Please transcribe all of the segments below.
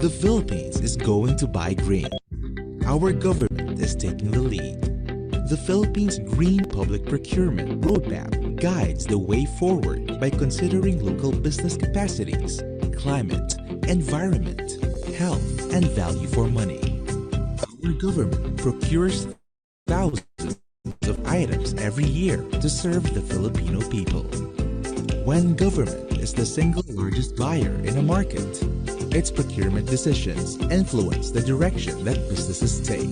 The Philippines is going to buy green. Our government is taking the lead. The Philippines' Green Public Procurement Roadmap guides the way forward by considering local business capacities, climate, environment, health, and value for money. Our government procures thousands of items every year to serve the Filipino people. When government is the single largest buyer in a market, its procurement decisions influence the direction that businesses take.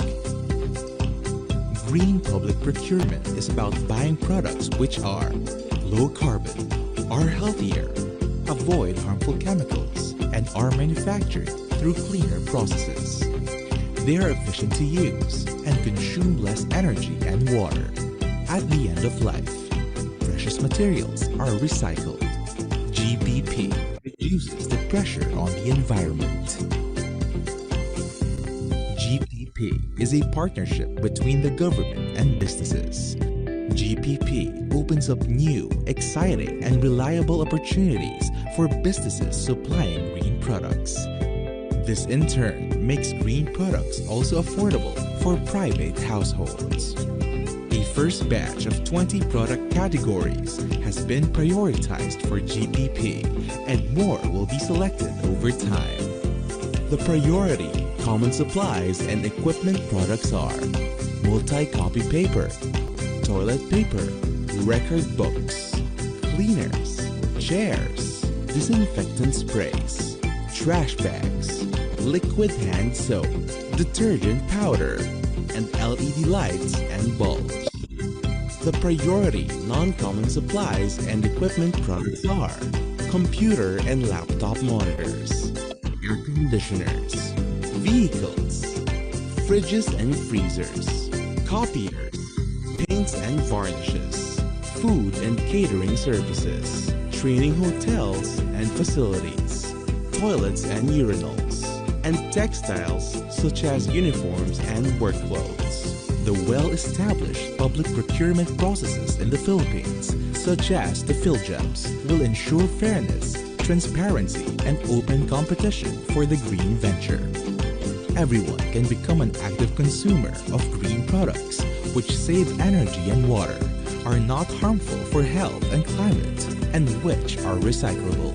Green public procurement is about buying products which are low carbon, are healthier, avoid harmful chemicals, and are manufactured through cleaner processes. They are efficient to use and consume less energy and water. At the end of life, precious materials are recycled. GPP reduces the pressure on the environment. GPP is a partnership between the government and businesses. GPP opens up new, exciting, and reliable opportunities for businesses supplying green products. This in turn makes green products also affordable for private households. A first batch of 20 product categories has been prioritized for GPP, and more will be selected over time. The priority common supplies and equipment products are multi-copy paper, toilet paper, record books, cleaners, chairs, disinfectant sprays, trash bags, liquid hand soap, detergent powder, and LED lights and bulbs. The priority non-common supplies and equipment products are computer and laptop monitors, air conditioners, vehicles, fridges and freezers, copiers, paints and varnishes, food and catering services, training hotels and facilities, toilets and urinals, and textiles such as uniforms and work clothes. The well-established public procurement processes in the Philippines, such as the PhilGems, will ensure fairness, transparency, and open competition for the green venture. Everyone can become an active consumer of green products, which save energy and water, are not harmful for health and climate, and which are recyclable.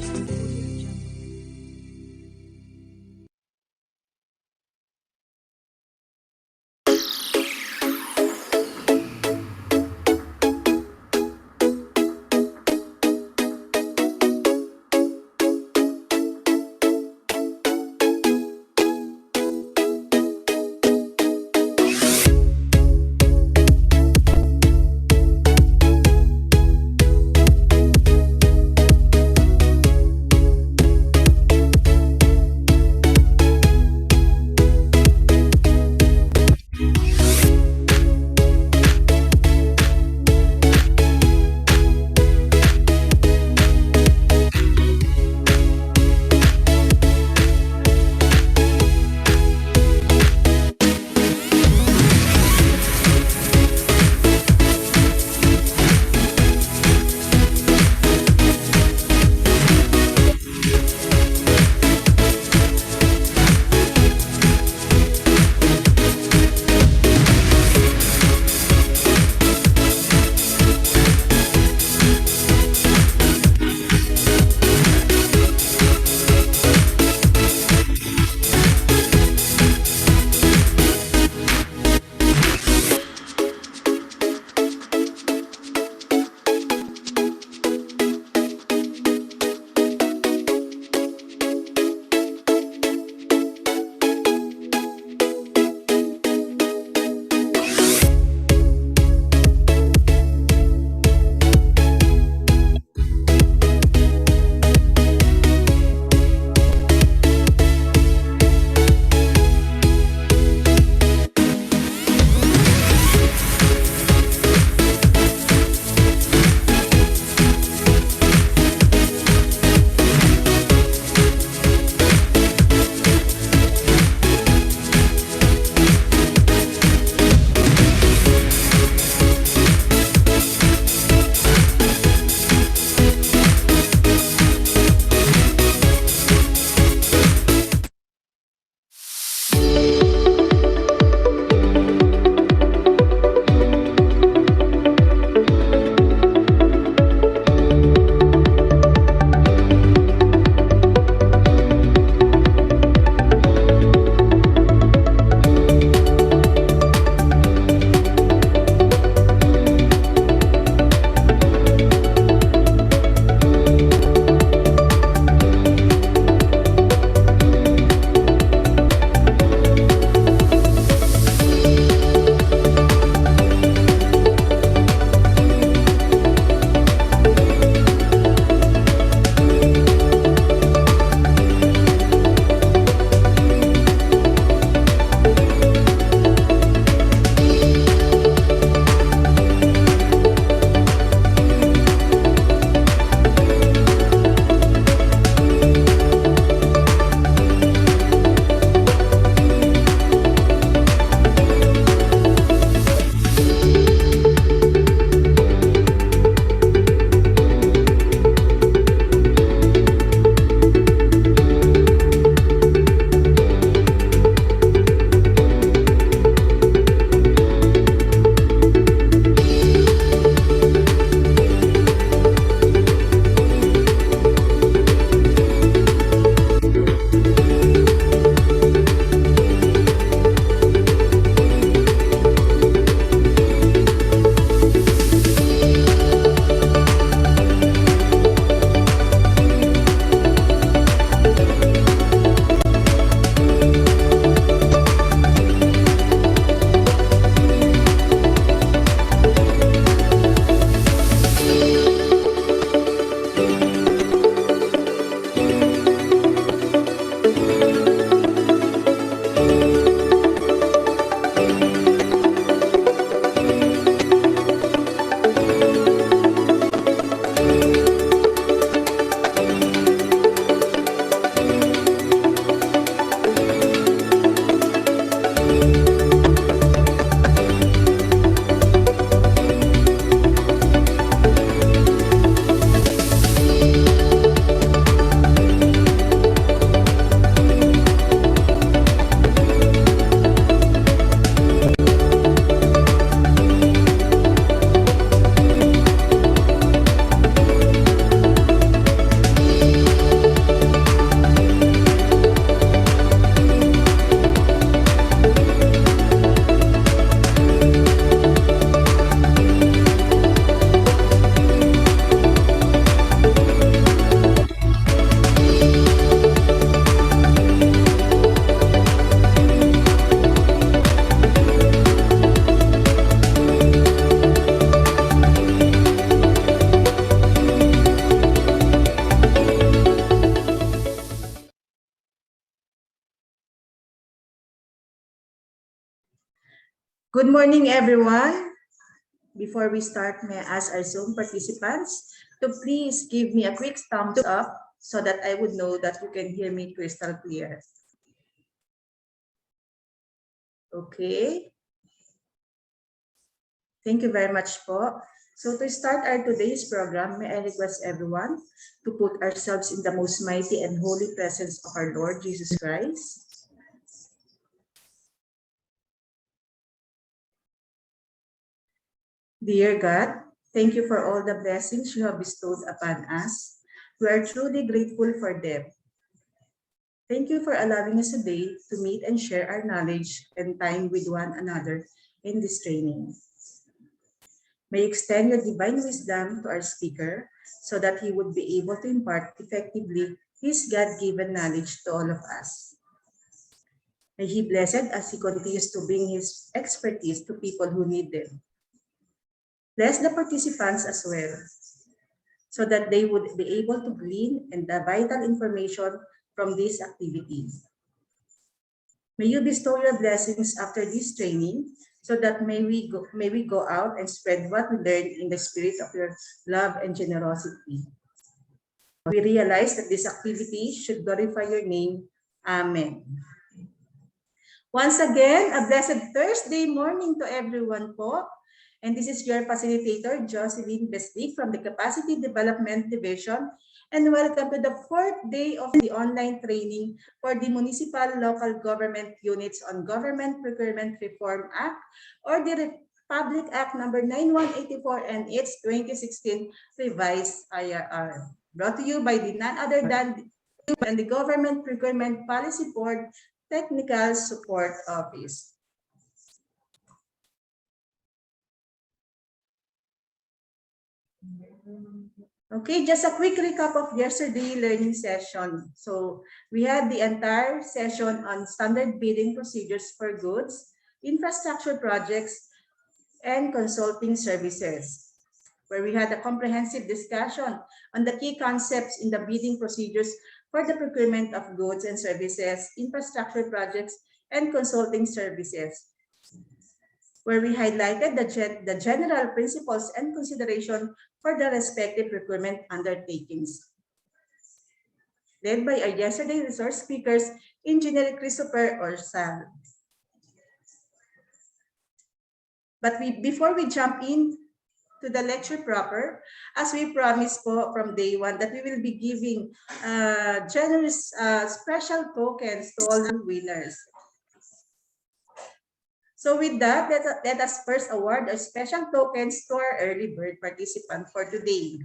Good morning, everyone. Before we start, may I ask our Zoom participants to please give me a quick thumbs up so that I would know that you can hear me crystal clear. Okay. Thank you very much po. So to start our today's program, may I request everyone to put ourselves in the most mighty and holy presence of our Lord Jesus Christ. Dear God, thank you for all the blessings you have bestowed upon us. We are truly grateful for them. Thank you for allowing us today to meet and share our knowledge and time with one another in this training. May you extend your divine wisdom to our speaker so that he would be able to impart effectively his God-given knowledge to all of us. May he bless it as he continues to bring his expertise to people who need them. Bless the participants as well, so that they would be able to glean and the vital information from this activity. May you bestow your blessings after this training, so that may we go out and spread what we learned in the spirit of your love and generosity. We realize that this activity should glorify your name. Amen. Once again, a blessed Thursday morning to everyone po. And this is your facilitator, Jocelyn Beslick from the Capacity Development Division. And welcome to the 4th day of the online training for the Municipal Local Government Units on Government Procurement Reform Act, or the Republic Act number 9184 and its 2016 revised IRR. Brought to you by the none other than the Government Procurement Policy Board Technical Support Office. Okay, just a quick recap of yesterday's learning session. So we had the entire session on standard bidding procedures for goods, infrastructure projects, and consulting services, where we had a comprehensive discussion on the key concepts in the bidding procedures for the procurement of goods and services, infrastructure projects, and consulting services, where we highlighted the general principles and consideration for the respective procurement undertakings. Led by our yesterday resource speakers, Engineer Christopher Orsal. But before we jump in to the lecture proper, as we promised po from day one, that we will be giving generous special tokens to all the winners. So with that, let us first award our special tokens to our early bird participant for today.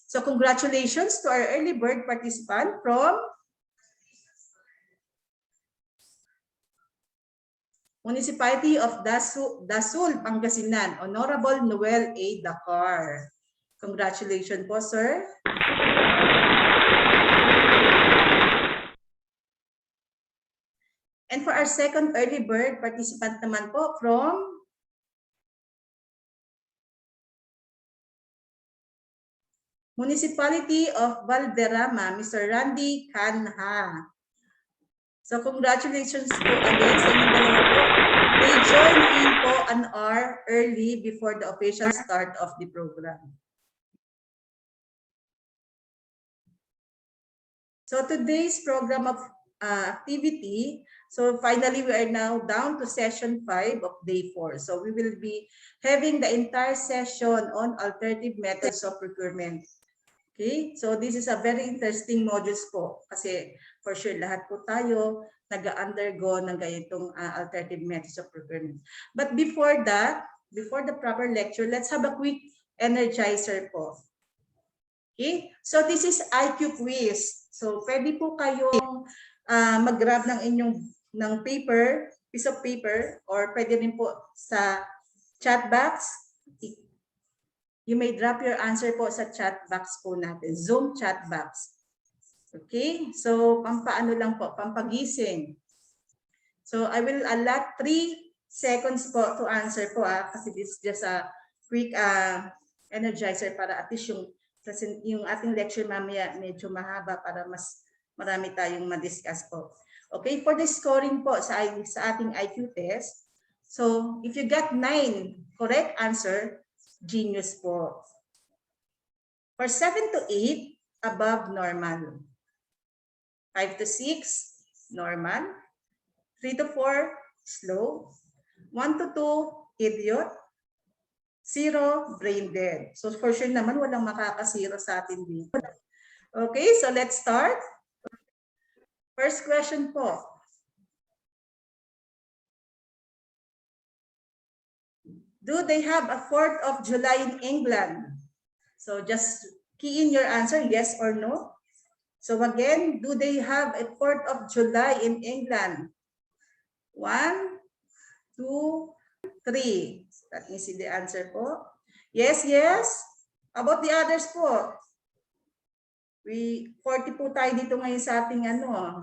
So congratulations to our early bird participant from Municipality of Dasul, Pangasinan, Honorable Noel A. Dakar. Congratulations po, sir. And for our second early bird participant naman po from Municipality of Valderrama, Mr. Randy Canha. So congratulations po again sa inyong dalawa po. They join in po an hour early before the official start of the program. So today's program of activity, so finally we are now down to session 5 of day 4. So we will be having the entire session on alternative methods of procurement. Okay, so this is a very interesting modules po kasi for sure lahat po tayo nag-undergo ng ganitong alternative methods of procurement. But before that, before the proper lecture, let's have a quick energizer po. Okay, so this is IQ quiz. So pwede po kayong mag-grab ng inyong paper, piece of paper, or pwede rin po sa chat box. You may drop your answer po sa chat box po natin, Zoom chat box. Okay, so pampaano lang po, pampagising. So I will allot 3 seconds po to answer po kasi this is just a quick energizer para at least yung ating lecture mamaya medyo mahaba para mas marami tayong ma-discuss po. Okay, for the scoring po sa ating IQ test, so if you got 9 correct answer, genius po. For 7 to 8, above normal. 5 to 6, normal. 3 to 4, slow. 1 to 2, idiot. 0, brain dead. So for sure naman, walang makakasiro sa atin dito. Okay, so let's start. First question po. Do they have a 4th of July in England? So just key in your answer, yes or no. So again, do they have a 4th of July in England? 1, 2, 3. Let me see the answer po. Yes, yes. How about the others po? 40 po tayo dito ngayon sa ating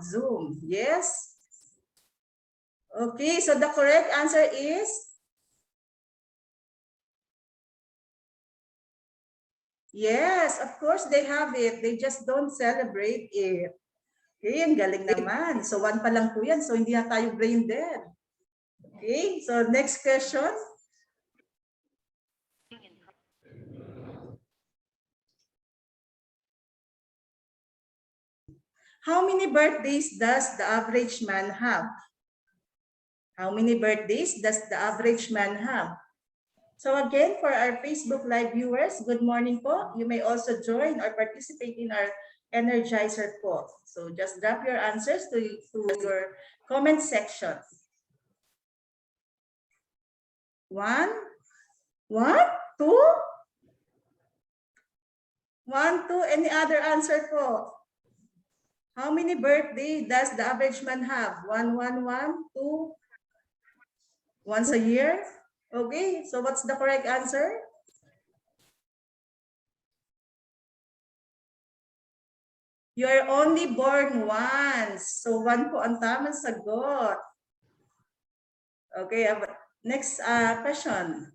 Zoom. Yes? Okay, so the correct answer is yes, of course they have it. They just don't celebrate it. Okay, ang galing naman. So 1 pa lang po yan. So hindi na tayo brain dead. Okay, so next question. How many birthdays does the average man have? How many birthdays does the average man have? So again, for our Facebook Live viewers, good morning po. You may also join or participate in our Energizer po. So just drop your answers to your comment section. 1, 2, 1, 2, any other answer po? How many birthday does the average man have? 1, 1, 1, 2, once a year? Okay, so what's the correct answer? You are only born once. So 1 po ang tamang sagot. Okay, next question.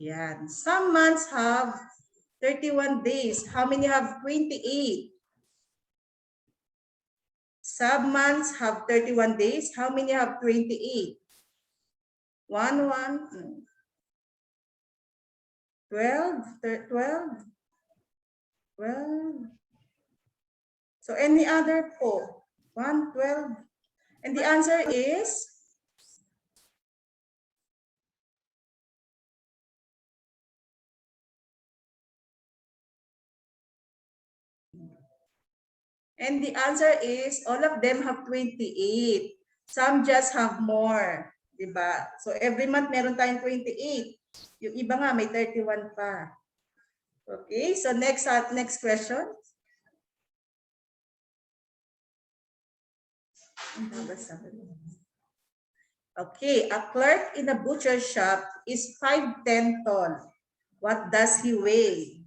Yan. Some months have 31 days. How many have 28? Some months have 31 days. How many have 28? 1, 1, 12, 12, 12. So any other po? 1, 12. And the answer is? And the answer is, all of them have 28. Some just have more. Diba? So every month meron tayong 28. Yung iba nga may 31 pa. Okay, so next question. Okay, a clerk in a butcher shop is 5'10" tall. What does he weigh?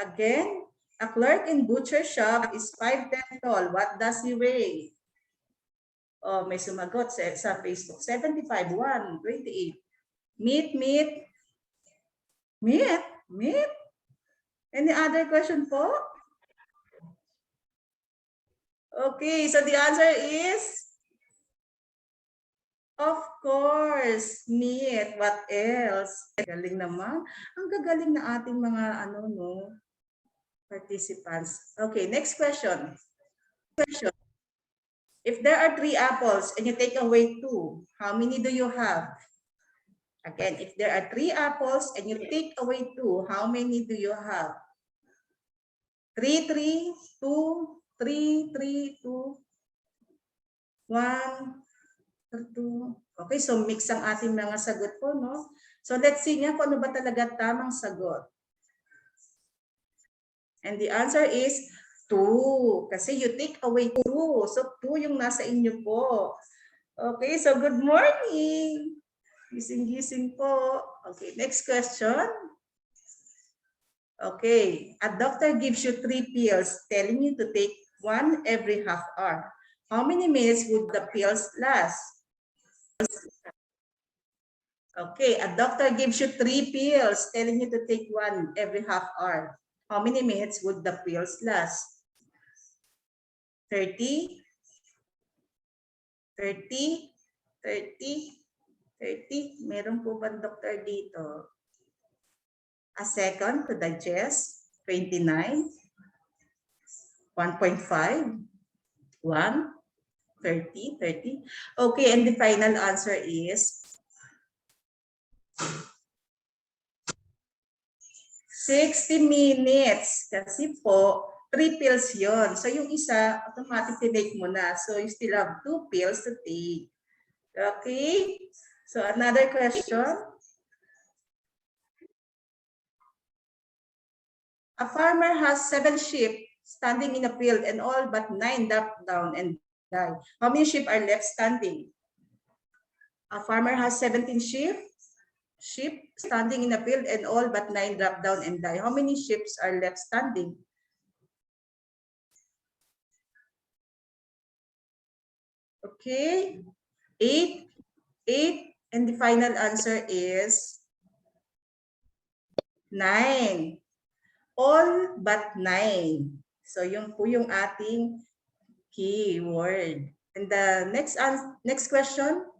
Again, a clerk in butcher shop is 5'10" tall. What does he weigh? Oh, may sumagot sa Facebook. 75, 1, 28. Meat. Any other question po? Okay, so the answer is? Of course, meat. What else? Galing naman. Ang gagaling na ating mga participants. Okay, next question. If there are 3 apples and you take away 2, how many do you have? Again, if there are 3 apples and you take away 2, how many do you have? 3, 3, 2, 3, 3, 2, 1, 2. Okay, so mix ang ating mga sagot po, no? So let's see nga kung ano ba talaga tamang sagot. And the answer is 2. Kasi you take away 2. So 2 yung nasa inyo po. Okay, so good morning. Gising-gising po. Okay, next question. Okay, a doctor gives you 3 pills telling you to take 1 every half hour. How many minutes would the pills last? Okay, a doctor gives you 3 pills telling you to take 1 every half hour. How many minutes would the pills last? 30, 30, 30, 30. Meron po ba doktor dito? A second to digest? 29, 1.5, 1, 30, 30. Okay, and the final answer is 60 minutes. Kasi po, 3 pills yon. So yung isa, automatic tinake mo na. So you still have 2 pills to take. Okay? So another question. A farmer has 7 sheep standing in a field and all but 9 dropped down and die. How many sheep are left standing? A farmer has 17 sheep standing in a field and all but 9 drop down and die. How many sheep are left standing? Okay, 8, 8, and the final answer is 9. All but 9. So yung po yung ating keyword. And the next question.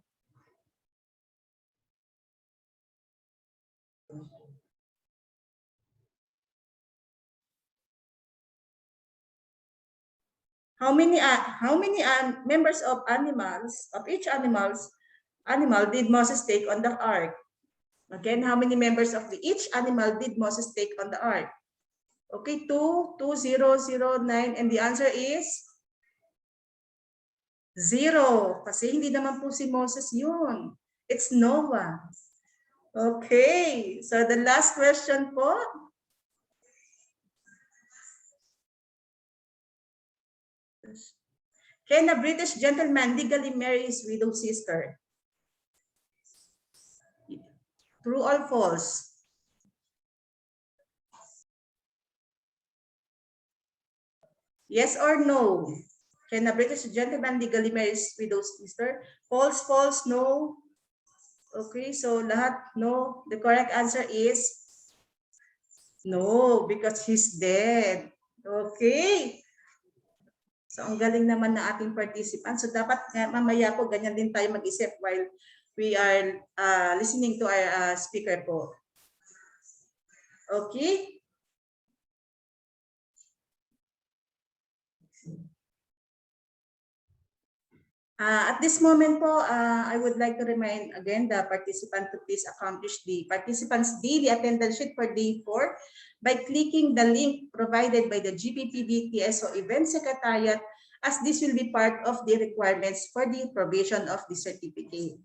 How many members of each animal did Moses take on the ark? Again, how many members of each animal did Moses take on the ark? Okay, 2, 2, 0, 0, 9, and the answer is 0. Kasi hindi naman po si Moses yun. It's Noah. Okay, so the last question po. Can a British gentleman legally marry his widowed sister? True or false? Yes or no? Can a British gentleman legally marry his widowed sister? False, false, no. Okay, so lahat no. The correct answer is no, because he's dead. Okay. So ang galing naman na ating participant. So dapat mamaya po ganyan din tayo mag-isip while we are listening to our speaker po. Okay? At this moment po, I would like to remind again the participant to please accomplish the participants' daily attendance sheet for day 4 by clicking the link provided by the GPPB TSO Event Secretariat, as this will be part of the requirements for the provision of the certificate.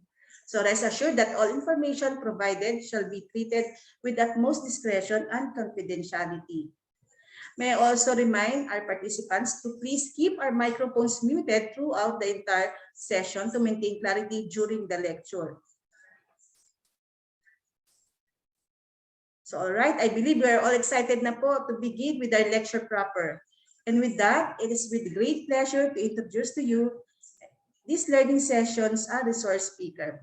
So rest assured that all information provided shall be treated with utmost discretion and confidentiality. May I also remind our participants to please keep our microphones muted throughout the entire session to maintain clarity during the lecture. So all right, I believe we are all excited na po to begin with our lecture proper. And with that, it is with great pleasure to introduce to you this learning session's resource speaker.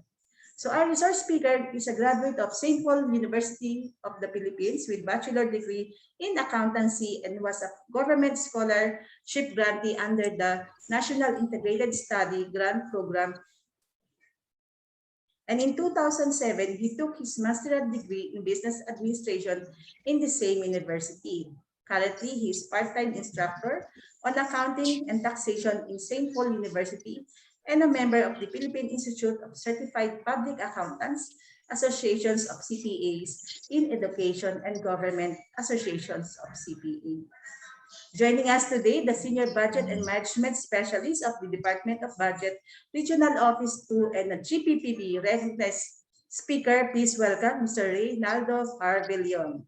So our resource speaker is a graduate of St. Paul University of the Philippines with bachelor degree in accountancy and was a government scholarship grantee under the National Integrated Study Grant Program. And in 2007, he took his master's degree in business administration in the same university. Currently, he is part-time instructor on accounting and taxation in St. Paul University and a member of the Philippine Institute of Certified Public Accountants, Associations of CPAs in Education, and Government Associations of CPA. Joining us today, the Senior Budget and Management Specialist of the Department of Budget, Regional Office 2, and the GPPB recognized speaker. Please welcome Mr. Reynaldo Arbelion.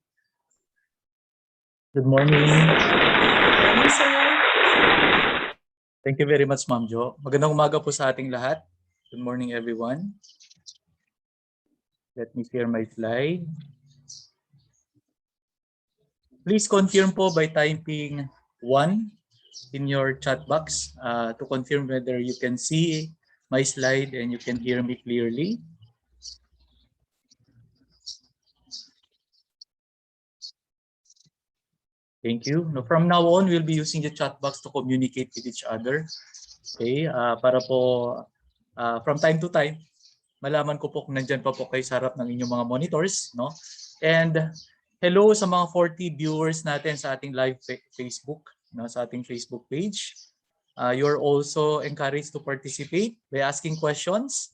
Good morning. Good morning, sir. Thank you very much, Ma'am Jo. Magandang umaga po sa ating lahat. Good morning, everyone. Let me share my slide. Please confirm po by typing 1 in your chat box to confirm whether you can see my slide and you can hear me clearly. Thank you. No, from now on, we'll be using the chat box to communicate with each other. Okay, para po from time to time, malaman ko po kung nandyan pa po kayo sa harap ng inyong mga monitors, no? And hello sa mga 40 viewers natin sa ating live Facebook, no, sa ating Facebook page. You're also encouraged to participate by asking questions.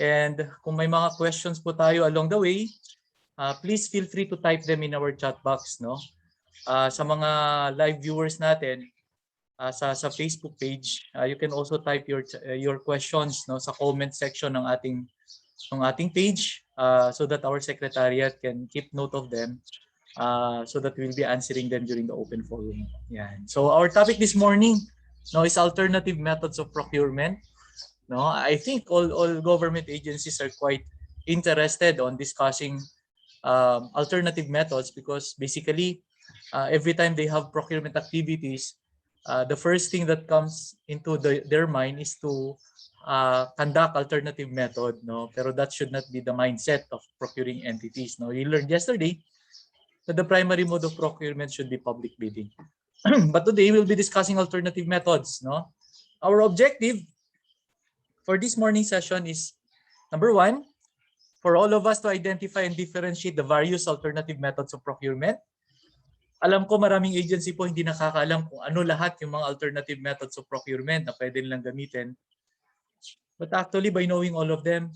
And kung may mga questions po tayo along the way, please feel free to type them in our chat box, no? Sa mga live viewers natin, sa Facebook page, you can also type your questions, no, sa comment section ng ating page, so that our secretariat can keep note of them, so that we'll be answering them during the open forum. Yan. So our topic this morning, no, is alternative methods of procurement. No, I think all government agencies are quite interested on discussing alternative methods, because basically every time they have procurement activities, the first thing that comes into their mind is to conduct alternative method, no? Pero that should not be the mindset of procuring entities, no? We learned yesterday that the primary mode of procurement should be public bidding. But today we'll be discussing alternative methods, no? Our objective for this morning session is, number one, for all of us to identify and differentiate the various alternative methods of procurement. Alam ko maraming agency po hindi nakakaalam kung ano lahat yung mga alternative methods of procurement na pwede nilang gamitin. But actually, by knowing all of them,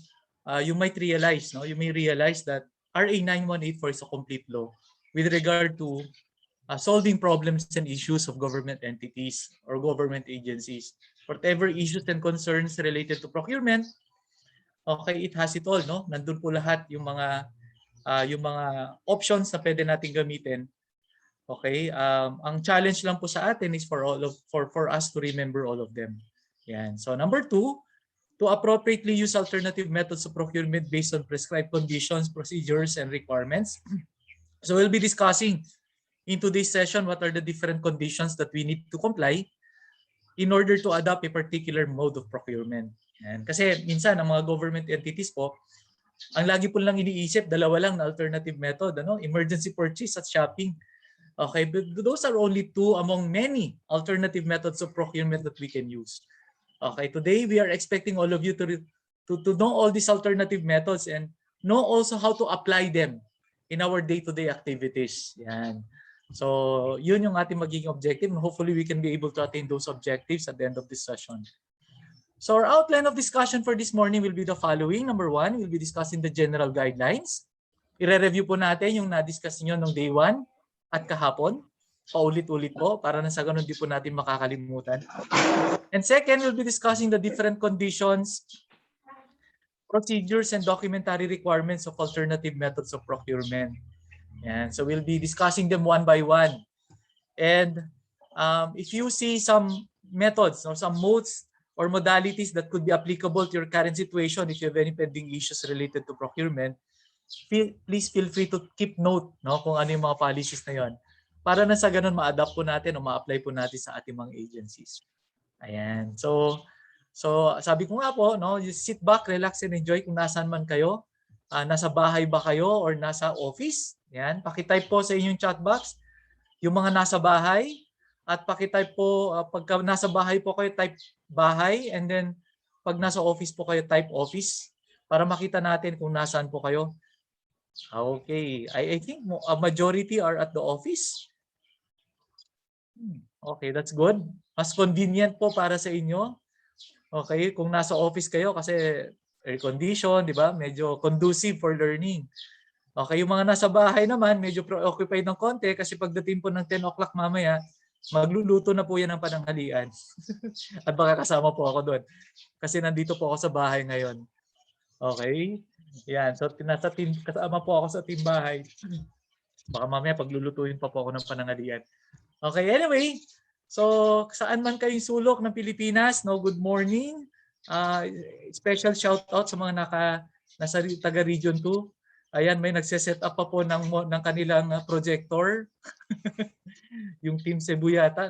you might realize, no? You may realize that RA 9184 is a complete law with regard to solving problems and issues of government entities or government agencies. Whatever issues and concerns related to procurement, okay, it has it all, no? Nandun po lahat yung mga options na pwede nating gamitin. Okay, ang challenge lang po sa atin is for us to remember all of them. Yan. So number two, to appropriately use alternative methods of procurement based on prescribed conditions, procedures, and requirements. So we'll be discussing in today's session what are the different conditions that we need to comply in order to adopt a particular mode of procurement. Yan. Kasi minsan ang mga government entities po, ang lagi po lang iniisip, dalawa lang na alternative method, ano? Emergency purchase at shopping. Okay, but those are only two among many alternative methods of procurement that we can use. Okay, today we are expecting all of you to know all these alternative methods and know also how to apply them in our day-to-day activities. Yan. So, yun yung ating magiging objective, and hopefully we can be able to attain those objectives at the end of this session. So, our outline of discussion for this morning will be the following. Number one, we'll be discussing the general guidelines. I-review po natin yung na-discuss nyo nung day 1 at kahapon. Paulit-ulit po para na sa ganun di po natin makakalimutan. And second, we'll be discussing the different conditions, procedures, and documentary requirements of alternative methods of procurement. And so we'll be discussing them one by one. And if you see some methods or some modes or modalities that could be applicable to your current situation, if you have any pending issues related to procurement, please feel free to keep note, no, kung ano yung mga policies na yon, para na sa ganun ma-adapt po natin o ma-apply po natin sa ating mga agencies. Ayan. So sabi ko nga po, no, just sit back, relax, and enjoy kung nasaan man kayo. Nasa bahay ba kayo or nasa office? Ayan. Pakitype po sa inyong chat box yung mga nasa bahay, at pakitype po pagka nasa bahay po kayo, type bahay, and then pag nasa office po kayo, type office, para makita natin kung nasaan po kayo. Okay, I think a majority are at the office. Okay, that's good. Mas convenient po para sa inyo. Okay, kung nasa office kayo kasi air condition, di ba? Medyo conducive for learning. Okay, yung mga nasa bahay naman, medyo preoccupied ng konti kasi pagdating po ng 10 o'clock mamaya, magluluto na po yan ng pananghalian. At baka kasama po ako doon kasi nandito po ako sa bahay ngayon. Okay? Yan, so kasama po ako sa team bahay. Baka mamaya paglulutuin pa po ako ng pananghalian. Okay, anyway, so saan man kayong sulok ng Pilipinas, no, good morning. Special shout out sa mga nasa taga-region 2. Ayan, may nagse-set up pa po ng kanilang projector. Yung team Cebu yata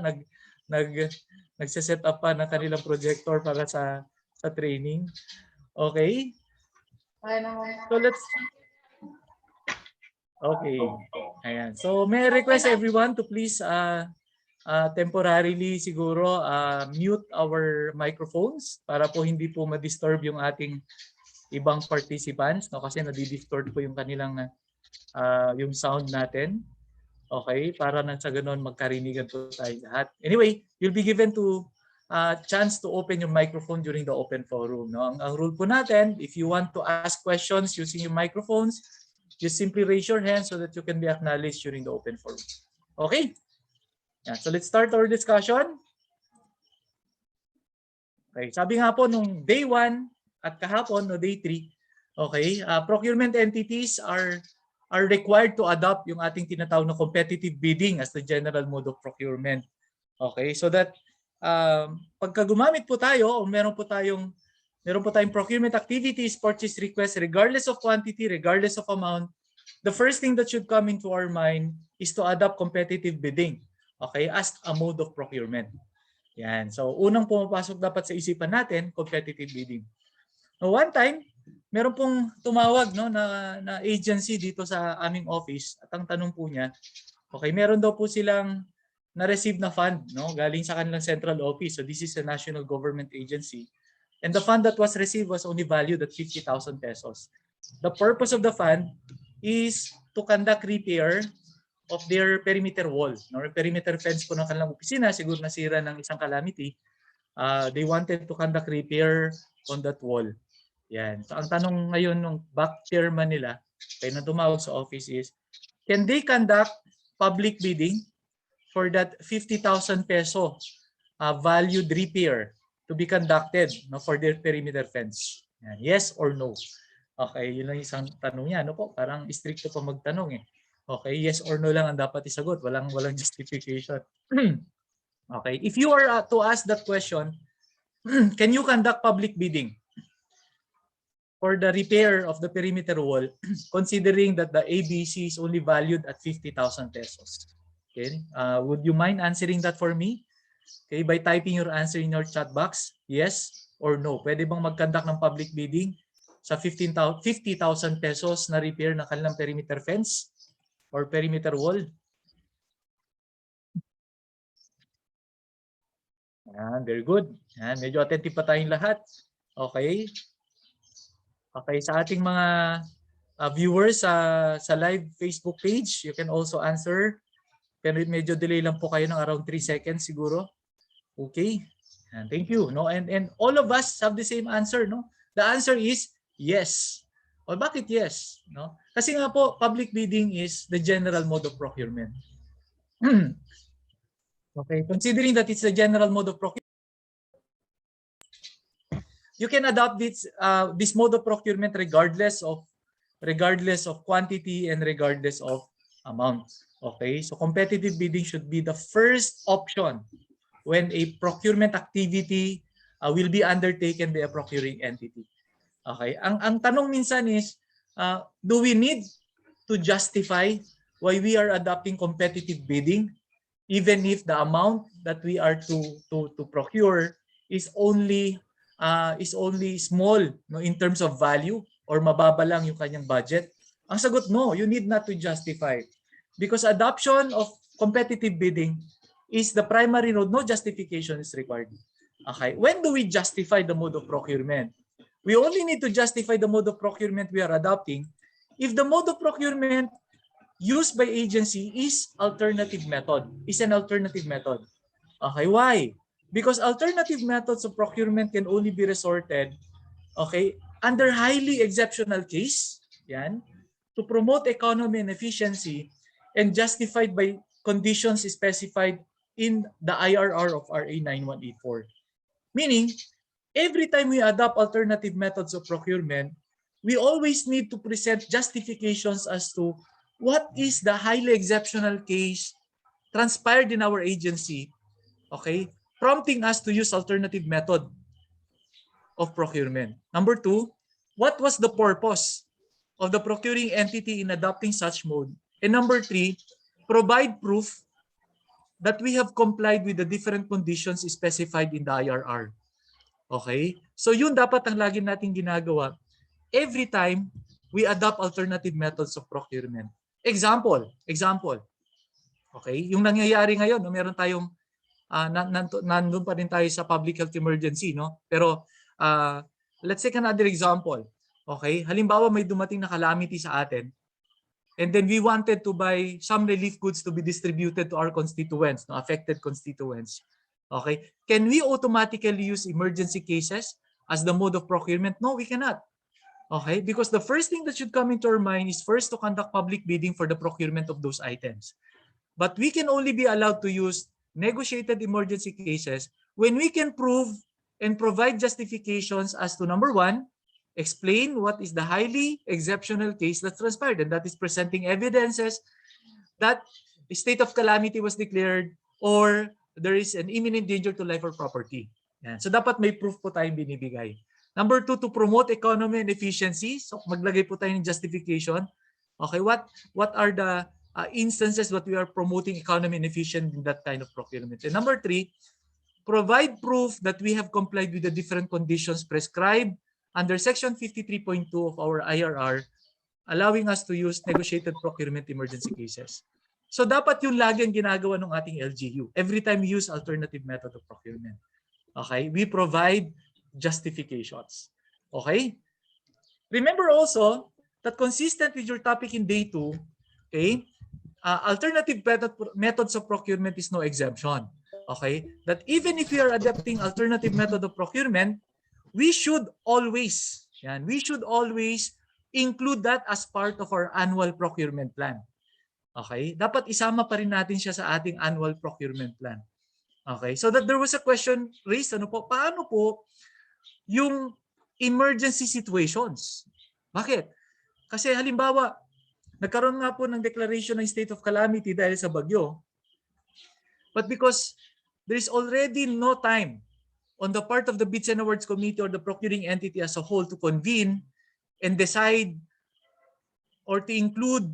nagse-set up pa ng kanilang projector para sa training. Okay? So let's... Okay. Ayan. So may I request everyone to please temporarily siguro mute our microphones para po hindi po ma-disturb yung ating ibang participants, no, kasi nadi-distort po yung kanilang yung sound natin. Okay, para nang sa ganun magkarinigan po tayo lahat. Anyway, you'll be given to chance to open your microphone during the open forum. No? Ang rule po natin, if you want to ask questions using your microphones, just simply raise your hand so that you can be acknowledged during the open forum. Okay? Yeah, so let's start our discussion. Okay, sabi nga po nung day 1 at kahapon no day 3, okay, procurement entities are required to adopt yung ating tinatawag na competitive bidding as the general mode of procurement. Okay, so that pagka gumamit po tayo o meron po tayong procurement activities, purchase request, regardless of quantity, regardless of amount, the first thing that should come into our mind is to adopt competitive bidding, okay, as a mode of procurement. Yan. So unang pumapasok dapat sa isipan natin, competitive bidding. Now, one time, meron pong tumawag no na agency dito sa aming office at ang tanong po niya, okay, meron daw po silang na-receive na fund no galing sa kanilang central office. So this is a national government agency. And the fund that was received was only valued at 50,000 pesos. The purpose of the fund is to conduct repair of their perimeter wall, no, perimeter fence po ng kanilang opisina, siguro nasira ng isang calamity. They wanted to conduct repair on that wall. Yan. So ang tanong ngayon ng back chairman nila, kaya na tumawag sa office is, can they conduct public bidding for that 50,000 peso valued repair to be conducted no, for their perimeter fence? Yan. Yes or no? Okay, yun lang isang tanong niya. Ano po? Parang stricto pa magtanong eh. Okay, yes or no lang ang dapat isagot. Walang justification. Okay, if you are to ask that question, can you conduct public bidding for the repair of the perimeter wall, considering that the ABC is only valued at 50,000 pesos? Okay, would you mind answering that for me? Okay, by typing your answer in your chat box, yes or no. Pwede bang mag-conduct ng public bidding sa 50,000 pesos na repair ng kanilang perimeter fence or perimeter wall? Yan, very good. Yan, medyo attentive pa tayong lahat. Okay. Okay, sa ating mga viewers sa live Facebook page, you can also answer. Pero medyo delay lang po kayo ng around 3 seconds siguro. Okay. And thank you, no? And all of us have the same answer, no? The answer is yes. O bakit yes, no? Kasi nga po public bidding is the general mode of procurement. Okay, considering that it's the general mode of procurement, you can adopt this mode of procurement regardless of quantity and regardless of amount. Okay, so competitive bidding should be the first option when a procurement activity will be undertaken by a procuring entity. Okay, ang tanong minsan is, do we need to justify why we are adopting competitive bidding, even if the amount that we are to procure is only small, no, in terms of value, or mababa lang yung kanyang budget? Ang sagot, no, you need not to justify, because adoption of competitive bidding is the primary mode. No justification is required. Okay, when do we justify the mode of procurement? We only need to justify the mode of procurement we are adopting if the mode of procurement used by agency is an alternative method. Okay, why? Because alternative methods of procurement can only be resorted, okay, under highly exceptional case, yan, to promote economy and efficiency, and justified by conditions specified in the IRR of RA 9184. Meaning, every time we adopt alternative methods of procurement, we always need to present justifications as to what is the highly exceptional case transpired in our agency, okay, prompting us to use alternative method of procurement. Number 2, what was the purpose of the procuring entity in adopting such mode? And number 3, provide proof that we have complied with the different conditions specified in the IRR. Okay? So yun dapat ang lagi nating ginagawa every time we adopt alternative methods of procurement. Example. Okay? Yung nangyayari ngayon, no, meron tayong nandun pa rin tayo sa public health emergency, no? Pero let's take another example. Okay? Halimbawa may dumating na calamity sa atin. And then we wanted to buy some relief goods to be distributed to our constituents, no, affected constituents. Okay? Can we automatically use emergency cases as the mode of procurement? No, we cannot. Okay? Because the first thing that should come into our mind is first to conduct public bidding for the procurement of those items. But we can only be allowed to use negotiated emergency cases when we can prove and provide justifications as to number one, explain what is the highly exceptional case that transpired, and that is presenting evidences that a state of calamity was declared or there is an imminent danger to life or property. Yan. So dapat may proof po tayong binibigay. Number two, to promote economy and efficiency. So maglagay po tayo ng justification. Okay, what are the instances that we are promoting economy and efficiency in that kind of procurement? And number three, provide proof that we have complied with the different conditions prescribed under Section 53.2 of our IRR, allowing us to use negotiated procurement emergency cases. So dapat yung lagi ang ginagawa ng ating LGU. Every time we use alternative method of procurement. Okay? We provide justifications. Okay? Remember also that consistent with your topic in day 2, okay, alternative methods of procurement is no exemption. Okay? That even if we are adopting alternative method of procurement, we should always include that as part of our annual procurement plan. Okay? Dapat isama pa rin natin siya sa ating annual procurement plan. Okay? So that there was a question raised, paano po yung emergency situations? Bakit? Kasi halimbawa, nagkaroon nga po ng declaration ng state of calamity dahil sa bagyo. But because there is already no time on the part of the Bids and Awards Committee or the procuring entity as a whole to convene and decide or to include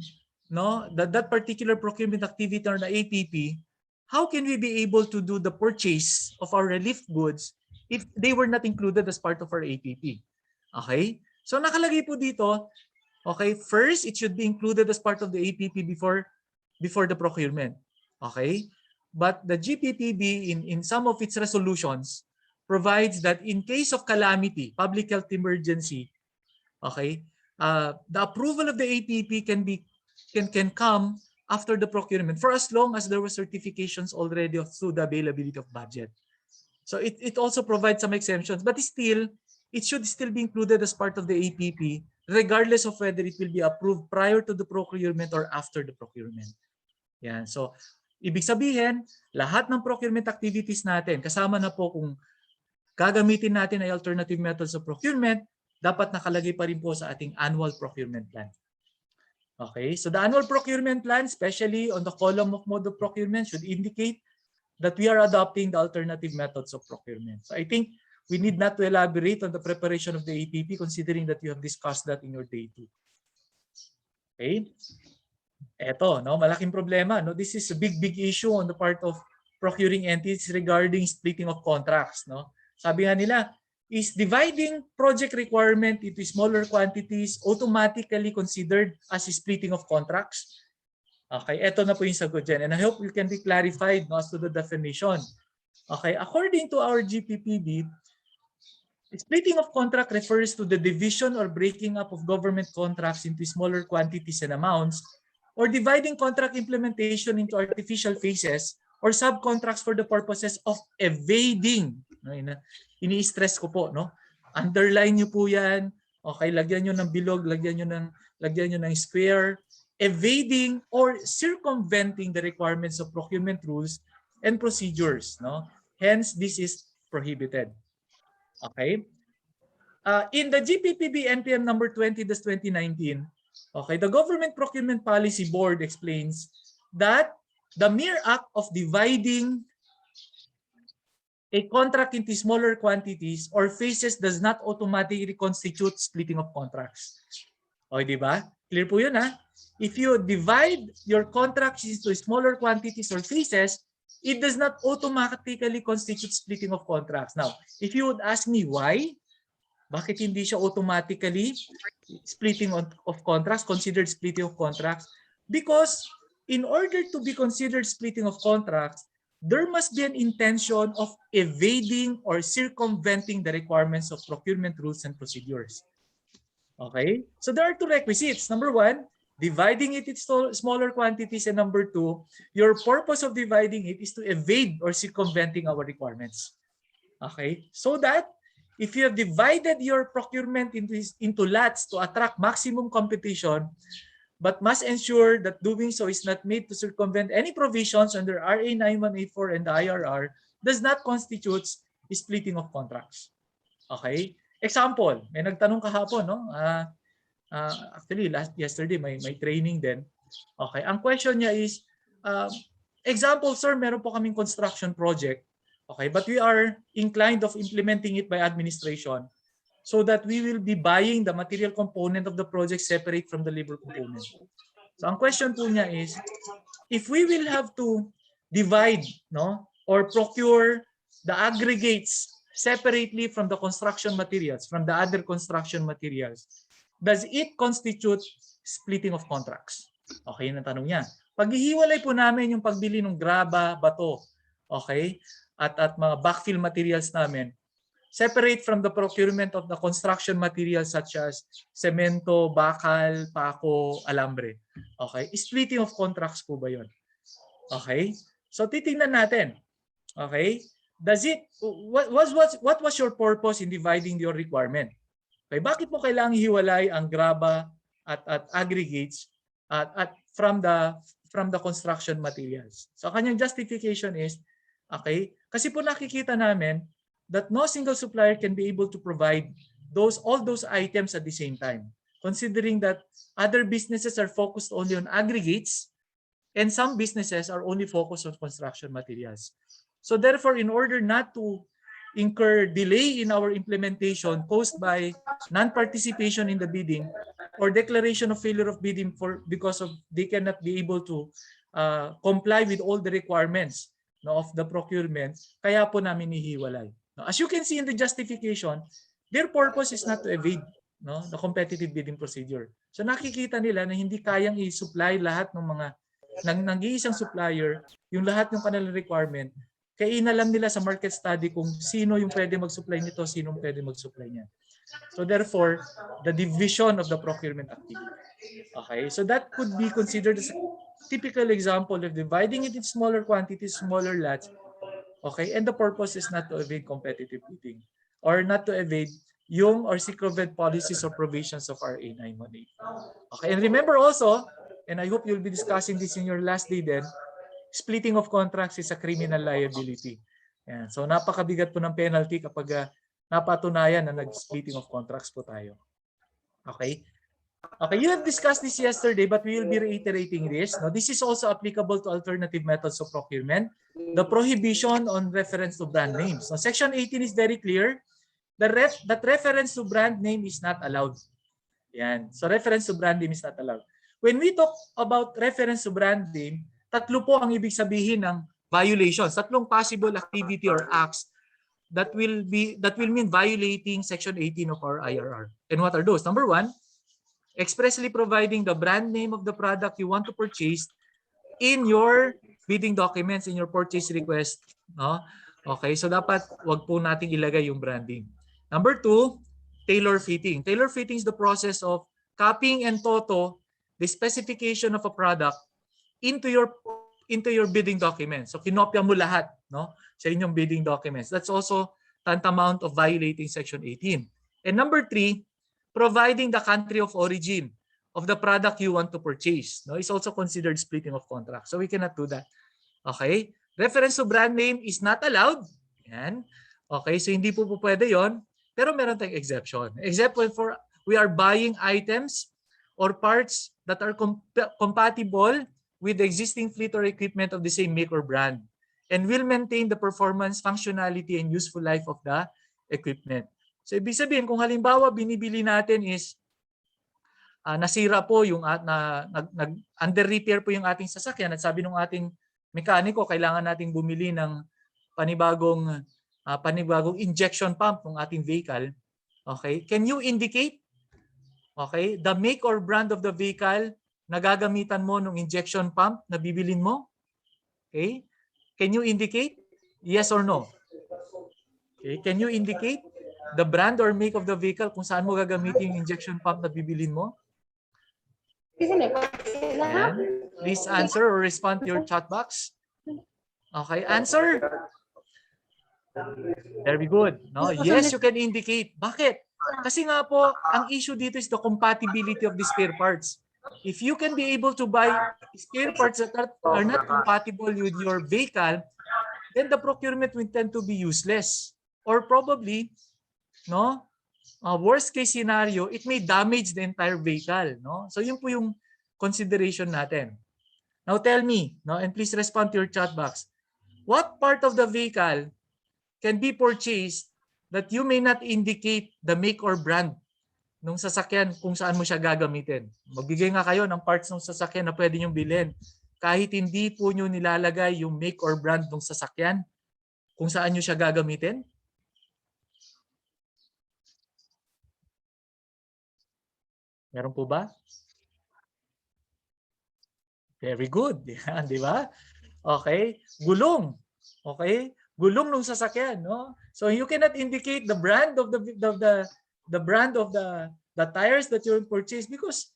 that particular procurement activity or the APP, how can we be able to do the purchase of our relief goods if they were not included as part of our APP? Okay? So nakalagay po dito, okay, first, it should be included as part of the APP before the procurement. Okay? But the GPPB, in some of its resolutions, provides that in case of calamity, public health emergency, okay, the approval of the APP can come after the procurement for as long as there were certifications already through the availability of budget. So it also provides some exemptions, but still, it should still be included as part of the APP, regardless of whether it will be approved prior to the procurement or after the procurement. Yan. So, ibig sabihin, lahat ng procurement activities natin, kasama na po kung gagamitin natin ay alternative methods of procurement, dapat nakalagay pa rin po sa ating annual procurement plan. Okay, so the annual procurement plan, especially on the column of mode of procurement, should indicate that we are adopting the alternative methods of procurement. So I think we need not to elaborate on the preparation of the APP considering that you have discussed that in your day 2. Okay? Eto, malaking problema. This is a big issue on the part of procuring entities regarding splitting of contracts. Sabi nga nila, is dividing project requirement into smaller quantities automatically considered as a splitting of contracts? Okay, eto na po yung sagot dyan. And I hope you can be clarified as to the definition. Okay, according to our GPPB, splitting of contract refers to the division or breaking up of government contracts into smaller quantities and amounts, or dividing contract implementation into artificial phases or subcontracts for the purposes of evading. Ini-stress ko po, underline nyo po yan. Okay, lagyan nyo ng bilog, lagyan nyo ng square. Evading or circumventing the requirements of procurement rules and procedures. Hence, this is prohibited. Okay? In the GPPB NPM number 20/2019, okay, the Government Procurement Policy Board explains that the mere act of dividing a contract into smaller quantities or phases does not automatically constitute splitting of contracts. Okay, di ba? Clear po yun, ha? If you divide your contracts into smaller quantities or phases, it does not automatically constitute splitting of contracts. Now, if you would ask me why, bakit hindi siya automatically splitting of contracts, considered splitting of contracts? Because in order to be considered splitting of contracts, there must be an intention of evading or circumventing the requirements of procurement rules and procedures. Okay? So there are two requisites. Number one, dividing it into smaller quantities. And number two, your purpose of dividing it is to evade or circumventing our requirements. Okay? So that if you have divided your procurement into lots to attract maximum competition, but must ensure that doing so is not made to circumvent any provisions under RA 9184 and the IRR, does not constitute splitting of contracts. Okay? Example, may nagtanong kahapon, no? Actually, yesterday may training din. Okay, ang question niya is, example, sir, meron po kaming construction project. Okay, but we are inclined of implementing it by administration so that we will be buying the material component of the project separate from the labor component. So ang question po niya is, if we will have to divide, no, or procure the aggregates separately from the construction materials, from the other construction materials, does it constitute splitting of contracts? Okay, yun ang tanong niya. Paghihiwalay po namin yung pagbili ng graba, bato, okay, at mga backfill materials namin, separate from the procurement of the construction materials such as semento, bakal, pako, alambre. Okay, splitting of contracts po ba yun? Okay, so titingnan natin. Okay, does it, what was your purpose in dividing your requirement? Okay, bakit mo kailangang hiwalay ang graba at aggregates at from the construction materials? So kanyang justification is, okay, kasi po nakikita namin that no single supplier can be able to provide all those items at the same time. Considering that other businesses are focused only on aggregates and some businesses are only focused on construction materials. So therefore, in order not to incur delay in our implementation caused by non-participation in the bidding or declaration of failure of bidding because of they cannot be able to comply with all the requirements, no, of the procurement, kaya po namin hihiwalay. No, as you can see in the justification, their purpose is not to evade, no, the competitive bidding procedure. So nakikita nila na hindi kayang i-supply lahat ng mga nag-iisang supplier yung lahat ng kanilang requirement. Kaya inalam nila sa market study kung sino yung pwede mag-supply nito, sino pwede mag-supply niya. So therefore, the division of the procurement activity. Okay, so that could be considered as a typical example of dividing it in smaller quantities, smaller lots. Okay, and the purpose is not to evade competitive bidding or not to evade yung or circumvent policies or provisions of RA 918. Okay, and remember also, and I hope you'll be discussing this in your last day then, splitting of contracts is a criminal liability. Yan. So napakabigat po ng penalty kapag napatunayan na nag-splitting of contracts po tayo. Okay? Okay, you have discussed this yesterday, but we will be reiterating this. Now, this is also applicable to alternative methods of procurement. The prohibition on reference to brand names. So Section 18 is very clear. That reference to brand name is not allowed. Yan. So reference to brand name is not allowed. When we talk about reference to brand name, tatlo po ang ibig sabihin ng violations. Tatlong possible activity or acts that will mean violating Section 18 of our IRR. And what are those? Number one, expressly providing the brand name of the product you want to purchase in your bidding documents, in your purchase request. No? Okay, so dapat wag po nating ilagay yung branding. Number two, tailor fitting. Tailor fitting is the process of copying and toto the specification of a product into your bidding documents. So kinopya mo lahat, no, sa inyong bidding documents. That's also tantamount of violating Section 18. And number three, providing the country of origin of the product you want to purchase. No, is also considered splitting of contract. So we cannot do that. Okay? Reference to brand name is not allowed. Yan. Okay, so hindi po pwede yon. Pero meron tayong exception. Except for we are buying items or parts that are compatible with the existing fleet or equipment of the same make or brand and will maintain the performance, functionality, and useful life of the equipment. So ibig sabihin, kung halimbawa binibili natin is nasira po yung under repair po yung ating sasakyan at sabi ng ating mekaniko, kailangan nating bumili ng panibagong injection pump ng ating vehicle. Okay? Can you indicate the make or brand of the vehicle na gagamitan mo ng injection pump na bibilin mo? Okay? Can you indicate yes or no? Okay, can you indicate the brand or make of the vehicle kung saan mo gagamitin yung injection pump na bibilin mo? Ayan. Please answer or respond to your chat box. Okay, answer. Very good. No? Yes, you can indicate. Bakit? Kasi nga po, ang issue dito is the compatibility of the spare parts. If you can be able to buy spare parts that are not compatible with your vehicle, then the procurement will tend to be useless. Or probably, no, worst case scenario, it may damage the entire vehicle. No? So yun po yung consideration natin. Now tell me, no, and please respond to your chat box. What part of the vehicle can be purchased that you may not indicate the make or brand ng sasakyan kung saan mo siya gagamitin? Magbigay nga kayo ng parts ng sasakyan na pwede nyo bilhin. Kahit hindi po nyo nilalagay yung make or brand ng sasakyan kung saan nyo siya gagamitin. Meron po ba? Very good. Yan, di ba? Okay. Gulong. Okay? Gulong ng sasakyan, no? So you cannot indicate the brand of the brand of the tires that you purchase because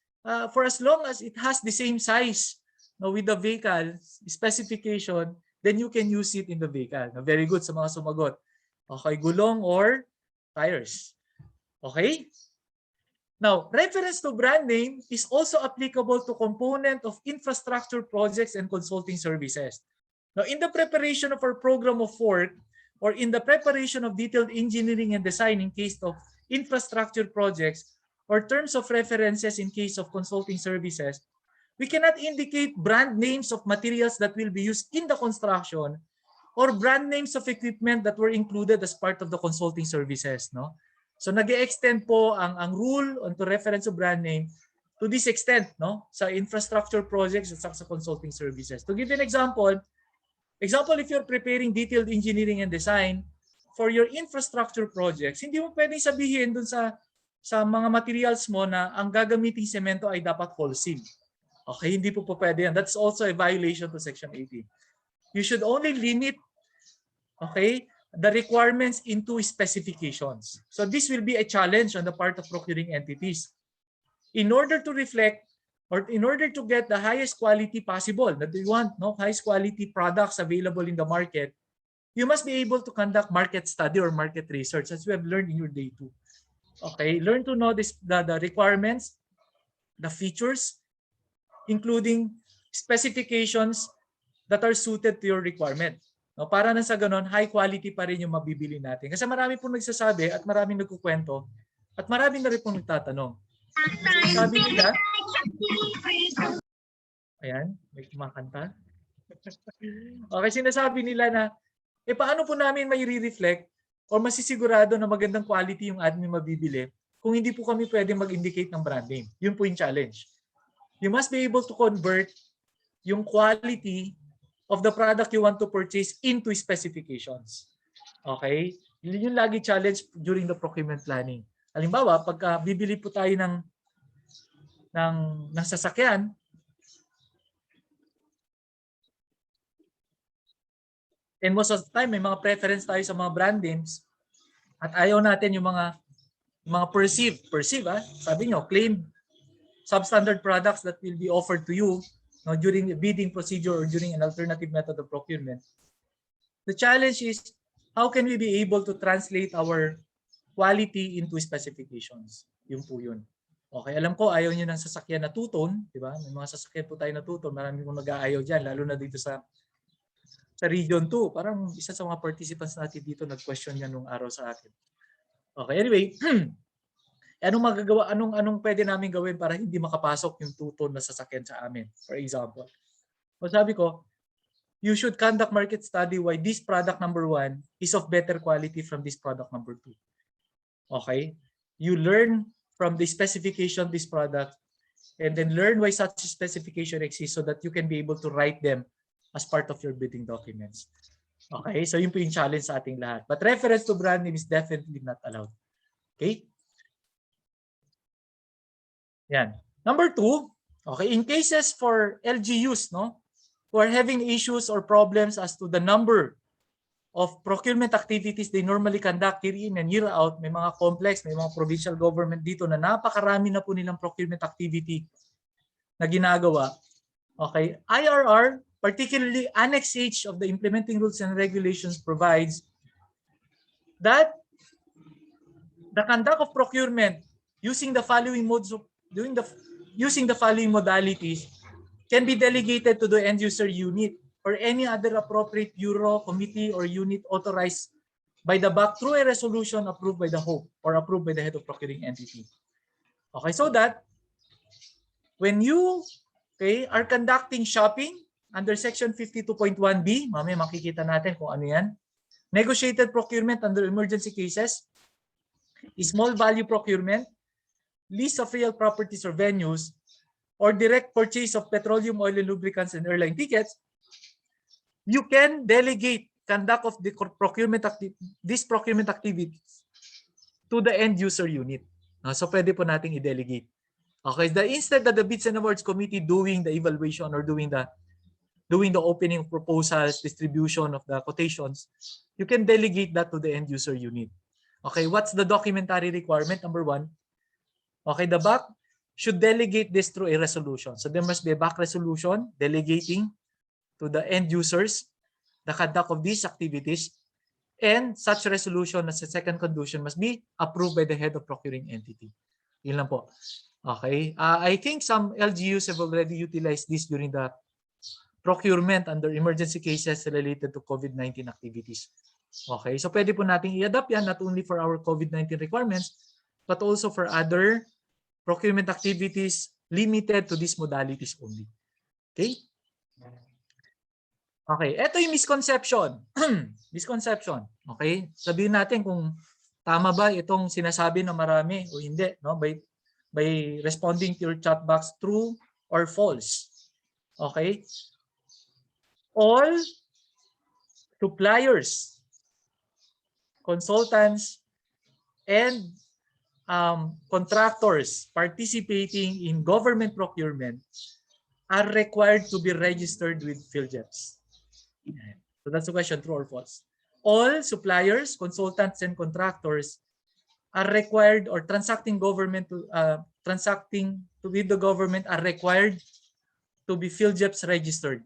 for as long as it has the same size, no, with the vehicle specification, then you can use it in the vehicle. No, very good sa mga sumagot. Okay, gulong or tires. Okay? Now, reference to brand name is also applicable to component of infrastructure projects and consulting services. Now, in the preparation of our program of work or in the preparation of detailed engineering and design in case of infrastructure projects or terms of references in case of consulting services, we cannot indicate brand names of materials that will be used in the construction or brand names of equipment that were included as part of the consulting services. No? So nag-extend po ang rule on to reference to brand name to this extent, no, sa infrastructure projects at sa consulting services. To give you an example, if you're preparing detailed engineering and design for your infrastructure projects, hindi mo pwedeng sabihin dun sa mga materials mo na ang gagamiting semento ay dapat wholesale. Okay, hindi po pwede yan. That's also a violation to Section 18. You should only limit, okay, the requirements into specifications. So this will be a challenge on the part of procuring entities. In order to reflect or in order to get the highest quality possible, that you want, no, highest quality products available in the market, you must be able to conduct market study or market research as we have learned in your day 2. Okay, learn to know the requirements, the features, including specifications that are suited to your requirement. No, para na sa ganon, high quality pa rin yung mabibili natin. Kasi marami pong nagsasabi at maraming nagkukwento at maraming na rin pong nagtatanong. Sabi nila, ayan, may kumakanta. Okay, sinasabi nila na, paano po namin may re-reflect o masisigurado na magandang quality yung admin mabibili kung hindi po kami pwede mag-indicate ng brand name. Yun po yung challenge. You must be able to convert yung quality of the product you want to purchase into specifications. Okay? Yun yung lagi challenge during the procurement planning. Halimbawa, pagka bibili po tayo ng sasakyan, and most of the time may mga preference tayo sa mga brand names at ayaw natin yung mga perceive, sabi nyo, claimed substandard products that will be offered to you, no, during the bidding procedure or during an alternative method of procurement. The challenge is, how can we be able to translate our quality into specifications? Yun po yun. Okay, alam ko ayaw niyo ng sasakyan na two-tone, di ba? May mga sasakyan po tayo na two-tone, marami pong nag-aayaw dyan, lalo na dito sa Region 2. Parang isa sa mga participants natin dito nag-question yan nung araw sa akin. Okay, anyway, anong pwede namin gawin para hindi makapasok yung two-tone na sasakyan sa amin, for example? So sabi ko, you should conduct market study why this product number 1 is of better quality from this product number 2. Okay? You learn from the specification of this product and then learn why such specification exists so that you can be able to write them as part of your bidding documents. Okay? So yun po yung challenge sa ating lahat. But reference to brand name is definitely not allowed. Okay? Yan. Number 2, Okay, in cases for LGUs, no, who are having issues or problems as to the number of procurement activities they normally conduct year in and year out, may mga complex, may mga provincial government dito na napakarami na po nilang procurement activity na ginagawa. Okay, IRR, particularly Annex H of the Implementing Rules and Regulations, provides that the conduct of procurement using the following modes of using the following modalities can be delegated to the end user unit or any other appropriate bureau, committee, or unit authorized by the BAC through a resolution approved by the HOPE or approved by the head of procuring entity. Okay, so that when you are conducting shopping under Section 52.1B, mamaya makikita natin kung ano yan, negotiated procurement under emergency cases, small value procurement, lease of real properties or venues, or direct purchase of petroleum, oil, and lubricants and airline tickets, you can delegate conduct of the these procurement activities to the end user unit. So pwede po nating i-delegate. Okay, instead that the Bids and Awards Committee doing the evaluation or doing the opening of proposals, distribution of the quotations, you can delegate that to the end user unit. Okay, what's the documentary requirement? Number one, okay, the BAC should delegate this through a resolution. So there must be a BAC resolution delegating to the end users the conduct of these activities, and such resolution as a second condition must be approved by the head of procuring entity. Yun lang po. Okay. I think some LGUs have already utilized this during the procurement under emergency cases related to COVID-19 activities. Okay. So pwede po nating i-adapt yan not only for our COVID-19 requirements, but also for other procurement activities limited to these modalities only. Okay? Okay, ito yung misconception. Misconception. Okay? Sabihin natin kung tama ba itong sinasabi ng marami o hindi, no? By responding to your chat box, true or false. Okay? All suppliers, consultants, and contractors participating in government procurement are required to be registered with PhilJeps. So that's the question, true or false? All suppliers, consultants, and contractors are required or transacting with the government are required to be PhilJeps registered.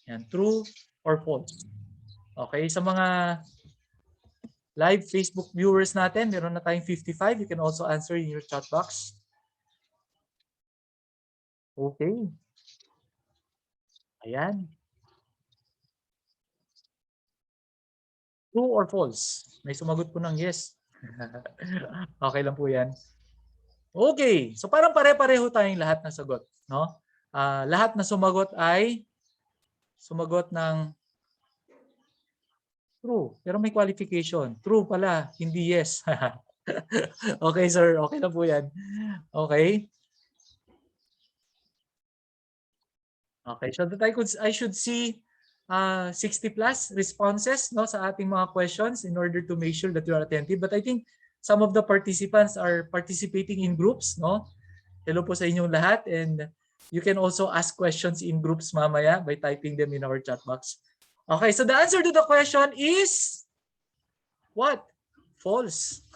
Yan, true or false? Okay, sa mga live Facebook viewers natin, meron na tayong 55. You can also answer in your chat box. Okay. Ayan. True or false? May sumagot po ng yes. Okay lang po yan. Okay. So parang pare-pareho tayong lahat ng sagot. No? Lahat na sumagot ay sumagot ng true. Pero may qualification. True pala, hindi yes. Okay, sir. Okay lang po yan. Okay. Okay. So that I should see 60 plus responses, no, sa ating mga questions in order to make sure that you are attentive. But I think some of the participants are participating in groups, no? Hello po sa inyong lahat, and you can also ask questions in groups mamaya by typing them in our chat box. Okay, so the answer to the question is what? False.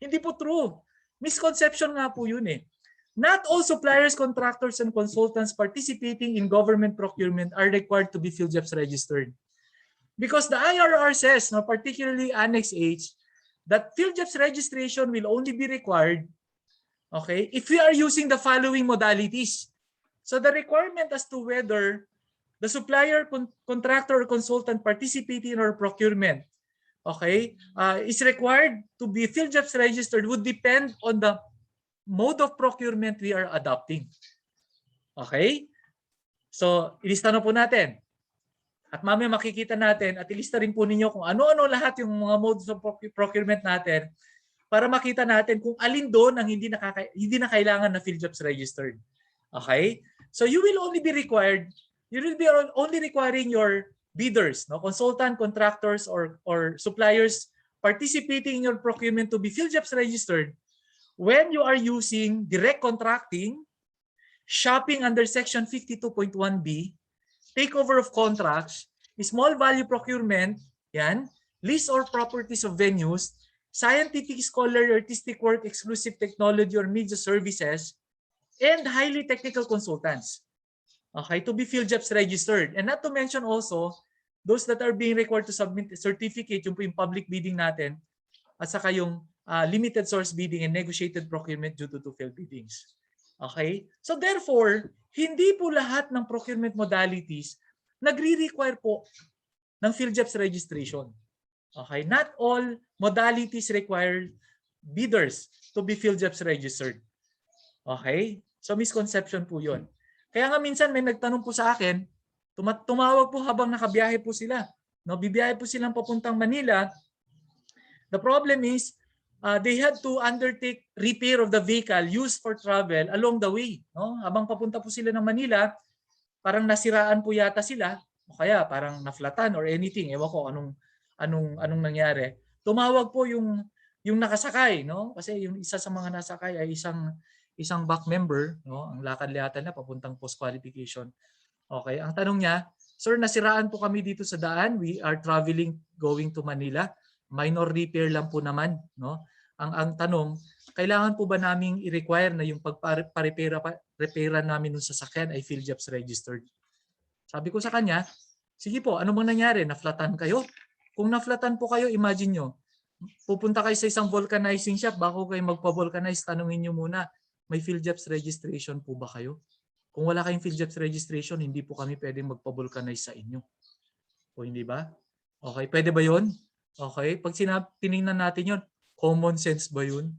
Hindi po true. Misconception nga po yun eh. Not all suppliers, contractors, and consultants participating in government procurement are required to be PhilJeps registered. Because the IRR says, no, particularly Annex H, that PhilJeps registration will only be required, okay, if we are using the following modalities. So the requirement as to whether the supplier, contractor, or consultant participating in our procurement, okay, is required to be PhilJeps registered would depend on the mode of procurement we are adopting. Okay? So, ilista na po natin. At mamaya makikita natin at ilista rin po ninyo kung ano-ano lahat yung mga modes of procurement natin para makita natin kung alin doon ang hindi na kailangan na PhilJeps registered. Okay? So, you will only be only requiring your bidders, no, consultant, contractors, or suppliers participating in your procurement to be PhilJeps registered when you are using direct contracting, shopping under Section 52.1B, takeover of contracts, small value procurement, yan, lease or properties of venues, scientific, scholarly, artistic work, exclusive technology or media services, and highly technical consultants. Okay, to be PhilJEPs registered. And not to mention also, those that are being required to submit a certificate, yung po yung public bidding natin, at saka yung limited source bidding and negotiated procurement due to two-field biddings. Okay? So therefore, hindi po lahat ng procurement modalities nagre-require po ng PhilJEPs registration. Okay? Not all modalities require bidders to be PhilJEPs registered. Okay? So misconception po yun. Kaya nga minsan may nagtanong po sa akin, tumawag po habang nakabiyahe po sila. No, bibiyahe po silang papuntang Manila. The problem is, they had to undertake repair of the vehicle used for travel along the way. No? Habang papunta po sila ng Manila, parang nasiraan po yata sila, o kaya parang naflatan or anything. Ewan ko anong nangyari. Tumawag po yung nakasakay, no? Kasi yung isa sa mga nasakay ay isang back member, no? Ang lakad-lihatan na papuntang post qualification. Okay, ang tanong niya, sir, nasiraan po kami dito sa daan. We are traveling going to Manila. Minor repair lang po naman, no? Ang tanong, kailangan po ba naming i-require na yung pagpa-repairan namin ng sasakyan ay PhilJEPs registered? Sabi ko sa kanya, sige po, ano bang nangyari? Naflatan kayo? Kung naflatan po kayo, imagine nyo, pupunta kayo sa isang vulcanizing shop, bago kayo magpa-vulcanize, tanungin nyo muna, may PhilJEPs registration po ba kayo? Kung wala kayong PhilJEPs registration, hindi po kami pwedeng magpa-vulcanize sa inyo. O hindi ba? Okay, pwede ba yun? Okay, pag tinignan natin yun, common sense ba yun?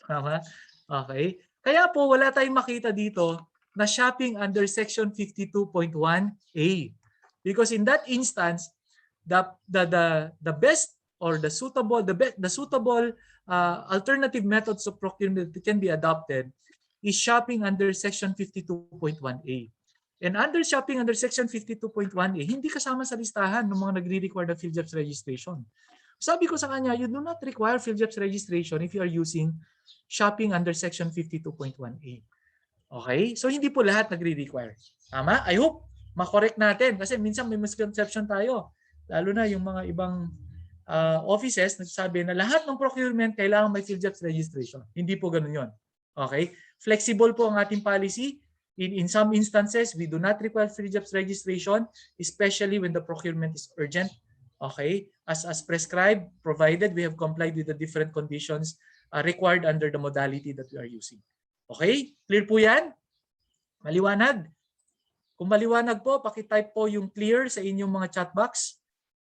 Tama? Okay. Kaya po, wala tayong makita dito na shopping under Section 52.1A. Because in that instance, the best or the suitable alternative methods of procurement that can be adopted is shopping under Section 52.1A. And under shopping under Section 52.1A, hindi kasama sa listahan ng mga nagre-require ng PhilJEPs registration. Sabi ko sa kanya, you do not require PhilJEPs registration if you are using shopping under Section 52.1A. Okay? So hindi po lahat nagre-require. Tama? I hope makorek natin kasi minsan may misconception tayo. Lalo na yung mga ibang offices nagsasabi na lahat ng procurement kailangan may PhilJEPs registration. Hindi po ganun yun. Okay? Flexible po ang ating policy. In some instances, we do not require PhilJEPs registration, especially when the procurement is urgent. Okay? As prescribed, provided we have complied with the different conditions required under the modality that we are using. Okay? Clear po yan? Maliwanag? Kung maliwanag po, pakitype po yung clear sa inyong mga chat box.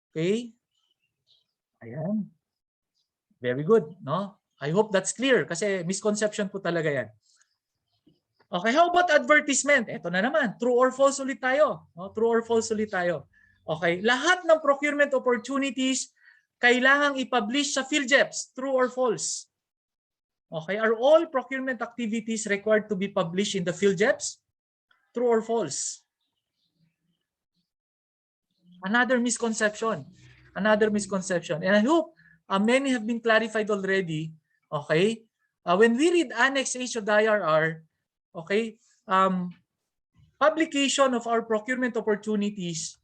Okay? Ayan. Very good, no? I hope that's clear kasi misconception po talaga yan. Okay, how about advertisement? Ito na naman, true or false ulit tayo. No? True or false ulit tayo. Okay, lahat ng procurement opportunities kailangang i-publish sa PhilJEPs, true or false? Okay, are all procurement activities required to be published in the PhilJEPs? True or false? Another misconception. Another misconception. And I hope many have been clarified already. Okay? When we read Annex H of the IRR, okay, publication of our procurement opportunities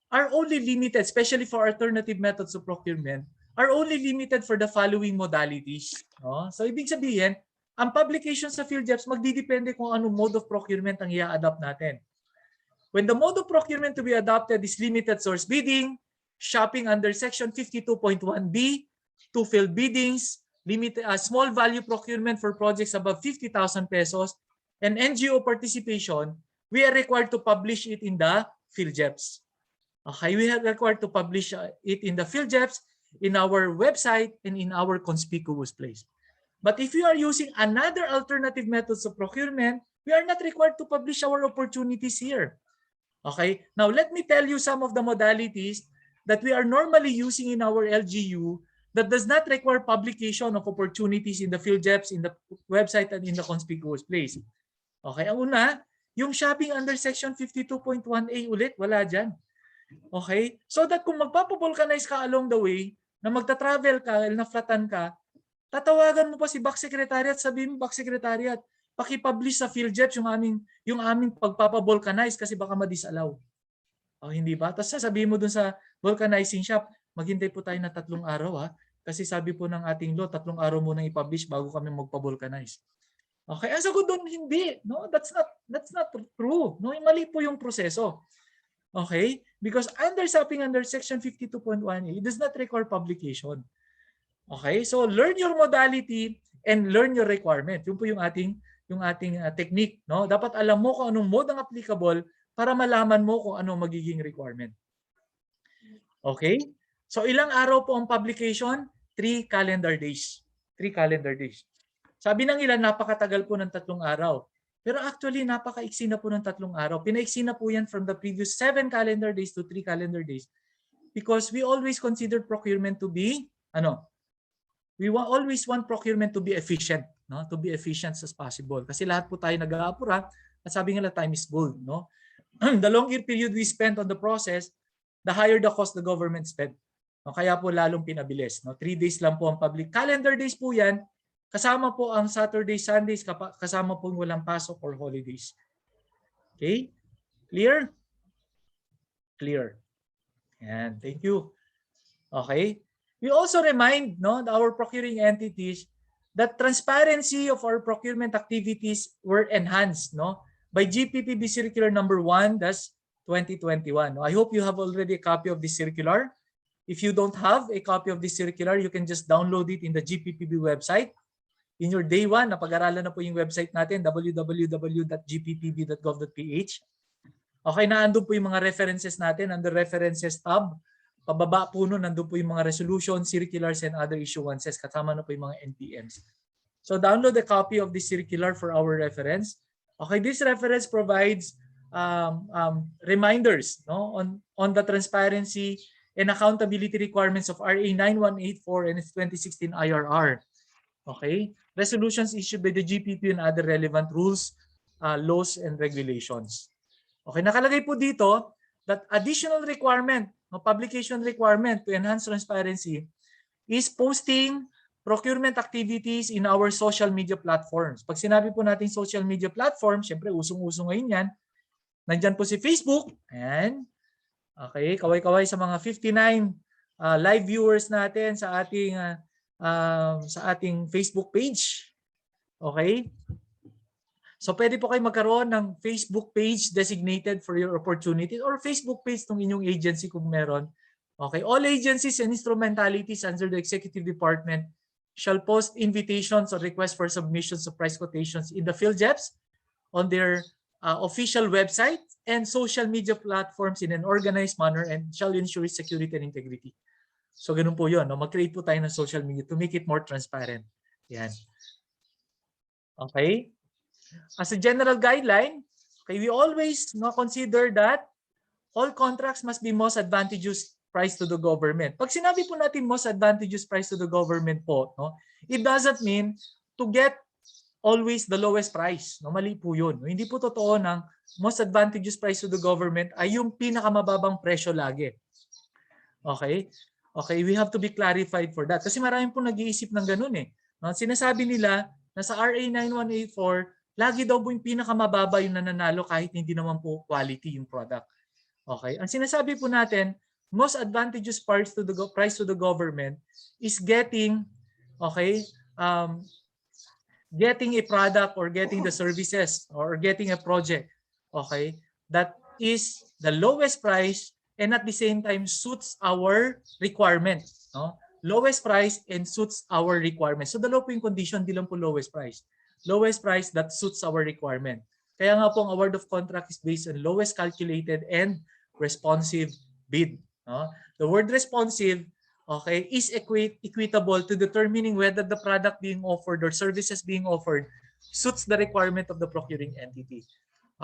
are only limited, especially for alternative methods of procurement, are only limited for the following modalities. No? So ibig sabihin, ang publication sa PhilJEPs magdidepende kung anong mode of procurement ang i-adapt natin. When the mode of procurement to be adopted is limited source bidding, shopping under Section 52.1B, two-field biddings, small value procurement for projects above 50,000 pesos, and NGO participation, we are required to publish it in the PhilJEPs. Okay, we are required to publish it in the PhilJEPs, in our website, and in our conspicuous place. But if you are using another alternative methods of procurement, we are not required to publish our opportunities here. Okay, now let me tell you some of the modalities that we are normally using in our LGU that does not require publication of opportunities in the PhilJEPs, in the website, and in the conspicuous place. Okay, ang una, yung shopping under Section 52.1A ulit, wala dyan. Okay, so that kung magpapavulcanize ka along the way, na magta-travel ka, na-flatan ka, tatawagan mo pa si Back Secretariat, sabihin mo, Back Secretariat, paki-publish sa PhilJets yung aming pagpapa-vulcanize kasi baka ma-disallow. O hindi ba? Tapos sasabihin mo dun sa vulcanizing shop, maghintay po tayo na 3 araw ha. Kasi sabi po ng ating law, 3 araw muna i-publish bago kami magpa-vulcanize. Okay, ang sagot doon hindi, no? That's not true. No, mali po yung proseso. Okay? Because under section 52.1A, it does not require publication. Okay? So learn your modality and learn your requirement. Yun po yung ating technique, no? Dapat alam mo kung anong mode ang applicable para malaman mo kung ano magiging requirement. Okay? So ilang araw po ang publication? 3 calendar days. 3 calendar days. Sabi ng ilan, napakatagal po ng 3 araw. Pero actually, napakaiksi na po ng 3 araw. Pinaiksi na po yan from the previous 7 calendar days to 3 calendar days. Because we always consider procurement to be, always want procurement to be efficient. No? To be efficient as possible. Kasi lahat po tayo nag-aapura. At sabi nga, time is gold. No? The longer period we spend on the process, the higher the cost the government spent. No? Kaya po lalong pinabilis. No? 3 days lang po ang public. Calendar days po yan. Kasama po ang Saturday, Sundays, kasama po walang pasok or holidays. Okay? Clear? Clear. Yan. Thank you. Okay? We also remind our procuring entities that transparency of our procurement activities were enhanced by GPPB Circular number 1-2021. I hope you have already a copy of this circular. If you don't have a copy of this circular, you can just download it in the GPPB website. In your day 1, napag-aralan na po yung website natin, www.gppb.gov.ph. Okay, naandun po yung mga references natin under References tab. Pababa po nun, nandun po yung mga resolutions, circulars, and other issuances. Kasama na po yung mga NPMs. So download a copy of this circular for our reference. Okay, this reference provides reminders on the transparency and accountability requirements of RA 9184 and its 2016 IRR. Okay, resolutions issued by the GPP and other relevant rules, laws, and regulations. Okay, nakalagay po dito that additional requirement, publication requirement to enhance transparency is posting procurement activities in our social media platforms. Pag sinabi po natin social media platforms, syempre usong-uso ngayon yan. Nandyan po si Facebook. Ayan. Okay, kaway-kaway sa mga 59 live viewers natin sa ating Facebook page. Okay? So pwede po kayo magkaroon ng Facebook page designated for your opportunities or Facebook page ng inyong agency kung meron. Okay? All agencies and instrumentalities under the Executive Department shall post invitations or requests for submissions of price quotations in the PhilJets on their official website and social media platforms in an organized manner and shall ensure security and integrity. So ganun po yun. Mag-create po tayo ng social media to make it more transparent. Yan. Okay? As a general guideline, okay, we always consider that all contracts must be most advantageous price to the government. Pag sinabi po natin most advantageous price to the government po, it doesn't mean to get always the lowest price. Mali po yun. Hindi po totoo ng most advantageous price to the government ay yung pinakamababang presyo lagi. Okay? Okay, we have to be clarified for that. Kasi maraming po nag-iisip ng ganun eh. Sinasabi nila na sa RA 9184, lagi daw po yung pinakamababa yung nananalo kahit hindi naman po quality yung product. Okay? Ang sinasabi po natin, most advantageous price to the government is getting getting a product or getting the services or getting a project, okay, that is the lowest price and at the same time suits our requirement. Lowest price and suits our requirement. So dalawa po yung condition, di lang po lowest price. Lowest price that suits our requirement. Kaya nga po ang award of contract is based on lowest calculated and responsive bid. The word responsive, okay, is equitable to determining whether the product being offered or services being offered suits the requirement of the procuring entity.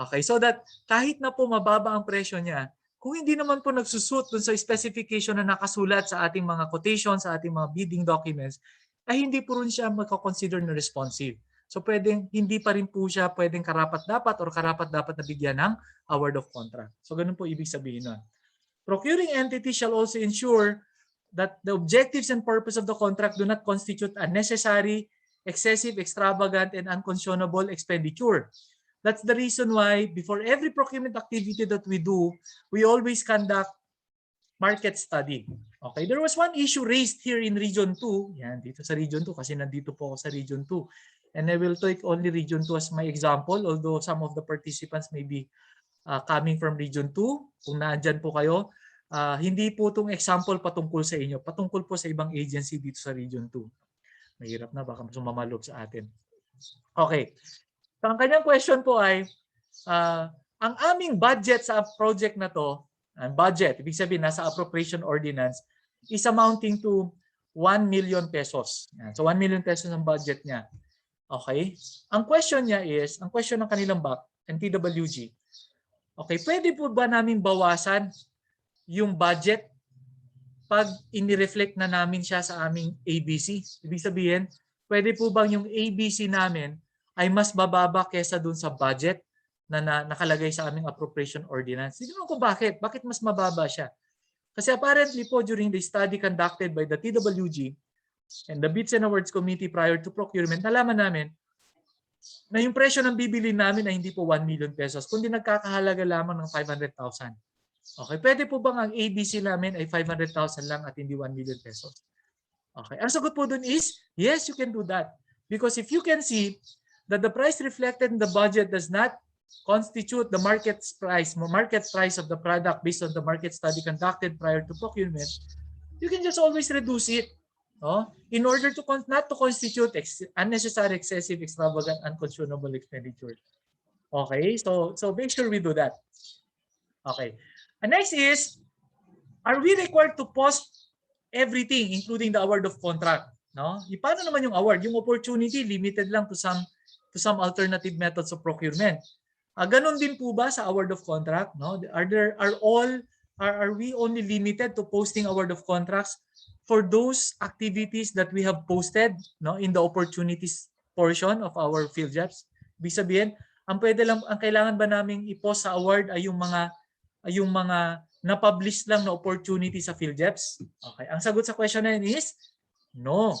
Okay, so that kahit na po mababa ang presyo niya, kung hindi naman po nagsusut dun sa specification na nakasulat sa ating mga quotations, sa ating mga bidding documents, ay hindi po rin siya magkakonsider na responsive. So pwedeng hindi pa rin po siya pwedeng karapat-dapat or karapat-dapat na bigyan ng award of contract. So ganun po ibig sabihin nun. Procuring entity shall also ensure that the objectives and purpose of the contract do not constitute unnecessary excessive, extravagant, and unconscionable expenditure. That's the reason why before every procurement activity that we do, we always conduct market study. Okay, there was one issue raised here in Region 2. Yan, dito sa Region 2 kasi nandito po ako sa Region 2. And I will take only Region 2 as my example, although some of the participants may be coming from Region 2. Kung naandyan po kayo, hindi po itong example patungkol sa inyo. Patungkol po sa ibang agency dito sa Region 2. Mahirap na, baka sumamalog sa atin. Okay. So ang kanyang question po ay, ang aming budget sa project na to, ang budget, ibig sabihin nasa appropriation ordinance, is amounting to 1 million pesos. So 1 million pesos ang budget niya. Okay? Ang question niya is, ang question ng kanilang back, NTWG, okay, pwede po ba namin bawasan yung budget pag inireflect na namin siya sa aming ABC? Ibig sabihin, pwede po bang yung ABC namin ay mas bababa kesa dun sa budget na nakalagay sa aming appropriation ordinance? Hindi naman ko bakit. Bakit mas mababa siya? Kasi apparently po during the study conducted by the TWG and the Bids and Awards Committee prior to procurement, nalaman namin na yung presyo ng bibili namin ay hindi po 1 million pesos, kundi nagkakahalaga lamang ng 500,000. Okay, pwede po bang ang ABC namin ay 500,000 lang at hindi 1 million pesos? Okay, ang sagot po dun is, yes, you can do that. Because if you can see that the price reflected in the budget does not constitute the market price of the product based on the market study conducted prior to procurement, you can just always reduce it, no? In order to not to constitute unnecessary, excessive, extravagant, unconscionable expenditure. Okay, so make sure we do that. Okay. And next is, are we required to post everything, including the award of contract? No? Paano naman yung award? Yung opportunity limited lang to some alternative methods of procurement. Ganon din po ba sa award of contract? No? Are we only limited to posting award of contracts for those activities that we have posted, no, in the opportunities portion of our field jobs? Ibig sabihin, ang kailangan ba naming i-post sa award ay yung mga na-publish lang na opportunity sa field jobs? Okay. Ang sagot sa question na yun is no.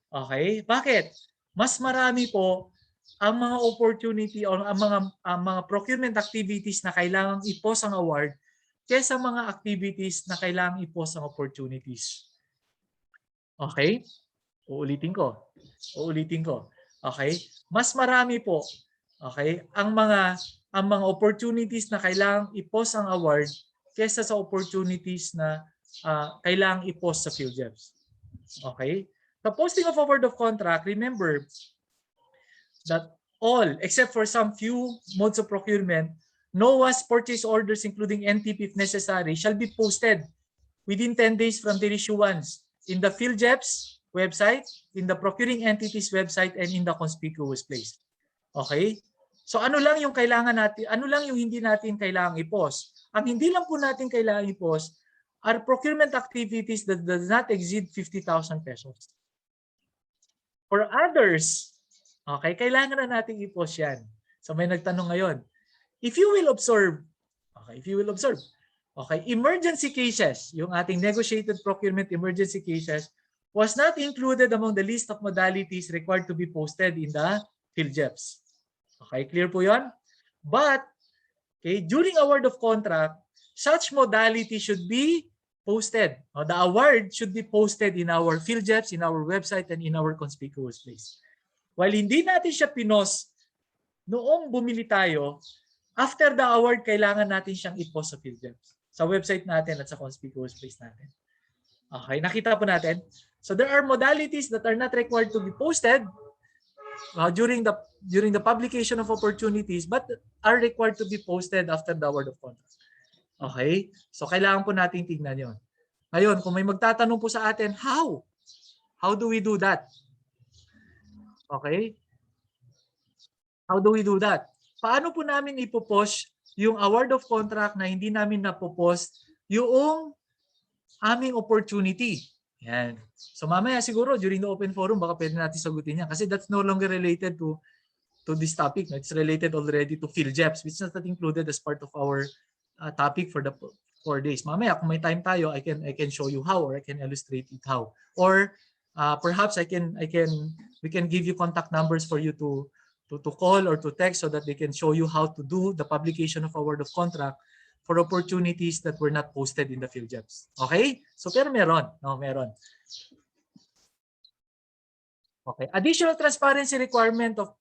Okay. Bakit? Mas marami po ang mga opportunity o ang mga procurement activities na kailangang i-post ang award kaysa mga activities na kailangang i-post ang opportunities. Okay? Uulitin ko. Okay? Mas marami po, okay, ang mga opportunities na kailangang i-post ang award kaysa sa opportunities na kailangang i-post sa field jobs. Okay? The posting of award of contract, remember that all, except for some few modes of procurement, NOAA's purchase orders, including NTP if necessary, shall be posted within 10 days from their issuance in the PhilJEP's website, in the procuring entity's website, and in the conspicuous place. Okay? So ano lang yung kailangan natin, ano lang yung hindi natin kailangang i-post? Ang hindi lang po natin kailangang i-post are procurement activities that does not exceed 50,000 pesos. For others, okay, kailangan na natin i-post yan. So may nagtanong ngayon, if you will observe, okay, emergency cases, yung ating negotiated procurement emergency cases, was not included among the list of modalities required to be posted in the PhilJEPs. Okay, clear po yun? But, okay, during award of contract, such modality should be posted. The award should be posted in our PhilJEPs, in our website, and in our conspicuous place. While hindi natin siya pinost noong bumili tayo, after the award, kailangan natin siyang i-post sa PhilJEPs, sa website natin at sa conspicuous place natin. Okay, nakita po natin. So there are modalities that are not required to be posted during the publication of opportunities, but are required to be posted after the award of contract. Okay? So kailangan po natin tingnan yon. Ngayon, kung may magtatanong po sa atin, how? How do we do that? Okay? How do we do that? Paano po namin ipopost yung award of contract na hindi namin napopost yung aming opportunity? Yan. So mamaya siguro during the open forum baka pwede natin sagutin yan kasi that's no longer related to this topic. It's related already to PhilJEPs, which is not included as part of our topic for the 4 days. Mamaya kung may time tayo, I can show you how, or I can illustrate it how. Or perhaps we can give you contact numbers for you to call or to text so that they can show you how to do the publication of a word of contract for opportunities that were not posted in the PhilJobs. Okay? So pero meron, no, meron. Okay. Additional transparency requirement of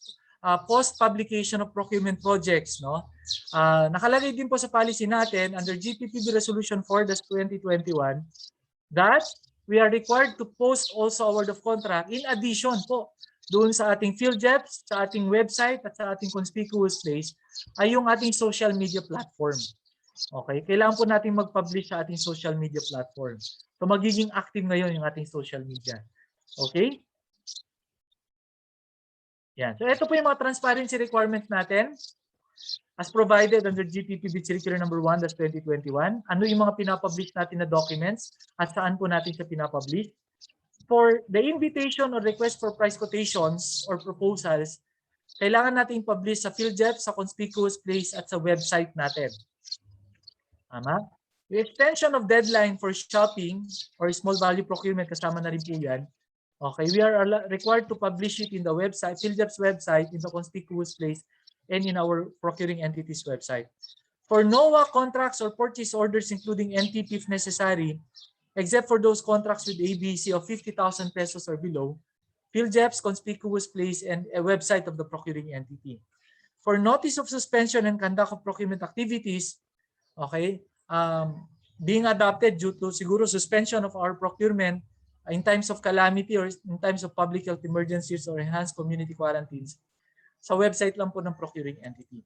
post-publication of procurement projects, no? Nakalagay din po sa policy natin under GPPB Resolution 4-2021 that we are required to post also a word of contract in addition po doon sa ating PhilJobs, sa ating website at sa ating conspicuous place ay yung ating social media platform. Okay? Kailangan po natin mag-publish sa ating social media platform. So magiging active ngayon yung ating social media. Okay? Yan. So ito po yung mga transparency requirements natin as provided under GPPB Circular number 1-2021. Ano yung mga pinapublish natin na documents at saan po natin siya pinapublish. For the invitation or request for price quotations or proposals, kailangan natin publish sa PhilJobs, sa conspicuous place at sa website natin. Tama? The extension of deadline for shopping or small value procurement, kasama na rin po yan. Okay, we are required to publish it in the website, PhilJobs website, in the conspicuous place, and in our procuring entities website. For NOAA contracts or purchase orders, including NTP if necessary, except for those contracts with ABC of 50,000 pesos or below, PhilJobs conspicuous place and a website of the procuring entity. For notice of suspension and conduct of procurement activities, okay, being adopted due to siguro suspension of our procurement in times of calamity or in times of public health emergencies or enhanced community quarantines, sa website lang po ng procuring entity.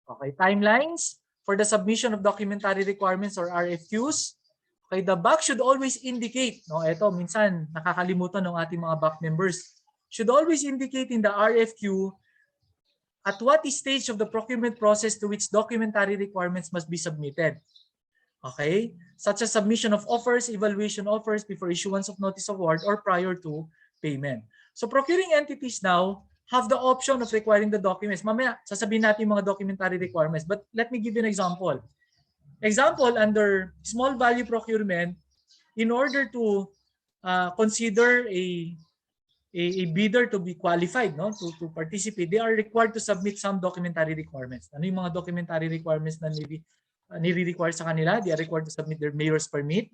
Okay, timelines for the submission of documentary requirements or RFQs. Okay, the back should always indicate, no, ito minsan nakakalimutan ng ating mga back members, should always indicate in the RFQ at what stage of the procurement process to which documentary requirements must be submitted. Okay, such as submission of offers, evaluation offers before issuance of notice of award or prior to payment. So procuring entities now have the option of requiring the documents. Mamaya sasabihin natin yung mga documentary requirements, but let me give you an example. Example, under small value procurement, in order to consider a bidder to be qualified, no, to participate, they are required to submit some documentary requirements. Ano yung mga documentary requirements na nire-require sa kanila? They are required to submit their mayor's permit.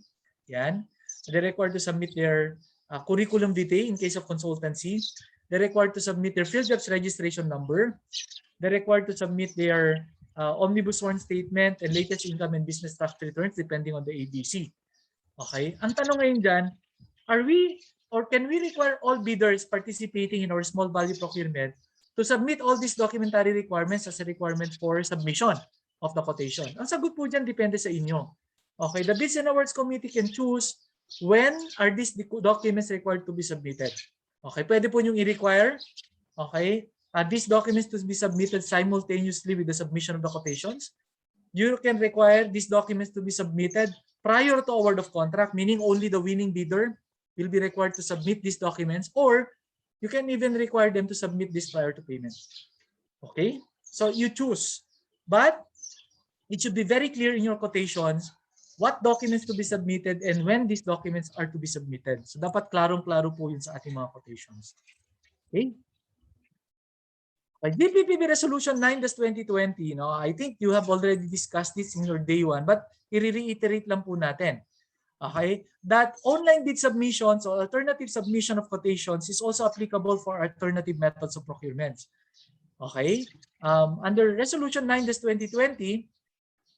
Yan. They're required to submit their curriculum vitae in case of consultancy. They're required to submit their PhilJobs registration number. They're required to submit their omnibus sworn statement and latest income and business tax returns depending on the ABC. Okay? Ang tanong ngayon dyan, are we or can we require all bidders participating in our small value procurement to submit all these documentary requirements as a requirement for submission of the quotation? Ang sagot po dyan, depende sa inyo. Okay, the Bids and Awards Committee can choose when are these documents required to be submitted. Okay, pwede po nyo i-require, okay, these documents to be submitted simultaneously with the submission of the quotations. You can require these documents to be submitted prior to award of contract, meaning only the winning bidder will be required to submit these documents, or you can even require them to submit this prior to payment. Okay, so you choose. But it should be very clear in your quotations what documents to be submitted and when these documents are to be submitted. So dapat klarong-klaro po yun sa ating mga quotations. Okay? GPPB Resolution 9-2020, no, I think you have already discussed this in your day one, but i-reiterate lang po natin. Okay? That online bid submissions or alternative submission of quotations is also applicable for alternative methods of procurement. Okay? Under Resolution 9-2020,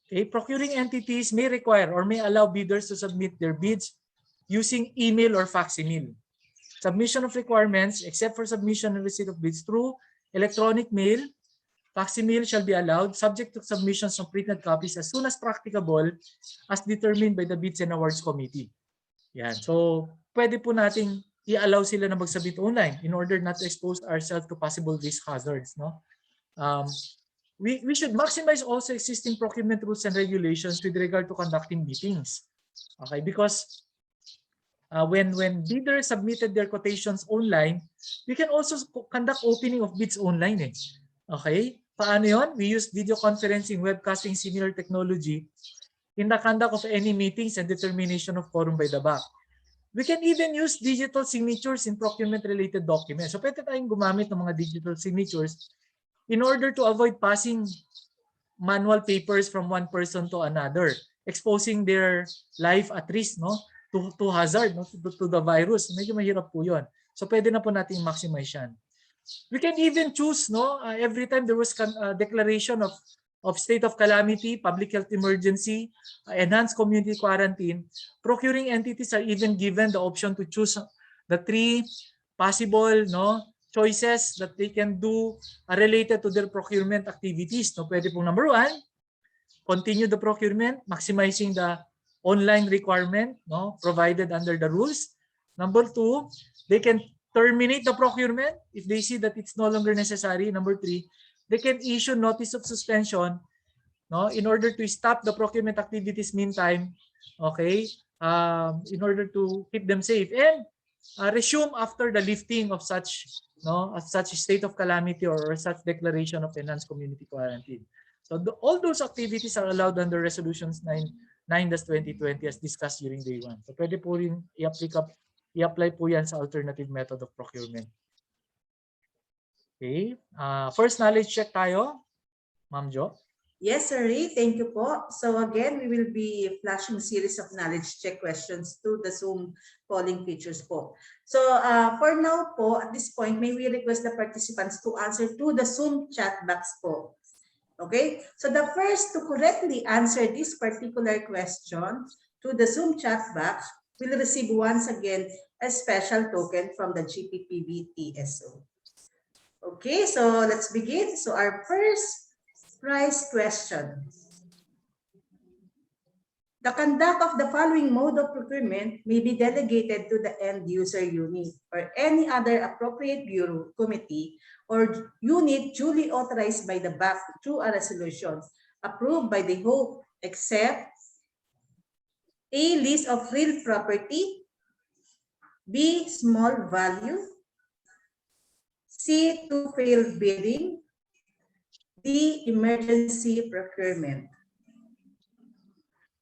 okay, procuring entities may require or may allow bidders to submit their bids using email or facsimile. Submission of requirements, except for submission and receipt of bids through electronic mail, facsimile shall be allowed, subject to submissions of printed copies as soon as practicable as determined by the Bids and Awards Committee. Yan. So, pwede po nating i-allow sila na mag-submit online in order not to expose ourselves to possible risk hazards. No? We should maximize also existing procurement rules and regulations with regard to conducting meetings. Okay, because when bidders submitted their quotations online, we can also conduct opening of bids online. Okay, paano yon? We use video conferencing, webcasting, similar technology in the conduct of any meetings and determination of quorum by the back. We can even use digital signatures in procurement-related documents. So pwede tayong gumamit ng mga digital signatures in order to avoid passing manual papers from one person to another, exposing their life at risk, no, to hazard, no, to the virus. Medyo mahirap po 'yon. So pwede na po nating maximize yan. We can even choose, no, every time there was a declaration of state of calamity, public health emergency, enhanced community quarantine, procuring entities are even given the option to choose the 3 possible, no, choices that they can do related to their procurement activities. No, pwede pong number 1, continue the procurement, maximizing the online requirement, no, provided under the rules. Number 2, they can terminate the procurement if they see that it's no longer necessary. Number 3, they can issue notice of suspension, no, in order to stop the procurement activities meantime, okay, in order to keep them safe, and resume after the lifting of such, no, of such state of calamity or such declaration of enhanced community quarantine. So all those activities are allowed under Resolutions 9-2020 as discussed during day 1. So pwede po rin i-apply po yan sa alternative method of procurement. Okay. First knowledge check tayo. Ma'am Jo. Yes, sir. Thank you po. So again, we will be flashing series of knowledge check questions to the Zoom polling features po. So for now po, at this point, may we request the participants to answer to the Zoom chat box po. Okay, so the first to correctly answer this particular question to the Zoom chat box will receive once again a special token from the GPPB TSO. Okay, so let's begin. So our first prize question. The conduct of the following mode of procurement may be delegated to the end user unit or any other appropriate bureau, committee, or unit duly authorized by the BAC through a resolution approved by the HOPE, except A. List of real property, B. Small value, C. To failed bidding, D. Emergency procurement.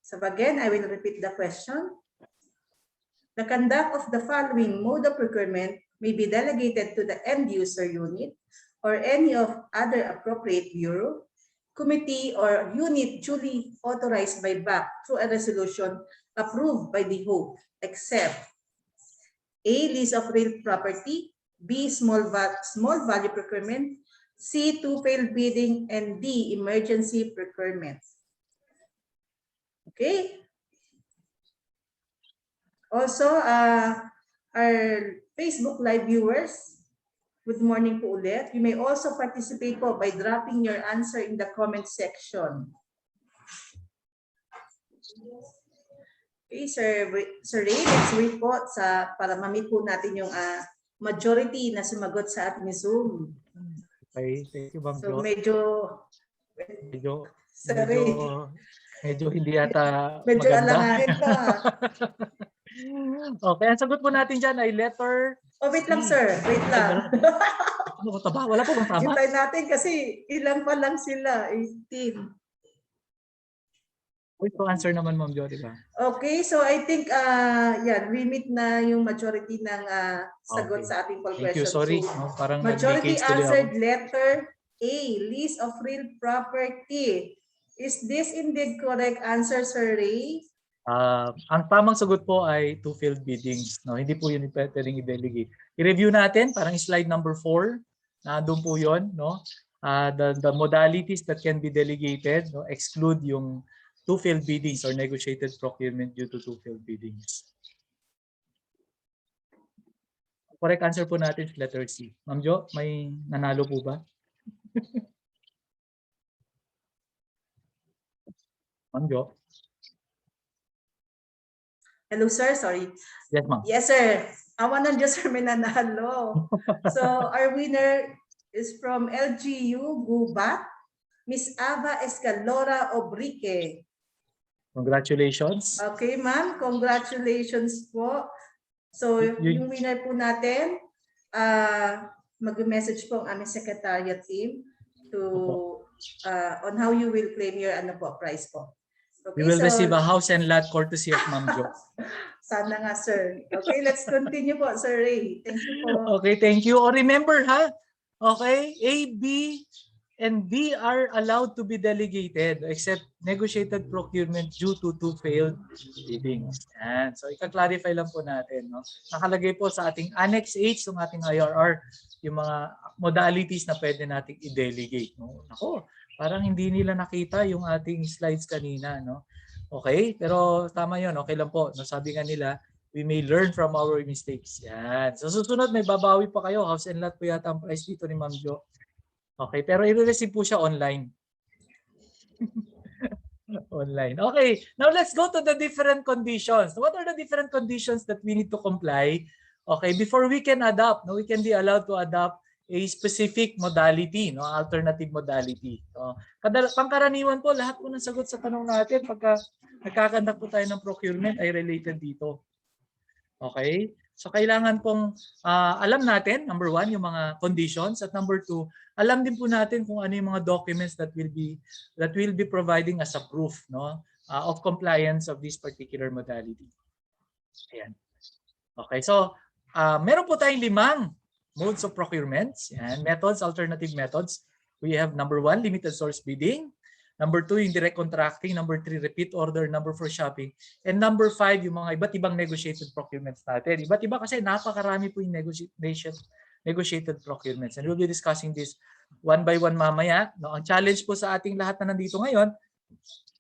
So again, I will repeat the question. The conduct of the following mode of procurement may be delegated to the end user unit or any of other appropriate bureau, committee, or unit duly authorized by BAC through a resolution approved by the HOPE, except A. List of real property, B. Small value procurement, C. To failed bidding, and D. Emergency procurement. Okay. Also, our Facebook Live viewers, good morning po ulit. You may also participate po by dropping your answer in the comment section. Okay, Sir Ray, let's wait po para ma-meet po natin yung majority na sumagot sa ating Zoom. Okay, thank you, Ma'am Jo. So medyo hindi yata medyo maganda. alanganin pa. Okay, ang sagot po natin dyan ay letter Oh, wait lang, sir. Wait lang. Ano taba? Wala po bang tama? Hintay natin kasi ilang pa lang sila, 18. Wait to answer naman, Ma'am Jo, di ba? Okay, so I think yan, we meet na yung majority ng sagot sa ating poll question. Thank you, sorry. So, no, parang majority nag-decades tuloy answered ako. letter A, list of real property. Is this indeed correct answer, Sir Ray? Ang tamang sagot po ay to failed biddings. No, hindi po yun pwedeng i-delegate. I-review natin, parang slide number 4. Doon po yun. No? The modalities that can be delegated, no, exclude yung to failed biddings or negotiated procurement due to failed biddings. Correct answer po natin letter C. Ma'am Jo, may nanalo po ba? Ma'am Jo? Hello, sir. Sorry. Yes, ma'am. Yes, sir. Awan ng Diyos, sir, may nanalo. So, our winner is from LGU Gubat, Miss Ava Escalora Obrique. Congratulations. Okay, ma'am. Congratulations po. So, yung winner po natin, mag-message po ang aming secretariat team to on how you will claim your prize po. We Okay, will so receive a house and lot courtesy of Ma'am Jo. sana nga, sir. Okay, let's continue po, Sir Ray. Thank you po. Okay, thank you. O remember ha, okay, A, B, and D are allowed to be delegated except negotiated procurement due to two failed biddings. Yan. So ika-clarify lang po natin. No? Nakalagay po sa ating Annex H ng ating IRR yung mga modalities na pwede nating i-delegate. No? Ako, parang hindi nila nakita yung ating slides kanina. No? Okay, pero tama yun. Okay lang po. No, sabi nga nila, we may learn from our mistakes. Yan. So susunod, may babawi pa kayo. House and lot po yata ang price dito ni Ma'am Jo. Okay, pero i-receive po siya online. Online. Okay, now let's go to the different conditions. What are the different conditions that we need to comply? Okay, before we can adopt, no, we can be allowed to adopt a specific modality, no, alternative modality. So, pangkaraniwan po, lahat po ng sagot sa tanong natin pagka nagkakandak po tayo ng procurement ay related dito. Okay? So kailangan pong alam natin, number one, yung mga conditions, at number two, alam din po natin kung ano yung mga documents that will be providing as a proof, no, of compliance of this particular modality. Ayan. Okay, so meron po tayong 5 modes of procurements, and methods, alternative methods. We have number 1, limited source bidding. Number 2, yung direct contracting. Number 3, repeat order. Number 4, shopping. And number 5, yung mga iba't ibang negotiated procurements natin. Iba't iba kasi napakarami po yung negotiated procurements. And we'll be discussing this one by one mamaya. No, ang challenge po sa ating lahat na nandito ngayon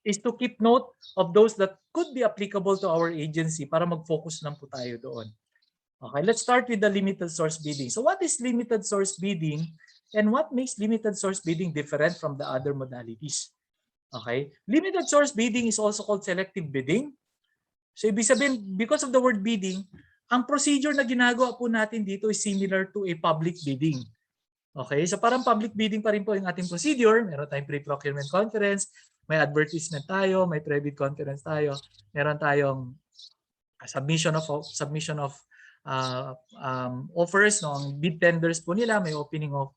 is to keep note of those that could be applicable to our agency para mag-focus lang po tayo doon. Okay, let's start with the limited source bidding. So what is limited source bidding and what makes limited source bidding different from the other modalities? Okay, limited source bidding is also called selective bidding. So ibig sabihin, because of the word bidding, ang procedure na ginagawa po natin dito is similar to a public bidding. Okay, so parang public bidding pa rin po yung ating procedure. Meron tayong pre-procurement conference, may advertisement tayo, may pre-bid conference tayo, meron tayong submission of offers, no, ang bid tenders po nila, may opening of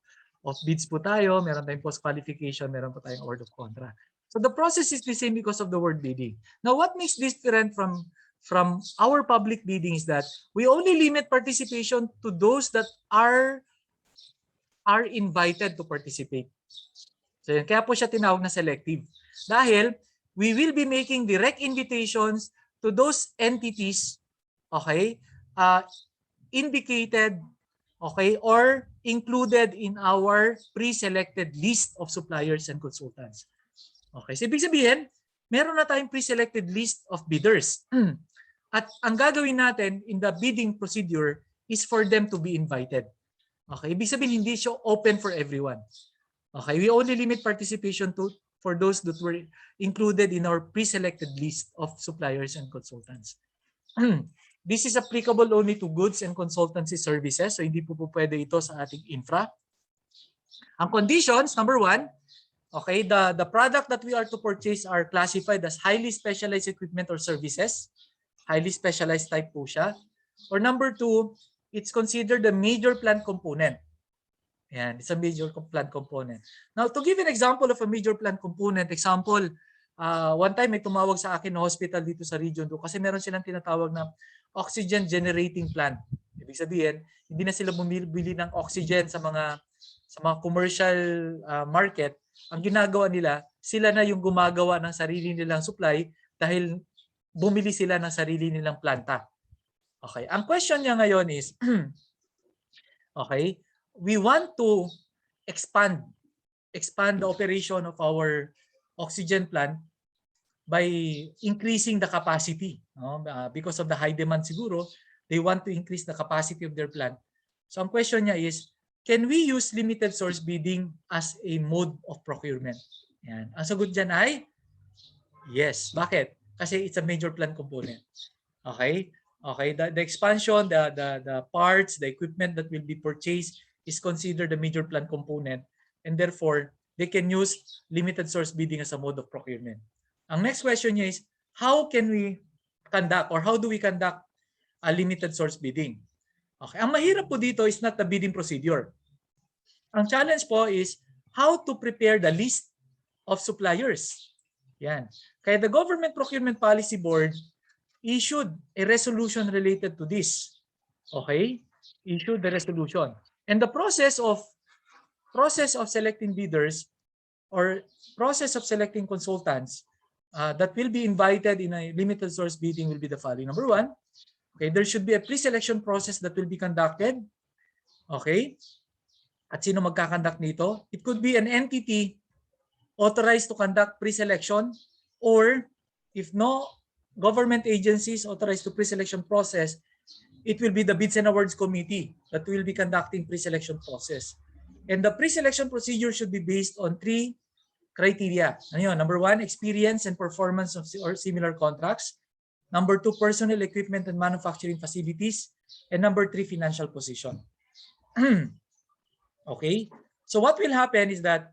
bids po tayo, meron tayong post-qualification, meron po tayong award of contract. So the process is the same because of the word bidding. Now, what makes this different from our public bidding is that we only limit participation to those that are invited to participate. So kaya po siya tinawag na selective. Dahil we will be making direct invitations to those entities, okay, indicated, okay, or included in our pre-selected list of suppliers and consultants. Okay, so ibig sabihin, meron na tayong pre-selected list of bidders. At ang gagawin natin in the bidding procedure is for them to be invited. Okay, ibig sabihin hindi siya open for everyone. Okay, we only limit participation for those that were included in our pre-selected list of suppliers and consultants. This is applicable only to goods and consultancy services. So hindi po pwede ito sa ating infra. Ang conditions, number 1, okay, the product that we are to purchase are classified as highly specialized equipment or services. Highly specialized type po siya. Or number 2, it's considered a major plant component. Yan, it's a major plant component. Now, to give an example of a major plant component, example, one time may tumawag sa akin na hospital dito sa region 2 kasi meron silang tinatawag na oxygen generating plant. Ibig sabihin, hindi na sila bumibili ng oxygen sa mga commercial market. Ang ginagawa nila, sila na yung gumagawa ng sarili nilang supply dahil bumili sila ng sarili nilang planta. Okay, ang question niya ngayon is, okay, we want to expand the operation of our oxygen plant by increasing the capacity. No? Because of the high demand siguro, they want to increase the capacity of their plant. So ang question niya is, can we use limited source bidding as a mode of procurement? Yan. Ang sagot dyan ay, yes. Bakit? Kasi it's a major plant component. Okay? Okay, the expansion, the parts, the equipment that will be purchased is considered a major plant component, and therefore they can use limited source bidding as a mode of procurement. Ang next question niya is, how can we conduct or how do we conduct a limited source bidding? Okay, ang mahirap po dito is not the bidding procedure. Ang challenge po is how to prepare the list of suppliers. Yan. Kaya the Government Procurement Policy Board issued a resolution related to this. Okay? Issued the resolution. And the process of selecting bidders or process of selecting consultants that will be invited in a limited source bidding will be the following. Number one, okay, there should be a pre-selection process that will be conducted. Okay? At sino magkakandak nito? It could be an entity authorized to conduct pre-selection, or if no government agencies authorized to pre-selection process, it will be the Bids and Awards Committee that will be conducting pre-selection process. And the pre-selection procedure should be based on 3 criteria. Ano yun? Number 1, experience and performance of or similar contracts. Number 2, personal equipment and manufacturing facilities. And number 3, financial position. Okay? So what will happen is that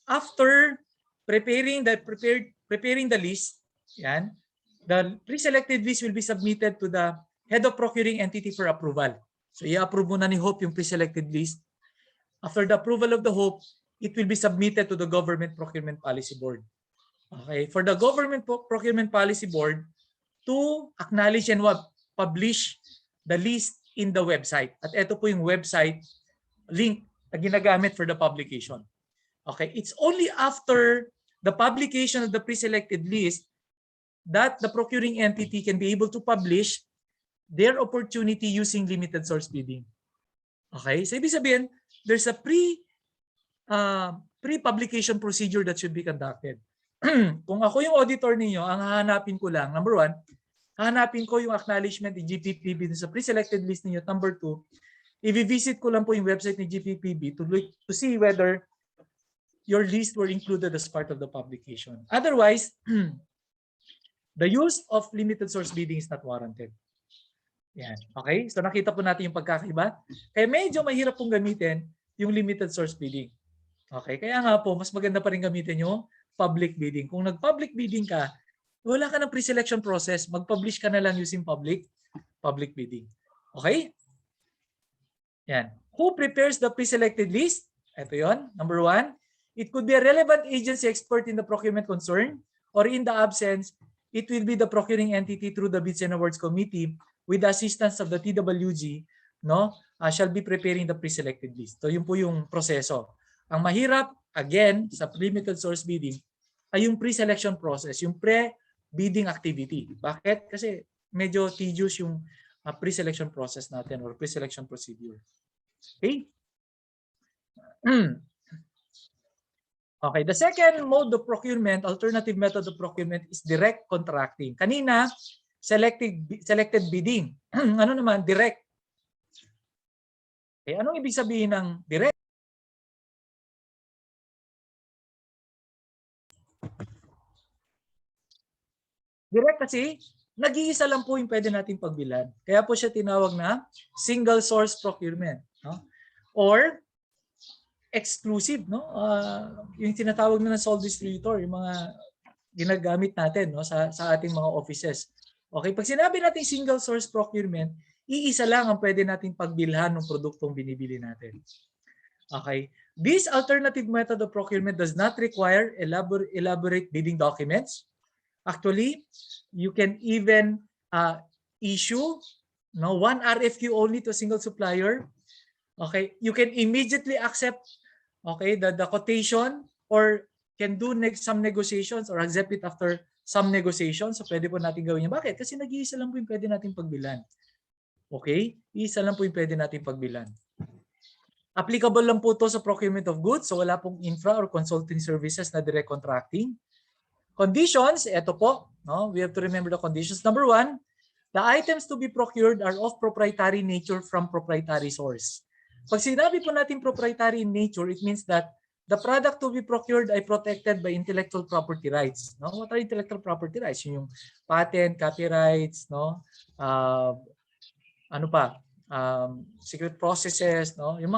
after preparing the list, yan, the pre-selected list will be submitted to the head of procuring entity for approval. So i-approve muna ni Hope yung pre-selected list. After the approval of the Hope, it will be submitted to the Government Procurement Policy Board. Okay, for the Government Procurement Policy Board to acknowledge and publish the list in the website. At ito po yung website link na ginagamit for the publication. Okay, it's only after the publication of the pre-selected list that the procuring entity can be able to publish their opportunity using limited source bidding. Okay, so ibig sabihin, there's a pre-publication procedure that should be conducted. Kung ako yung auditor ninyo, ang hahanapin ko lang, number 1, hahanapin ko yung acknowledgement ni GPPB sa pre-selected list ninyo. Number 2, i-visit ko lang po yung website ni GPPB to see whether your list were included as part of the publication. Otherwise, the use of limited source bidding is not warranted. Yan. Okay? So nakita po natin yung pagkakaiba. Kaya medyo mahirap pong gamitin yung limited source bidding. Okay? Kaya nga po, mas maganda pa rin gamitin yung public bidding. Kung nag-public bidding ka, wala ka ng pre-selection process, mag-publish ka na lang using public bidding. Okay? Yan. Who prepares the pre-selected list? Ito yon. Number 1, it could be a relevant agency expert in the procurement concern, or in the absence, it will be the procuring entity through the Bids and Awards Committee with the assistance of the TWG, no, shall be preparing the pre-selected list. So yun po yung proseso. Ang mahirap, again, sa limited source bidding, ay yung pre-selection process, yung pre-bidding activity. Bakit? Kasi medyo tedious yung pre-selection process natin or pre-selection procedure. Okay? Okay, the second mode of procurement, alternative method of procurement is direct contracting. Kanina, selected bidding. Ano naman? Direct. Okay, anong ibig sabihin ng direct? Direct kasi, nag-iisa lang po yung pwede nating pagbilhan. Kaya po siya tinawag na single source procurement. No? Or exclusive, no? Yung tinatawag na sole distributor, yung mga ginagamit natin, no, sa ating mga offices. Okay, pag sinabi natin single source procurement, iisa lang ang pwede nating pagbilhan ng produktong binibili natin. Okay, this alternative method of procurement does not require elaborate bidding documents. Actually, you can even issue, no, one RFQ only to a single supplier. Okay, you can immediately accept, okay, the quotation, or can do some negotiations or accept it after some negotiations. So pwede po natin gawin yan. Bakit? Kasi nag-iisa lang po yung pwede natin pagbilan. Okay? Isa lang po yung pwede natin pagbilan. Applicable lang po to sa procurement of goods. So wala pong infra or consulting services na direct contracting. Conditions, eto po. No? We have to remember the conditions. Number 1, the items to be procured are of proprietary nature from proprietary source. Pag sinabi po natin proprietary in nature, it means that the product to be procured ay protected by intellectual property rights. No? What are intellectual property rights? Yung patent, copyrights, no? Ano pa? Secret processes, no? Yung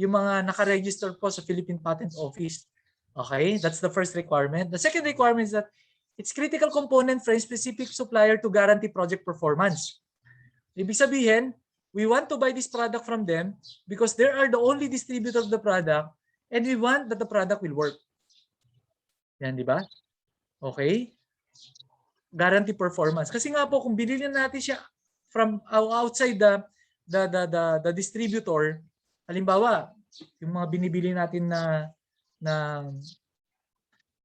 mga naka-register po sa Philippine Patent Office. Okay? That's the first requirement. The second requirement is that it's critical component for a specific supplier to guarantee project performance. Ibig sabihin, we want to buy this product from them because they are the only distributor of the product and we want that the product will work. Yan, di ba? Okay? guarantee performance. Kasi nga po kung bilhin natin siya from outside the distributor, halimbawa, yung mga binibili natin na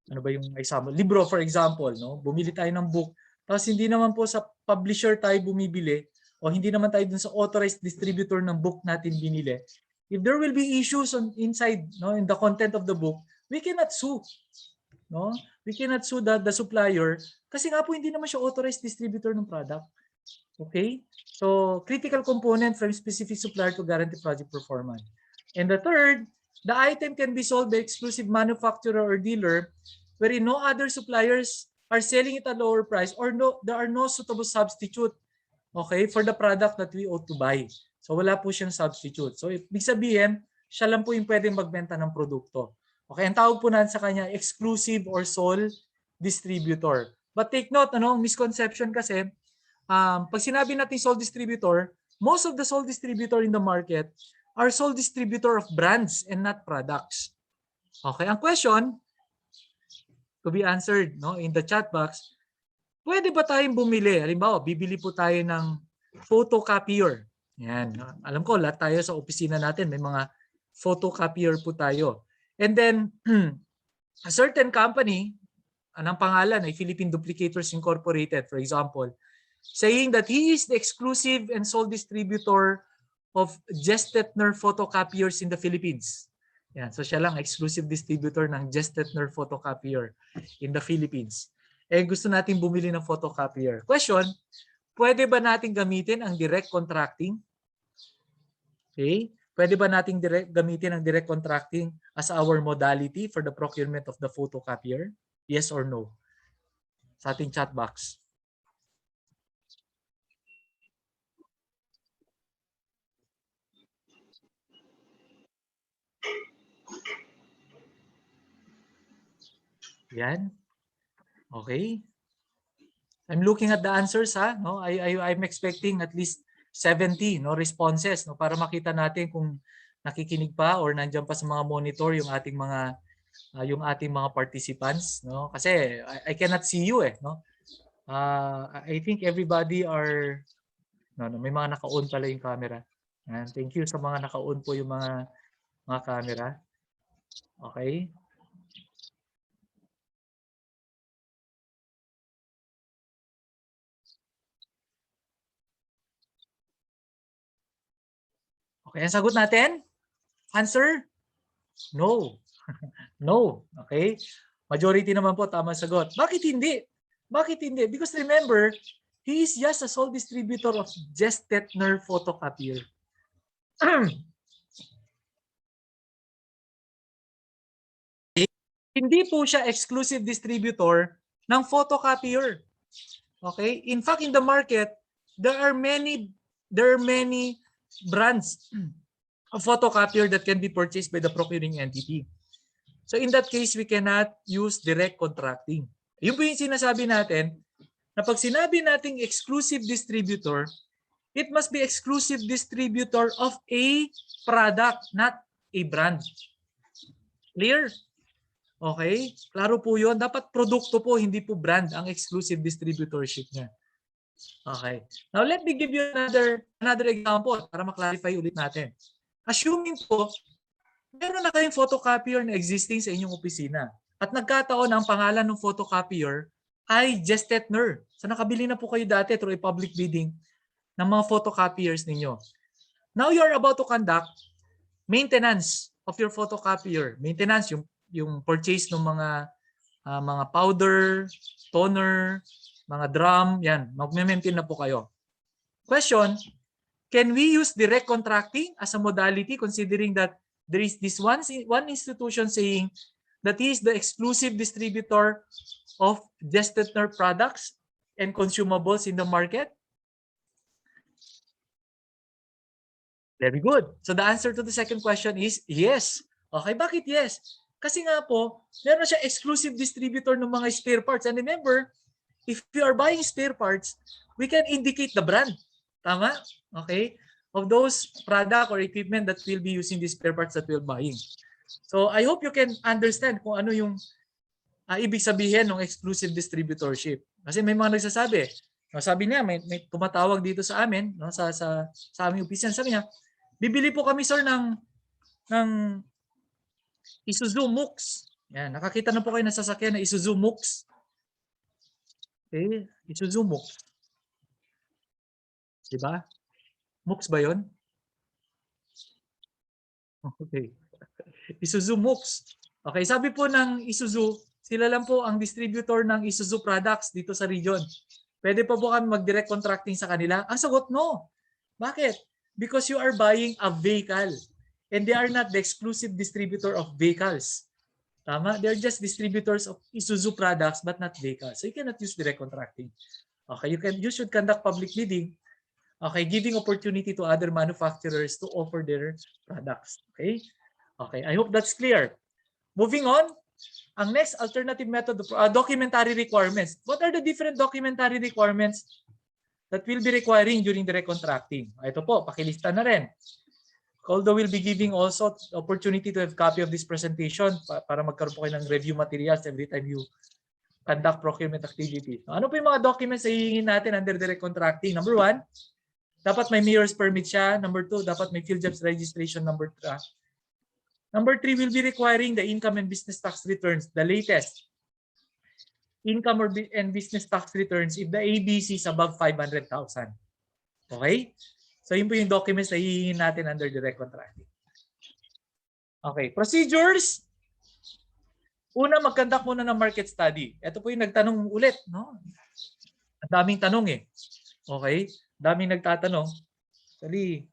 ano ba yung example? Libro for example, no? Bumili tayo ng book, tapos hindi naman po sa publisher tayo bumibili o hindi naman tayo dun sa authorized distributor ng book natin binili. If there will be issues inside, no, in the content of the book, we cannot sue. No? We cannot sue the supplier kasi nga po hindi naman siya authorized distributor ng product. Okay? So, critical component from specific supplier to guarantee project performance. And the third, the item can be sold by exclusive manufacturer or dealer wherein no other suppliers are selling it at lower price or there are no suitable substitute, okay, for the product that we ought to buy. So, wala po siyang substitute. So, ibig sabihin, siya lang po yung pwedeng magbenta ng produkto. Okay, ang tawag po natin sa kanya, exclusive or sole distributor. But take note, misconception kasi, pag sinabi natin sole distributor, most of the sole distributor in the market are sole distributor of brands and not products. Okay, ang question to be answered, no, in the chat box, pwede ba tayong bumili? Halimbawa, bibili po tayo ng photocopier. Yan. Alam ko, lahat tayo sa opisina natin, may mga photocopier po tayo. And then, a certain company, anong pangalan ay Philippine Duplicators Incorporated, for example, saying that he is the exclusive and sole distributor of Gestetner photocopiers in the Philippines. Yan, so siya lang exclusive distributor ng Gestetner photocopier in the Philippines. Eh gusto natin bumili ng photocopier. Question, pwede ba natin gamitin ang direct contracting? Okay? Pwede ba nating gamitin ang direct contracting as our modality for the procurement of the photocopier? Yes or no? Sa ating chat box. Yan. Okay. I'm looking at the answers, ha. No, I'm expecting at least 70 responses, no, para makita natin kung nakikinig pa or nandiyan pa sa mga monitor yung ating mga participants, no, kasi I cannot see you no. I think everybody are may mga naka-on pala yung camera. And thank you sa mga naka-on po yung mga camera. Okay? Okay, ang sagot natin? Answer? No. No. Okay? Majority naman po tama sagot. Bakit hindi? Bakit hindi? Because remember, he is just a sole distributor of Gestetner photocopier. Hindi po siya exclusive distributor ng photocopier. Okay? In fact, in the market, there are many brands of photocopier that can be purchased by the procuring entity. So in that case, we cannot use direct contracting. Yun po yung sinasabi natin na pag sinabi nating exclusive distributor, it must be exclusive distributor of a product, not a brand. Clear? Okay? Klaro po yun. Dapat produkto po, hindi po brand ang exclusive distributorship niya. Okay. Now let me give you another example para ma-clarify ulit natin. Assuming po, meron na kayong photocopier na existing sa inyong opisina at nagkataon ang pangalan ng photocopier ay Gestetner. So nakabili na po kayo dati through a public bidding ng mga photocopiers ninyo. Now you are about to conduct maintenance of your photocopier. Maintenance, yung purchase ng mga powder, toner, mga drum, yan, mag-maintain na po kayo. Question, can we use direct contracting as a modality considering that there is this one institution saying that he is the exclusive distributor of Gestetner products and consumables in the market? Very good. So the answer to the second question is yes. Okay, bakit yes? Kasi nga po, meron siya exclusive distributor ng mga spare parts. And remember, if you are buying spare parts, we can indicate the brand. Tama? Okay? Of those product or equipment that we'll be using these spare parts that we're buying. So I hope you can understand kung ano yung ibig sabihin ng exclusive distributorship. Kasi may mga nagsasabi, no, sabi niya, may tumatawag dito sa amin, no, sa aming opisina, sabi niya, bibili po kami sir ng Isuzu MUX. Yan, nakakita na po kayo ng sasakyan na Isuzu MUX. Okay, Isuzu MUX. Diba? MUX ba 'yon? Okay. Isuzu MUX. Okay, sabi po ng Isuzu, sila lang po ang distributor ng Isuzu products dito sa region. Pwede pa po kami mag-direct contracting sa kanila? Ang sagot, no. Bakit? Because you are buying a vehicle and they are not the exclusive distributor of vehicles. Tama? They're just distributors of Isuzu products but not vehicles. So you cannot use direct contracting. Okay, you should conduct public bidding. Okay, giving opportunity to other manufacturers to offer their products. Okay? Okay, I hope that's clear. Moving on, ang next alternative method, documentary requirements. What are the different documentary requirements that will be requiring during the recontracting? Ito po, pakilista na rin. Although we'll be giving also opportunity to have copy of this presentation para magkaroon po kayo ng review materials every time you conduct procurement activity. Ano po yung mga documents na hihingin natin under the recontracting? Number 1, dapat may mayor's permit siya. Number 2, dapat may field jobs registration. Number 3, we'll be requiring the income and business tax returns, the latest income and business tax returns if the ABC is above 500,000. Okay? So yun po yung documents na hihingin natin under the recontracting. Okay, procedures. Una, mag-conduct muna ng market study. Ito po yung nagtanong ulit, no? Ang daming tanong eh. Okay? Daming nagtatanong. Actually,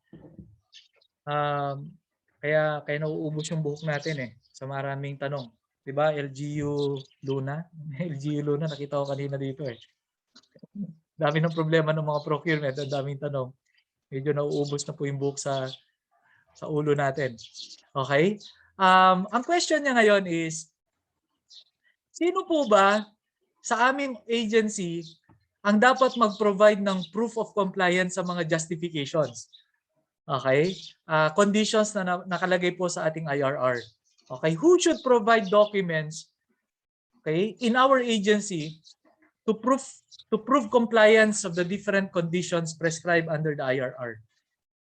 kaya nauubos yung buhok natin eh sa maraming tanong. 'Di ba? LGU Luna, LGU Luna nakita ko kanina dito eh. Dami ng problema ng mga procurement, ang daming tanong. Medyo nauubos na po yung buhok sa ulo natin. Okay? Ang question niya ngayon is, sino po ba sa aming agency ang dapat mag-provide ng proof of compliance sa mga justifications? Okay? Conditions na nakalagay po sa ating IRR. Okay? Who should provide documents, okay, in our agency to prove compliance of the different conditions prescribed under the IRR?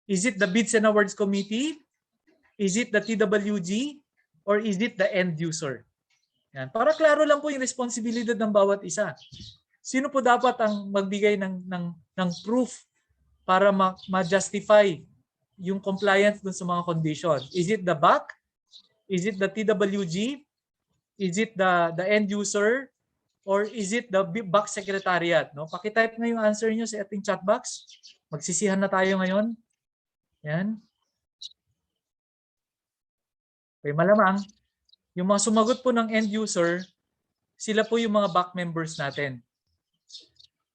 Is it the Bids and Awards Committee? Is it the TWG? Or is it the end user? Yan. Para klaro lang po yung responsibilidad ng bawat isa. Sino po dapat ang magbigay ng proof para ma-justify yung compliance dun sa mga condition? Is it the BAC? Is it the TWG? Is it the end user? Or is it the BAC Secretariat? No? Pakitype na yung answer nyo sa ating chat box. Magsisihan na tayo ngayon. Yan. Okay, malamang, yung mga sumagot po ng end user, sila po yung mga BAC members natin.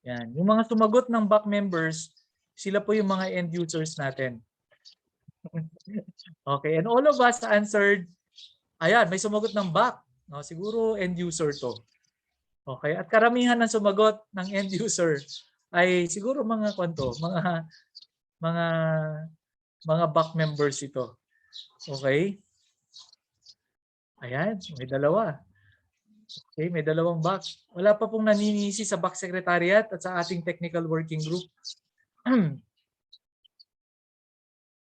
Yan. Yung mga sumagot ng BAC members, sila po yung mga end users natin. Okay, and all of us answered, ayan, may sumagot ng BAC. No, siguro end user to. Okay, at karamihan ng sumagot ng end user ay siguro mga kwanto, mga BAC members ito. Okay? Ayan, may dalawa. Okay, may dalawang BAC. Wala pa pong naninisi sa BAC Secretariat at sa ating technical working group.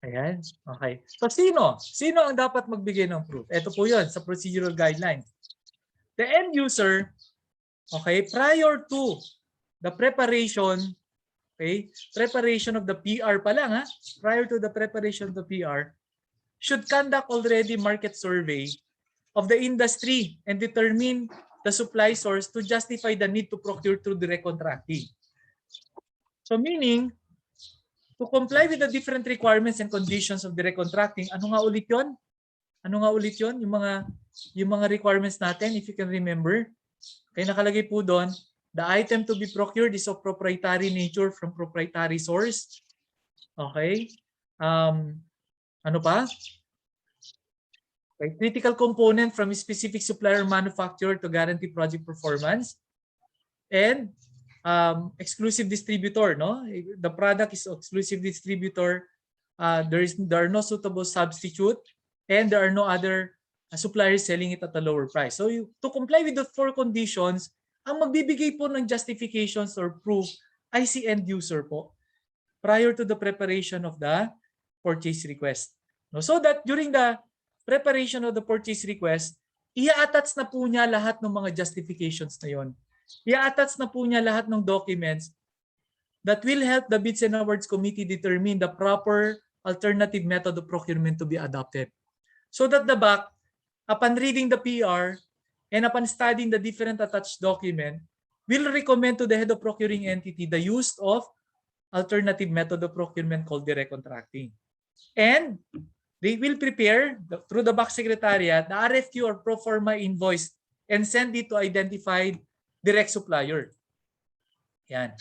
Ayan, okay. So sino? Sino ang dapat magbigay ng proof? Ito po yun sa procedural guidelines. The end user, okay, prior to the preparation, okay, preparation of the PR pa lang, ha? Prior to the preparation of the PR, should conduct already market survey of the industry and determine the supply source to justify the need to procure through direct contracting. So meaning, to comply with the different requirements and conditions of direct contracting, ano nga ulit yun? Ano nga ulit yun? Yung mga requirements natin, if you can remember. Kaya nakalagay po doon, the item to be procured is of proprietary nature from proprietary source. Okay? Ano pa? Okay. Critical component from a specific supplier or manufacturer to guarantee project performance. And exclusive distributor, no? The product is exclusive distributor. There are no suitable substitute, and there are no other a supplier is selling it at a lower price. So to comply with the 4 conditions, ang magbibigay po ng justifications or proof ay si end user po prior to the preparation of the purchase request. No, so that during the preparation of the purchase request, i-attach na po niya lahat ng mga justifications na yon. I-attach na po niya lahat ng documents that will help the Bids and Awards Committee determine the proper alternative method of procurement to be adopted. So that the BAC, upon reading the PR and upon studying the different attached document, will recommend to the head of procuring entity the use of alternative method of procurement called direct contracting. And they will prepare through the BAC Secretariat the RFQ or pro forma invoice and send it to identified direct supplier. Yan.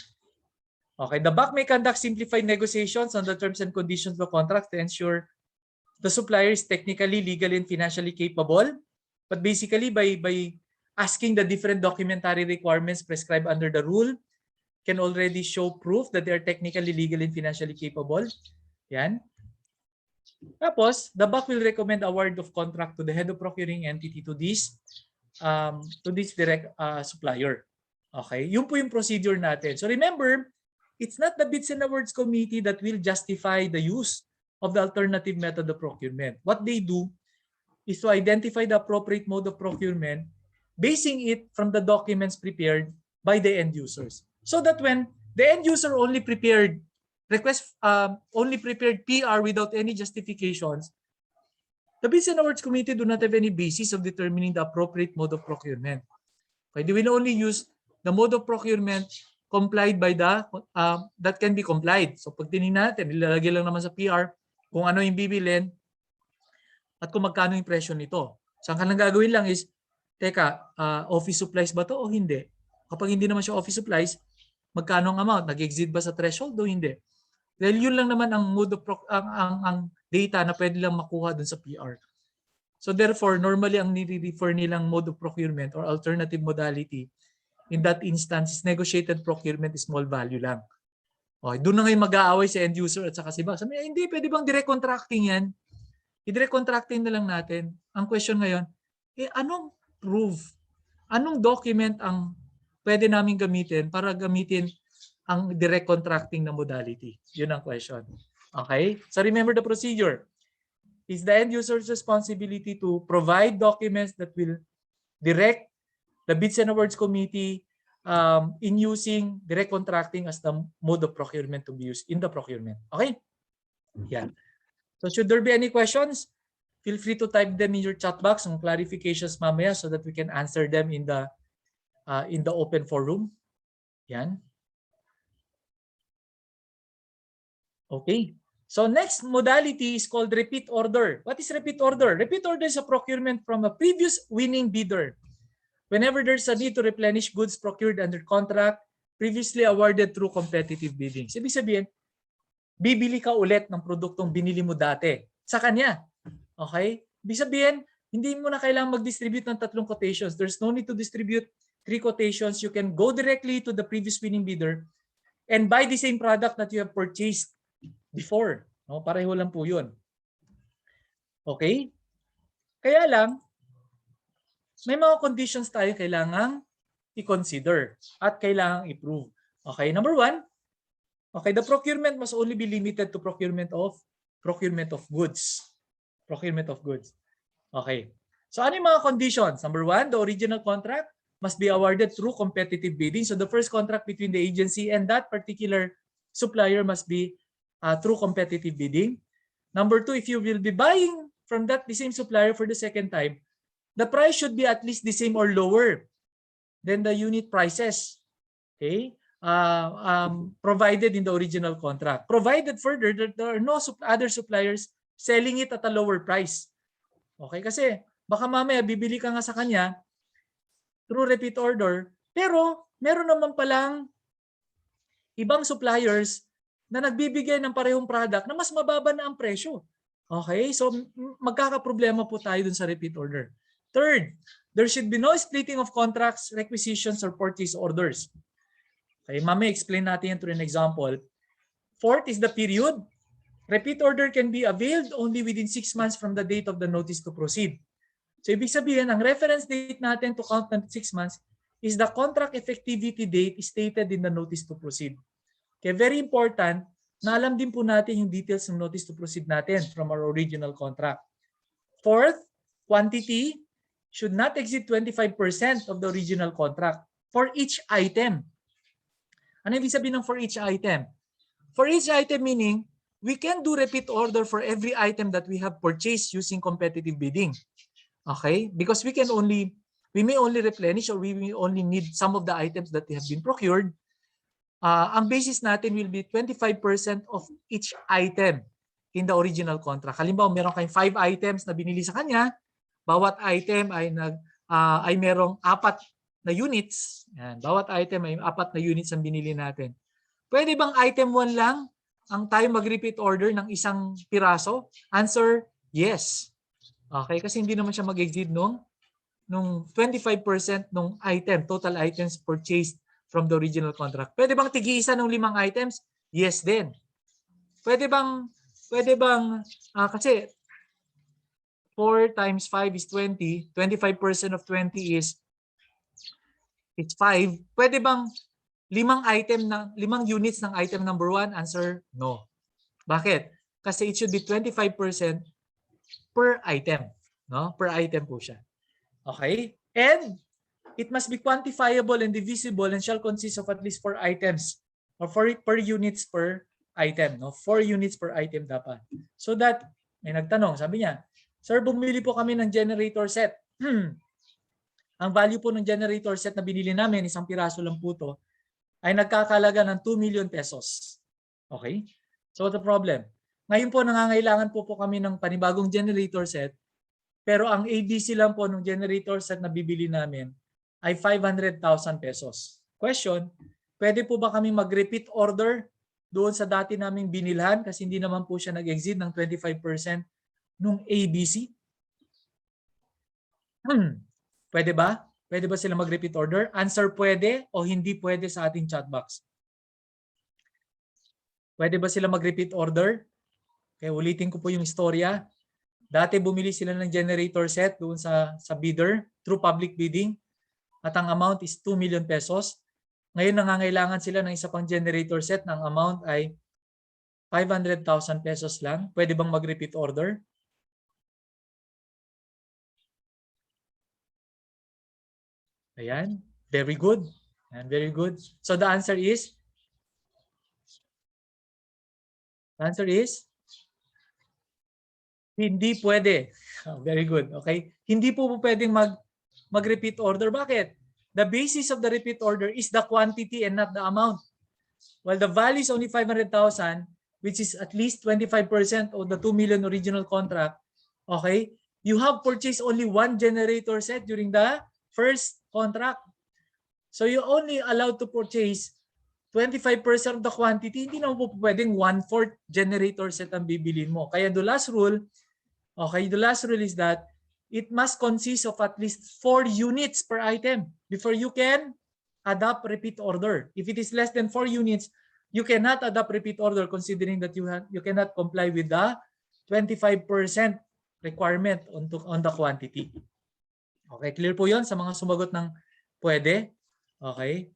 Okay, the BAC may conduct simplified negotiations on the terms and conditions of the contract to ensure the supplier is technically, legally, and financially capable. But basically, by asking the different documentary requirements prescribed under the rule, can already show proof that they are technically, legally, and financially capable. Yan. Tapos, the BAC will recommend award of contract to the head of procuring entity to this direct supplier. Okay, yun po yung procedure natin. So remember, it's not the Bids and Awards Committee that will justify the use of the alternative method of procurement. What they do is to identify the appropriate mode of procurement, basing it from the documents prepared by the end users. So that when the end user only prepared PR without any justifications, the Bids and Awards Committee do not have any basis of determining the appropriate mode of procurement. Okay, they will only use the mode of procurement complied by the that can be complied. So pag tinignan natin, ilalagay lang naman sa PR kung ano yung bibilin at kung magkano yung presyo nito. So ang kanilang gagawin lang is, teka, office supplies ba to o hindi? Kapag hindi naman siya office supplies, magkano ang amount? Nag-exceed ba sa threshold o hindi? Dahil yun lang naman ang mode of ang data na pwede lang makuha dun sa PR. So therefore, normally ang nire-refer nilang mode of procurement or alternative modality in that instance is negotiated procurement is small value lang. Okay, doon na ngayon mag-aaway sa end user at saka si BAC. Sabi, hindi, pwede bang direct contracting yan? I-direct contracting na lang natin. Ang question ngayon, anong proof? Anong document ang pwede namin gamitin para gamitin ang direct contracting na modality? Yun ang question. Okay? So remember the procedure. It's the end user's responsibility to provide documents that will direct the Bids and Awards Committee in using direct contracting as the mode of procurement to be used in the procurement. Okay? Yeah. So should there be any questions, feel free to type them in your chat box and clarifications mamaya so that we can answer them in the open forum. Yan. Okay. So next modality is called repeat order. What is repeat order? Repeat order is a procurement from a previous winning bidder. Whenever there's a need to replenish goods procured under contract, previously awarded through competitive bidding. Ibig sabihin, bibili ka ulit ng produktong binili mo dati sa kanya. Okay? Ibig sabihin, hindi mo na kailangang mag-distribute ng 3 quotations. There's no need to distribute 3 quotations. You can go directly to the previous winning bidder and buy the same product that you have purchased before. No? Pareho lang po yun. Okay? Kaya lang, may mga conditions tayo kailangang i-consider at kailangang i-prove. Okay, number 1, okay, the procurement must only be limited to procurement of goods. Procurement of goods. Okay. So ano yung mga conditions? Number 1, the original contract must be awarded through competitive bidding. So the first contract between the agency and that particular supplier must be through competitive bidding. Number 2, if you will be buying from the same supplier for the second time, the price should be at least the same or lower than the unit prices. Okay? Provided in the original contract. Provided further that there are no other suppliers selling it at a lower price. Okay? Kasi baka mamaya bibili ka nga sa kanya through repeat order, pero meron naman palang ibang suppliers na nagbibigay ng parehong product na mas mababa na ang presyo. Okay? So magkakaproblema po tayo dun sa repeat order. Third, there should be no splitting of contracts, requisitions, or purchase orders. Okay, mamaya explain natin yan through an example. Fourth is the period. Repeat order can be availed only within 6 months from the date of the notice to proceed. So ibig sabihin, ang reference date natin to count ng 6 months is the contract effectivity date stated in the notice to proceed. Okay, very important na alam din po natin yung details ng notice to proceed natin from our original contract. Fourth, quantity should not exceed 25% of the original contract for each item. Ano ibig sabihin ng for each item? For each item meaning, we can do repeat order for every item that we have purchased using competitive bidding. Okay? Because we may only replenish or we may only need some of the items that have been procured. Ang basis natin will be 25% of each item in the original contract. Halimbawa, meron kayong 5 items na binili sa kanya, bawat item ay merong 4 na units. Yan, bawat item ay 4 na units ang binili natin. Pwede bang item 1 lang ang tayo mag-repeat order ng isang piraso? Answer, yes. Okay, kasi hindi naman siya mag-exceed nung 25% ng item, total items purchased from the original contract. Pwede bang tig-isa ng 5 items? Yes din. Pwede bang kasi 4 times 5 is 20, 25% of 20 is 5. Pwede bang 5 units ng item number 1? Answer, no. Bakit? Kasi it should be 25% per item, no? Per item po siya. Okay? And it must be quantifiable and divisible and shall consist of at least 4 items or 4 per units per item, no? 4 units per item dapat. So that may nagtanong, sabi niya, "Sir, bumili po kami ng generator set." Ang value po ng generator set na binili namin, isang piraso lang po to, ay nagkakalaga ng 2 million pesos. Okay? So what's the problem? Ngayon po nangangailangan po kami ng panibagong generator set, pero ang ABC lang po ng generator set na bibili namin ay 500,000 pesos. Question, pwede po ba kami mag-repeat order doon sa dati naming binilhan kasi hindi naman po siya nag-exceed ng 25% nung ABC? Pwede ba? Pwede ba sila mag-repeat order? Answer, pwede o hindi pwede sa ating chat box. Pwede ba sila mag-repeat order? Okay, ulitin ko po yung istorya. Dati bumili sila ng generator set doon sa bidder through public bidding at ang amount is 2 million pesos. Ngayon nangangailangan sila ng isa pang generator set ng amount ay 500,000 pesos lang. Pwede bang mag-repeat order? Ayan, very good. And very good. So the answer is hindi pwede. Very good. Okay? Hindi po pwedeng mag-repeat order. Bakit? The basis of the repeat order is the quantity and not the amount. Well, the value is only 500,000, which is at least 25% of the 2 million original contract. Okay? You have purchased only 1 generator set during the first contract. So you only allowed to purchase 25% of the quantity. Hindi naman po pwedeng 1/4 generator set ang bibilin mo. Kaya the last rule is that it must consist of at least 4 units per item before you can adopt repeat order. If it is less than 4 units, you cannot adopt repeat order considering that you cannot comply with the 25% requirement on the quantity. Okay, clear po 'yon sa mga sumagot ng pwede. Okay.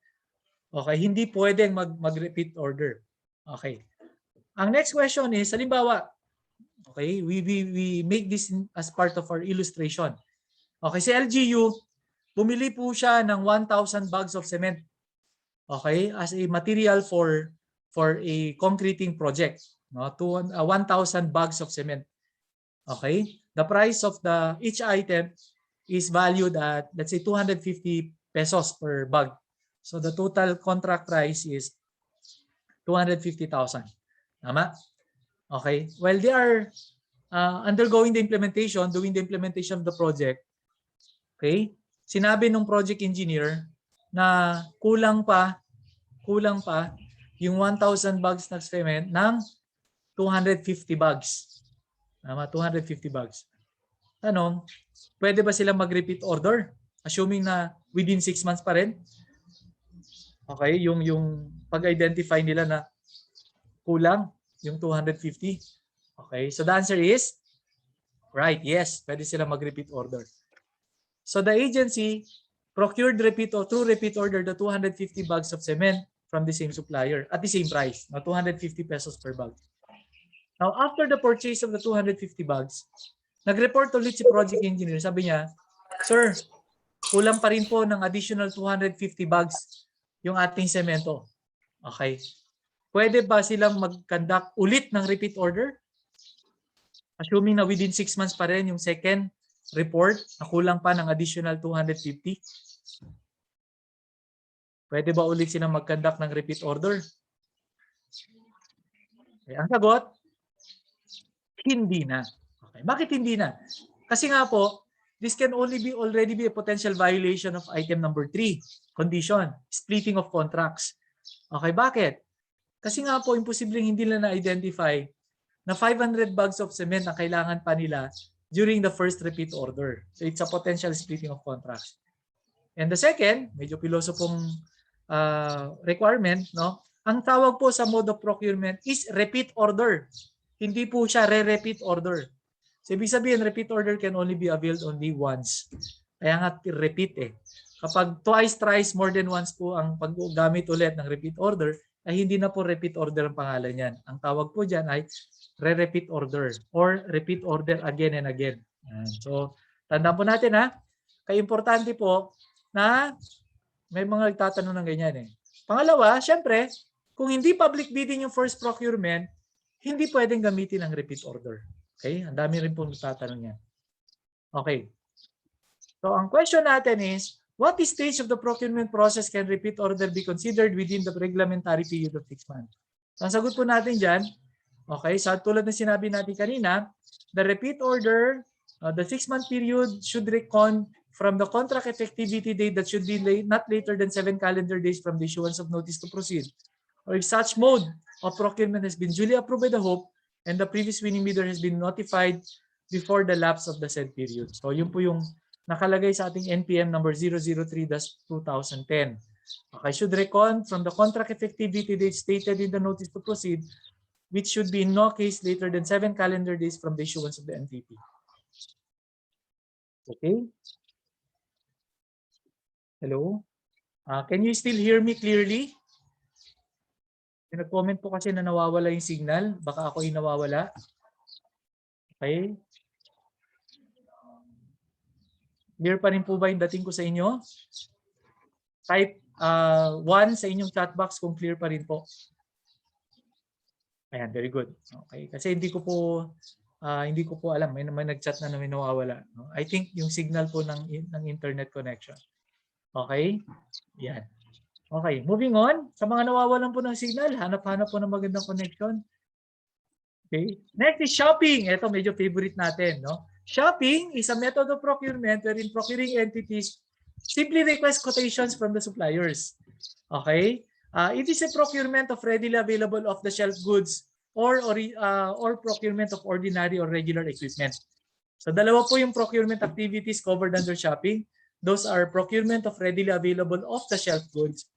Okay, hindi pwedeng mag-repeat order. Okay. Ang next question is, halimbawa, okay, we make this as part of our illustration. Okay, si LGU, bumili po siya ng 1,000 bags of cement. Okay, as a material for a concreting project, no? 1,000 bags of cement. Okay? The price of each item is valued at, let's say, 250 pesos per bag. So the total contract price is 250,000. Tama? Okay. While they are doing the implementation of the project, okay, sinabi ng project engineer na kulang pa yung 1,000 bags ng cement ng 250 bags. Tama? 250 bags. Tanong, pwede ba sila mag-repeat order? Assuming na within 6 months pa rin? Okay, yung pag-identify nila na kulang yung 250. Okay, so the answer is right, yes, pwede sila mag-repeat order. So the agency procured through repeat order the 250 bags of cement from the same supplier at the same price, na 250 pesos per bag. Now, after the purchase of the 250 bags, nag-report ulit si project engineer. Sabi niya, "Sir, kulang pa rin po ng additional 250 bags yung ating semento." Okay. Pwede ba silang mag-conduct ulit ng repeat order? Assuming na within 6 months pa rin yung second report na kulang pa ng additional 250. Pwede ba ulit silang mag-conduct ng repeat order? Okay. Ang sagot, hindi na. Okay. Bakit hindi na? Kasi nga po, this can already be a potential violation of item number 3, condition, splitting of contracts. Okay, bakit? Kasi nga po, imposibleng hindi nila na-identify na 500 bags of cement na kailangan pa nila during the first repeat order. So it's a potential splitting of contracts. And the second, medyo piloso pong requirement, no? Ang tawag po sa mode of procurement is repeat order. Hindi po siya re-repeat order. So ibig sabihin, repeat order can only be availed only once. Kaya nga repeat eh. Kapag twice, thrice, more than once po ang paggamit ulit ng repeat order, ay hindi na po repeat order ang pangalan niyan. Ang tawag po dyan ay re-repeat order or repeat order again and again. So, tandaan po natin ha. Kaya importante po na may mga nagtatanong ng ganyan eh. Pangalawa, syempre, kung hindi public bidding yung first procurement, hindi pwedeng gamitin ang repeat order. Okay? Ang dami rin po nagtatanong yan. Okay. So, ang question natin is, what stage of the procurement process can repeat order be considered within the reglementary period of 6 months? So, ang sagot po natin dyan, okay, sa tulad ng sinabi natin kanina, the repeat order, the 6-month period should recon from the contract effectivity date that should be not later than 7 calendar days from the issuance of notice to proceed. Or if such mode of procurement has been duly approved by the HOPE and the previous winning bidder has been notified before the lapse of the said period. So yun po yung nakalagay sa ating NPM number 003-2010. Okay, should recon from the contract effectivity date stated in the notice to proceed, which should be in no case later than 7 calendar days from the issuance of the NTP. Okay. Hello? Can you still hear me clearly? Nag-comment po kasi na nawawala yung signal. Baka ako yung nawawala. Okay. Clear pa rin po ba yung dating ko sa inyo? Type 1 sa inyong chat box kung clear pa rin po. Ayan, very good. Okay. Kasi hindi ko po alam. May nag-chat na may nawawala. I think yung signal po ng internet connection. Okay? Yan. Okay, moving on. Sa mga nawawalan po ng signal, hanap-hanap po ng magandang connection. Okay. Next is shopping. Ito medyo favorite natin, no? Shopping is a method of procurement wherein procuring entities simply request quotations from the suppliers. Okay? It is a procurement of readily available off-the-shelf goods or procurement of ordinary or regular equipment. So dalawa po yung procurement activities covered under shopping. Those are procurement of readily available off-the-shelf goods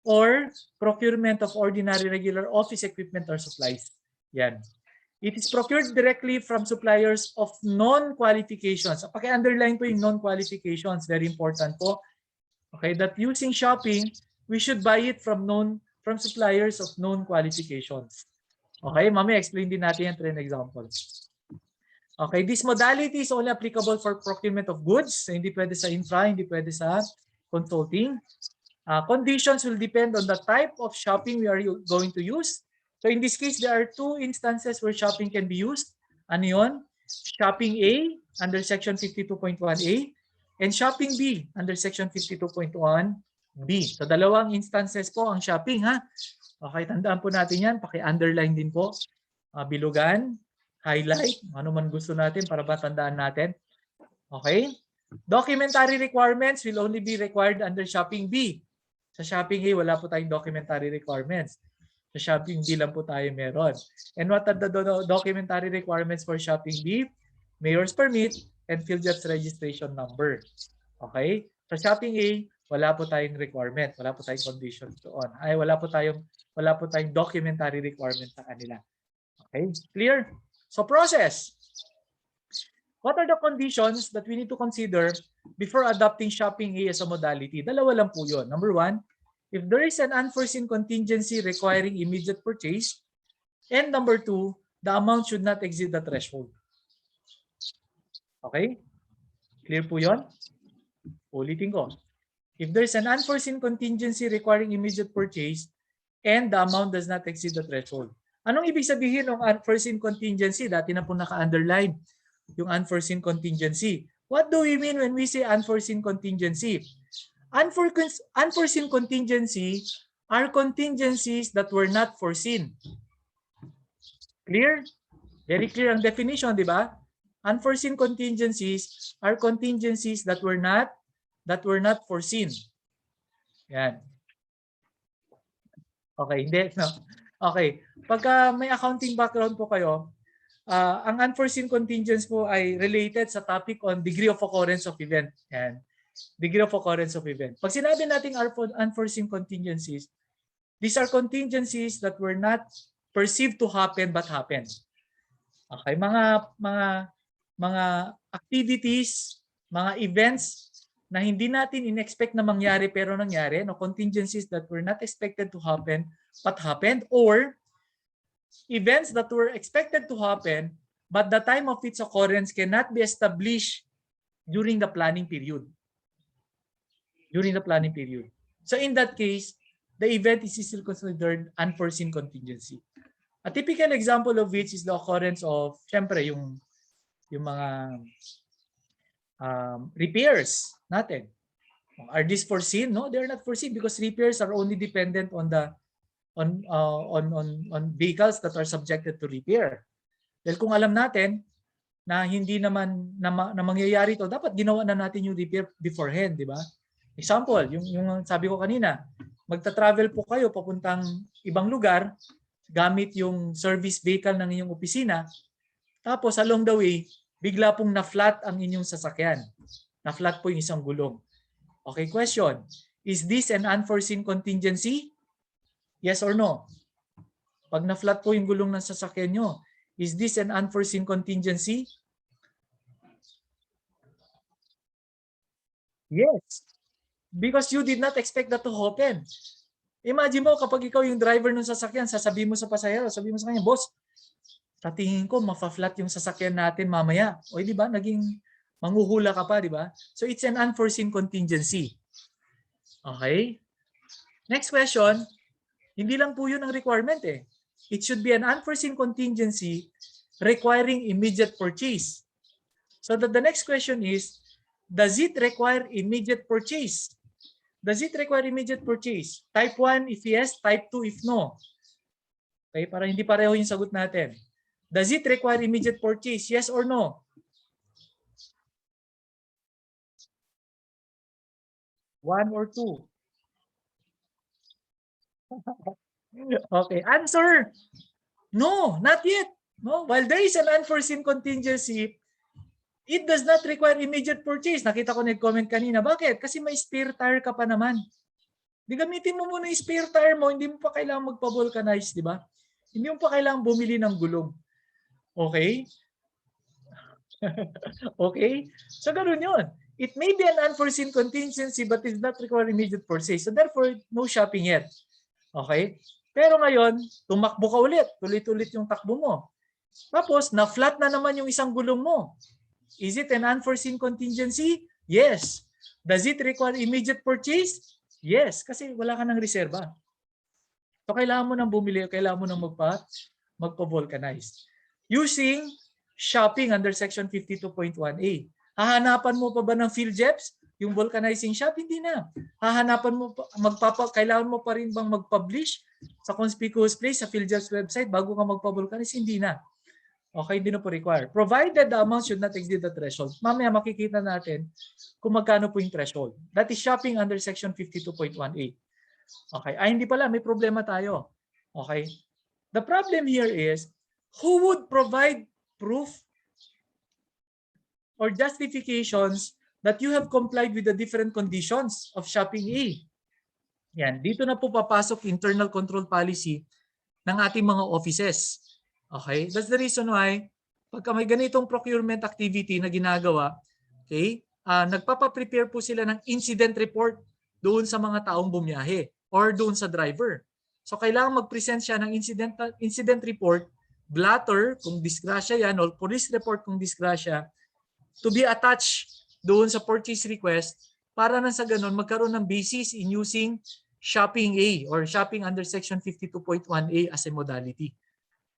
or procurement of ordinary regular office equipment or supplies. Yan. It is procured directly from suppliers of non-qualifications. Paki-underline po yung non-qualifications. Very important po. Okay, that using shopping, we should buy it from suppliers of known qualifications. Okay, mamaya explain din natin yan through an example. Okay, this modality is only applicable for procurement of goods. So, hindi pwede sa infra, hindi pwede sa consulting. Conditions will depend on the type of shopping we are going to use. So in this case, there are 2 instances where shopping can be used. Ano yun? Shopping A under section 52.1A and shopping B under section 52.1B. So dalawang instances po ang shopping ha. Okay, tandaan po natin yan. Paki-underline din po. Bilugan, highlight, ano man gusto natin para matandaan natin. Okay? Documentary requirements will only be required under shopping B. Sa shopping A, wala po tayong documentary requirements. Sa shopping B lang po tayo meron. And what are the documentary requirements for shopping B? Mayor's permit and PhilJobs registration number. Okay? Sa shopping A, wala po tayong requirement. Wala po tayong conditions doon. Ay, wala po tayong documentary requirement sa kanila. Okay? Clear? So process. What are the conditions that we need to consider before adopting shopping A as a modality? Dalawa lang po yun. Number one, if there is an unforeseen contingency requiring immediate purchase, and number two, the amount should not exceed the threshold. Okay? Clear po yun? Ulitin ko. If there is an unforeseen contingency requiring immediate purchase, and the amount does not exceed the threshold. Anong ibig sabihin ng unforeseen contingency? Dati na po naka-underline yung unforeseen contingency. What do we mean when we say unforeseen contingency? Unforeseen contingency are contingencies that were not foreseen. Clear? Very clear ang definition, di ba? Unforeseen contingencies are contingencies that were not foreseen. Yan. Okay, hindi. No. Okay. Pagka may accounting background po kayo, ang unforeseen contingents po ay related sa topic on degree of occurrence of event. Yan. Degree of occurrence of event. Pag sinabi natin unforeseen contingencies, these are contingencies that were not perceived to happen but happened. Okay, mga activities, mga events na hindi natin in-expect na mangyari pero nangyari, no, contingencies that were not expected to happen but happened, or events that were expected to happen but the time of its occurrence cannot be established during the planning period. During the planning period. So in that case, the event is still considered unforeseen contingency. A typical example of which is the occurrence of, syempre, yung mga repairs natin. Are these foreseen? No, they're not foreseen because repairs are only dependent on the on vehicles that are subjected to repair. Dahil kung alam natin na hindi naman na mangyayari ito, dapat ginawa na natin yung repair beforehand, di ba? Example, yung sabi ko kanina, magta-travel po kayo papuntang ibang lugar gamit yung service vehicle ng inyong opisina. Tapos along the way, bigla pong na-flat ang inyong sasakyan. Na-flat po yung isang gulong. Okay, question. Is this an unforeseen contingency? Yes or no? Pag na-flat po yung gulong ng sasakyan nyo, is this an unforeseen contingency? Yes. Because you did not expect that to happen. Imagine mo kapag ikaw yung driver ng sasakyan, sasabihin mo sa pasahero, sabihin mo sa kanya, boss, sa tingin ko mafa-flat yung sasakyan natin mamaya. O di ba? Naging manghuhula ka pa, di ba? So it's an unforeseen contingency. Okay? Next question. Hindi lang po yun ang requirement eh. It should be an unforeseen contingency requiring immediate purchase. So the next question is, does it require immediate purchase? Does it require immediate purchase? Type 1 if yes, type 2 if no. Okay, para hindi pareho yung sagot natin. Does it require immediate purchase? Yes or no? One or two? Okay, answer. No, not yet. No, while there is an unforeseen contingency, it does not require immediate purchase. Nakita ko nag-comment kanina. Bakit? Kasi may spare tire ka pa naman. Di gamitin mo muna yung spare tire mo, hindi mo pa kailangan magpa-vulcanize, di ba? Hindi mo pa kailangan bumili ng gulong. Okay? Okay? So ganoon yun. It may be an unforeseen contingency but it does not require immediate purchase. So therefore, no shopping yet. Okay? Pero ngayon, tumakbo ka ulit. Tulit-ulit yung takbo mo. Tapos, na-flat na naman yung isang gulong mo. Is it an unforeseen contingency? Yes. Does it require immediate purchase? Yes, kasi wala ka ng reserba. So kailangan mo nang bumili, kailangan mo nang magpa-vulcanize. Using shopping under section 52.1A. Hahanapan mo pa ba ng PhilJeps? Yung vulcanizing shop? Hindi na. Hahanapan mo pa, kailangan mo pa rin bang mag-publish sa conspicuous place sa PhilJeps website bago ka magpa-vulcanize? Hindi na. Okay, hindi na po require. Provided the amount should not exceed the threshold. Mamaya makikita natin kung magkano po yung threshold. That is shopping under section 52.1A. Okay, hindi pala, may problema tayo. Okay. The problem here is, who would provide proof or justifications that you have complied with the different conditions of shopping A? Yan, dito na po papasok internal control policy ng ating mga offices. Okay? That's the reason why pagka may ganitong procurement activity na ginagawa, okay, nagpapaprepare po sila ng incident report doon sa mga taong bumiyahe or doon sa driver. So kailangan mag-present siya ng incident report, blatter kung disgrasya yan or police report kung disgrasya, to be attached doon sa purchase request para nang sa ganun magkaroon ng basis in using shopping A or shopping under section 52.1A as a modality.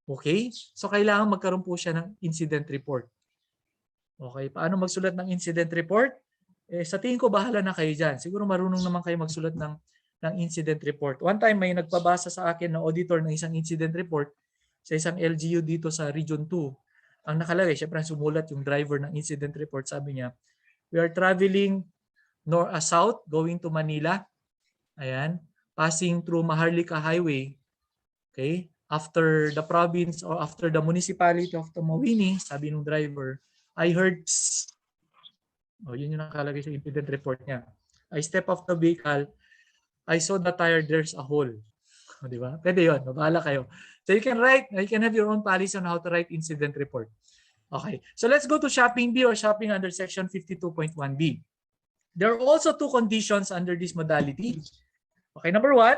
Okay? So kailangan magkaroon po siya ng incident report. Okay, paano magsulat ng incident report? Sa tingin ko bahala na kayo dyan. Siguro marunong naman kayo magsulat ng incident report. One time may nagpabasa sa akin na auditor ng isang incident report sa isang LGU dito sa Region 2. Ang nakalagay, syempre sumulat yung driver ng incident report. Sabi niya, we are traveling south going to Manila. Ayan, passing through Maharlika Highway. Okay, after the province or after the municipality of Tamawini, sabi ng driver, I heard psst. Oh, yun yung nakalagay sa incident report niya. I step off the vehicle, I saw the tire, there's a hole. O, di ba? Pwede yun, bahala kayo. So you can have your own policy on how to write incident report. Okay, so let's go to shopping B or shopping under section 52.1B. There are also two conditions under this modality. Okay, number one,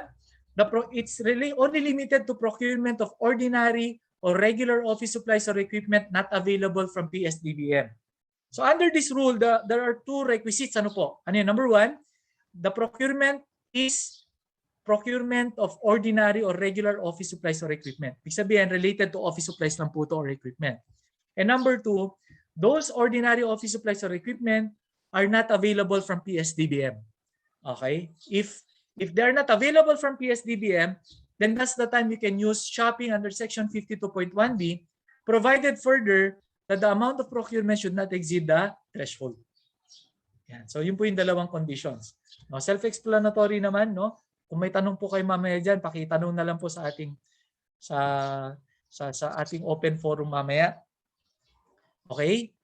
it's really only limited to procurement of ordinary or regular office supplies or equipment not available from PSDBM. So under this rule, there are two requisites. Ano po? Ano yun? Number one, the procurement is procurement of ordinary or regular office supplies or equipment. Ibig sabihin, related to office supplies lang po to or equipment. And number two, those ordinary office supplies or equipment are not available from PSDBM. Okay? If they're not available from PSDBM, then that's the time you can use shopping under section 52.1B, provided further that the amount of procurement should not exceed the threshold. Yan. So yun po yung dalawang conditions. No, self-explanatory naman, no? Kung may tanong po kayo mamaya dyan, pakitanong na lang po sa ating sa ating open forum mamaya. Okay?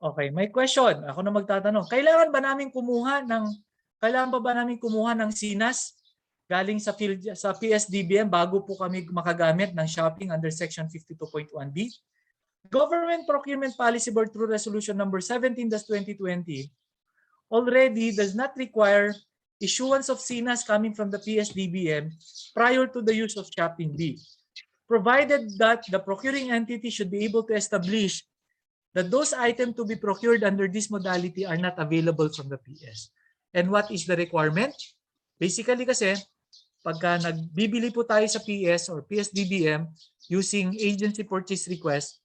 Okay, may question. Ako na magtatanong. Kailangan ba namin kumuha ng SINAS galing sa PSDBM bago po kami makagamit ng shopping under section 52.1B? Government Procurement Policy Board through Resolution number 17-2020 already does not require issuance of SINAS coming from the PSDBM prior to the use of shopping B, provided that the procuring entity should be able to establish that those items to be procured under this modality are not available from the PS. And what is the requirement? Basically kasi, pagka nagbibili po tayo sa PS or PSDBM using agency purchase request,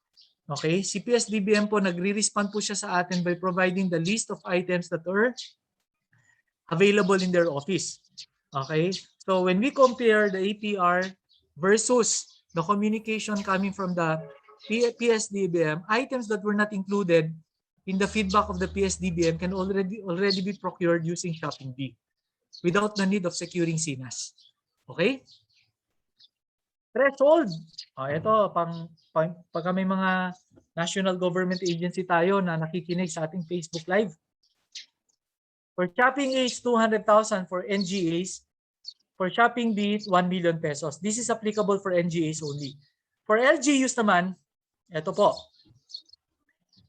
okay, si PSDBM po nagre-respond po siya sa atin by providing the list of items that are available in their office. Okay, so when we compare the APR versus the communication coming from the PSDBM, items that were not included in the feedback of the PSDBM can already be procured using shopping B without the need of securing SINAS. Okay? Threshold. Ito, pag may mga national government agency tayo na nakikinig sa ating Facebook Live. For shopping A, 200,000 for NGAs. For shopping B, 1 million pesos. This is applicable for NGAs only. For LGUs naman, ito po.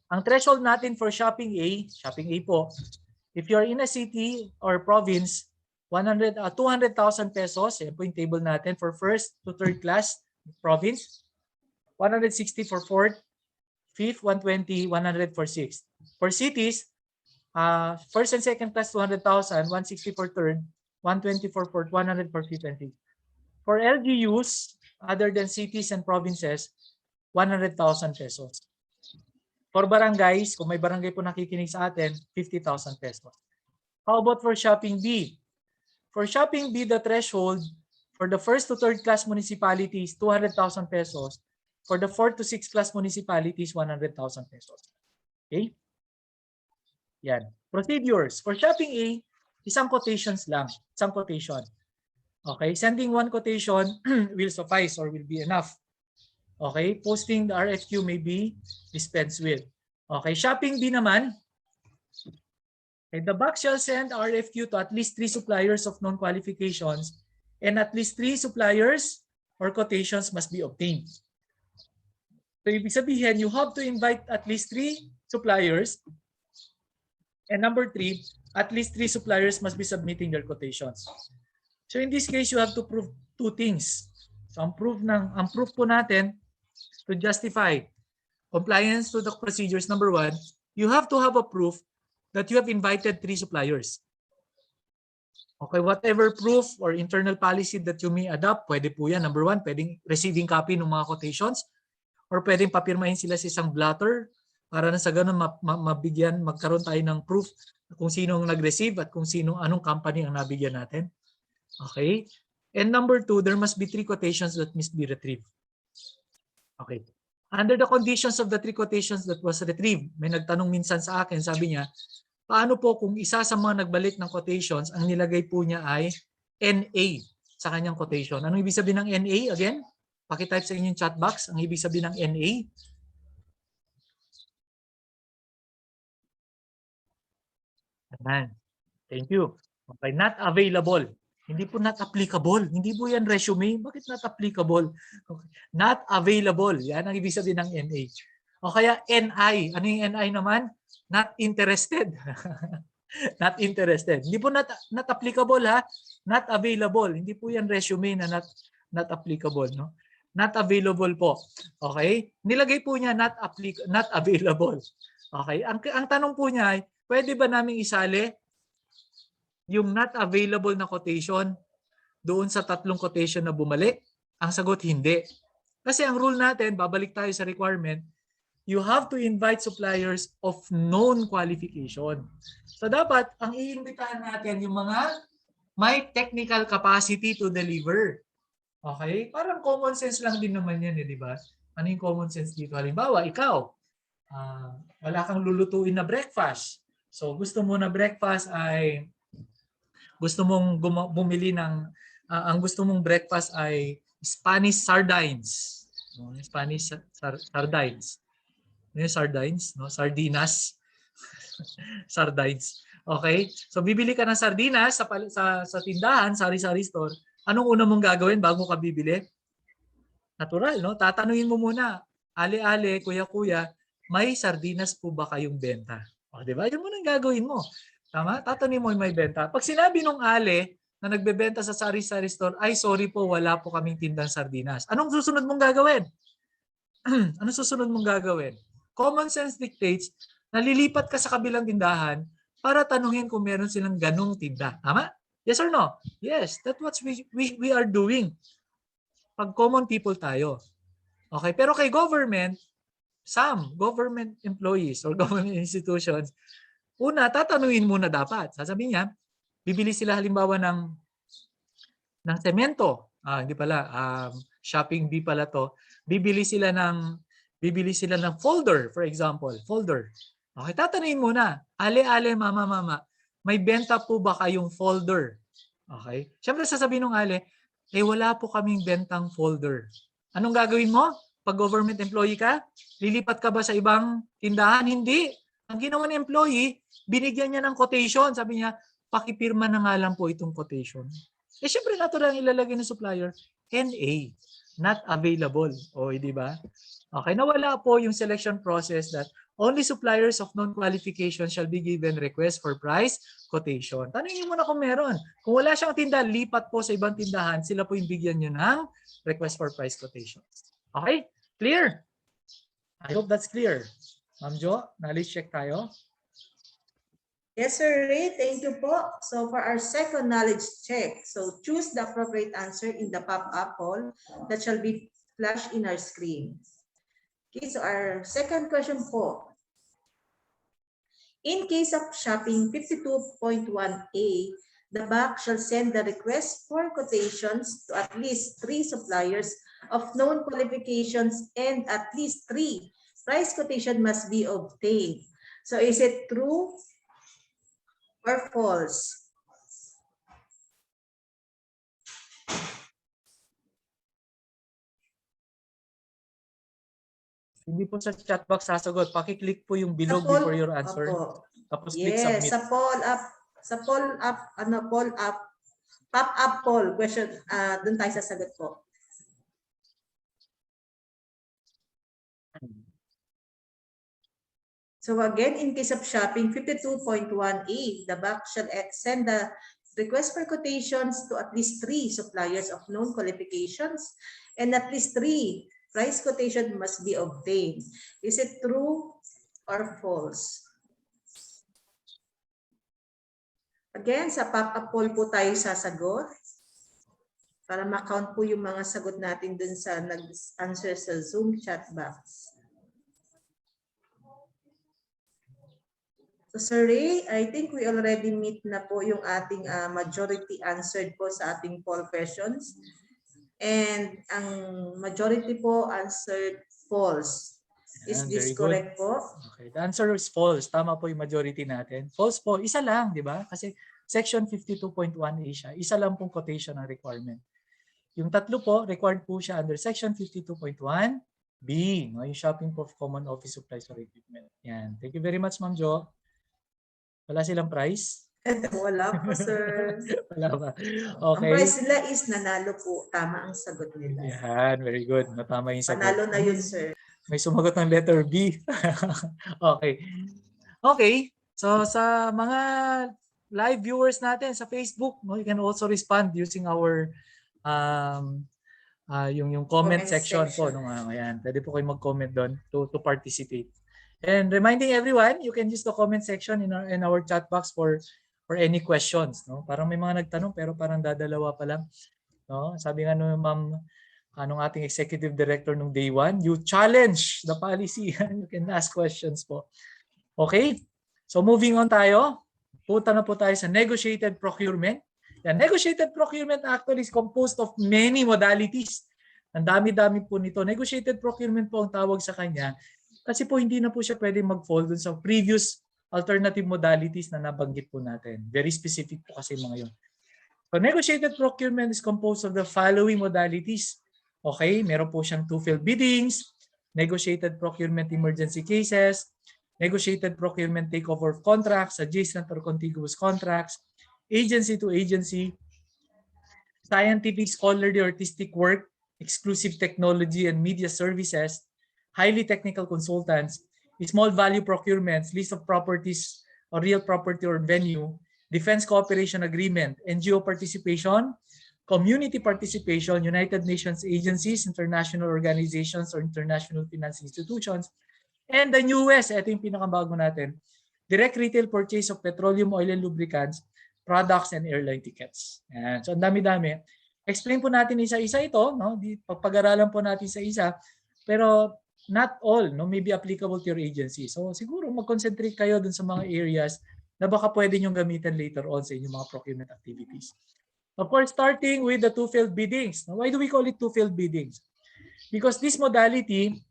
Ang threshold natin for shopping A po, if you're in a city or province, 200,000 pesos, yan po yung table natin for first to third class province, 160 for fourth, fifth, 120, 100 for sixth. For cities, first and second class, 200,000, 160 for third, 120 for fourth, 100 for fifth and sixth. For LGUs, other than cities and provinces, 100,000 pesos. For barangays, kung may barangay po nakikinig sa atin, 50,000 pesos. How about for shopping B? For shopping B, the threshold for the first to third class municipalities, 200,000 pesos. For the fourth to sixth class municipalities, 100,000 pesos. Okay? Yan. Procedures. For shopping A, isang quotations lang. Isang quotation. Okay? Sending one quotation will suffice or will be enough. Okay? Posting the RFQ may be dispensed with. Okay? Shopping B naman, okay, the box shall send RFQ to at least 3 suppliers of known qualifications and at least 3 suppliers or quotations must be obtained. So ibig sabihin, you have to invite at least 3 suppliers And number 3, at least 3 suppliers must be submitting their quotations. So in this case, you have to prove 2 things. So ang proof po natin to justify compliance to the procedures, number 1, you have to have a proof that you have invited 3 suppliers. Okay, whatever proof or internal policy that you may adopt, pwede po yan. Number 1, pwedeng receiving copy ng mga quotations or pwedeng papirmahin sila sa isang blotter para na sa ganun mabigyan, magkaroon tayo ng proof kung sino ang nag-receive at kung sino, anong company ang nabigyan natin. Okay? And number 2, there must be 3 quotations that must be retrieved. Okay. Under the conditions of the 3 quotations that was retrieved, may nagtanong minsan sa akin, sabi niya, paano po kung isa sa mga nagbalik ng quotations, ang nilagay po niya ay NA sa kanyang quotation. Anong ibig sabihin ng NA? Again, pakitype sa inyong chat box, ang ibig sabihin ng NA. Ayan. Thank you. Okay, not available. Hindi po not applicable. Hindi po yan resume. Bakit not applicable? Okay. Not available. Yan ang ibig sabihin ng NA. O kaya NI. Ano yung NI naman? Not interested. Not interested. Hindi po not applicable ha. Not available. Hindi po yan resume na not applicable. No? Not available po. Okay? Nilagay po niya not available. Okay? Ang tanong po niya ay, pwede ba naming isali yung not available na quotation doon sa 3 quotation na bumalik? Ang sagot, hindi. Kasi ang rule natin, babalik tayo sa requirement, you have to invite suppliers of known qualification. So dapat, ang iimbitahan natin yung mga may technical capacity to deliver. Okay? Parang common sense lang din naman yan, di ba? Ano yung common sense dito? Halimbawa, ikaw, wala kang lulutuin na breakfast. So gusto mo na breakfast ay gusto mong bumili ng ang gusto mong breakfast ay Spanish sardines. No, Spanish sardines. Ano yung sardines? No, sardinas. Sardines. Okay? So bibili ka ng sardinas sa tindahan, sari-sari store. Anong una mong gagawin bago ka bibili? Natural, no? Tatanungin mo muna, ale-ale, kuya-kuya, may sardinas po ba kayong benta? O, di ba? Yun muna ang gagawin mo. Tama? Tatanungin mo may benta. Pag sinabi nung ale na nagbebenta sa sari-sari store, ay sorry po, wala po kaming tindang sardinas. Anong susunod mong gagawin? Anong susunod mong gagawin? Common sense dictates na lilipat ka sa kabilang tindahan para tanungin kung meron silang ganong tinda. Tama? Yes or no? Yes, that's what we are doing. Pag common people tayo. Okay, pero kay government, some government employees or government institutions, una, tatanungin muna dapat. Sasabihin niya, bibili sila halimbawa ng semento. Hindi pala, shopping B pala to. Bibili sila ng folder, for example, folder. Okay, tatanungin muna, ale-ale, mama, may benta po ba kayong folder? Okay? Siyempre sasabihin ng ale, wala po kaming bentang folder. Anong gagawin mo? Pag government employee ka, lilipat ka ba sa ibang tindahan? Hindi. Ang ginawa ng employee, binigyan niya ng quotation. Sabi niya, pakipirma na nga lang po itong quotation. Siyempre natural ang ilalagay ng supplier, NA, not available. O, di ba? Okay, nawala po yung selection process that only suppliers of non-qualification shall be given request for price quotation. Tanungin mo na kung meron. Kung wala siyang tinda, lipat po sa ibang tindahan, sila po yung bigyan nyo ng request for price quotation. Okay? Clear? I hope that's clear. Ma'am Jo, knowledge check tayo. Yes, sir, Ray. Thank you po. So for our second knowledge check, so choose the appropriate answer in the pop-up poll that shall be flashed in our screen. Okay, so our second question po. In case of shopping 52.1A, the bank shall send the request for quotations to at least 3 suppliers of known qualifications and at least 3 price quotation must be obtained. So is it true or false? Hindi po sa chat box sasagot. Paki-click po yung bilog before your answer. Opo. Tapos click submit. Yes, pop-up poll question, doon tayo sasagot po. So again, in case of shopping, 52.1A, the bank shall send the request for quotations to at least 3 suppliers of known qualifications and at least 3 price quotation must be obtained. Is it true or false? Again, sa pop-up poll po tayo sasagot para ma-count po yung mga sagot natin dun sa nag-answer sa Zoom chat box. So Sir Ray, I think we already meet na po yung ating majority answered po sa ating poll questions. And ang majority po answered false. Is this correct po? Okay, the answer is false. Tama po yung majority natin. False po, isa lang, di ba? Kasi section 52.1A siya, isa lang pong quotation ang requirement. Yung tatlo po, required po siya under section 52.1B, no? Yung shopping for common office supplies or equipment. Yan. Thank you very much, Ma'am Jo. Wala silang price? Wala po, sir. Wala ba? Okay. Ang price nila is nanalo po. Tama ang sagot nila. Yan, very good. Natama yung sagot. Panalo na yun, sir. May sumagot ng letter B. Okay. Okay. So sa mga live viewers natin sa Facebook, no, you can also respond using our yung comment section po. No, ayan. Pwede po kayo mag-comment doon to participate. And reminding everyone, you can use the comment section in our chat box for any questions. No? Parang may mga nagtanong pero parang dadalawa pa lang. No? Sabi nga no, Ma'am, anong ating executive director nung day 1, you challenge the policy and you can ask questions po. Okay? So moving on tayo. Punta na po tayo sa negotiated procurement. The negotiated procurement actually is composed of many modalities. Ang dami-dami po nito. Negotiated procurement po ang tawag sa kanya kasi po hindi na po siya pwede mag-fall dun sa previous alternative modalities na nabanggit po natin. Very specific po kasi mga yun. So negotiated procurement is composed of the following modalities. Okay, meron po siyang two-field biddings, negotiated procurement emergency cases, negotiated procurement takeover of contracts, adjacent or contiguous contracts, agency to agency, scientific, scholarly, artistic work, exclusive technology and media services, highly technical consultants, small value procurements, list of properties or real property or venue, defense cooperation agreement, NGO participation, community participation, United Nations agencies, international organizations or international finance institutions, and the newest, ito yung pinakabago natin, direct retail purchase of petroleum, oil and lubricants, products, and airline tickets. Yan. So ang dami-dami. Explain po natin isa-isa ito, no? Pag-aralan po natin isa-isa, pero not all no, may be applicable to your agency. So siguro mag-concentrate kayo dun sa mga areas na baka pwede nyo gamitin later on sa inyong mga procurement activities. Of course, starting with the two-field biddings. Now, why do we call it two-field biddings? Because this modality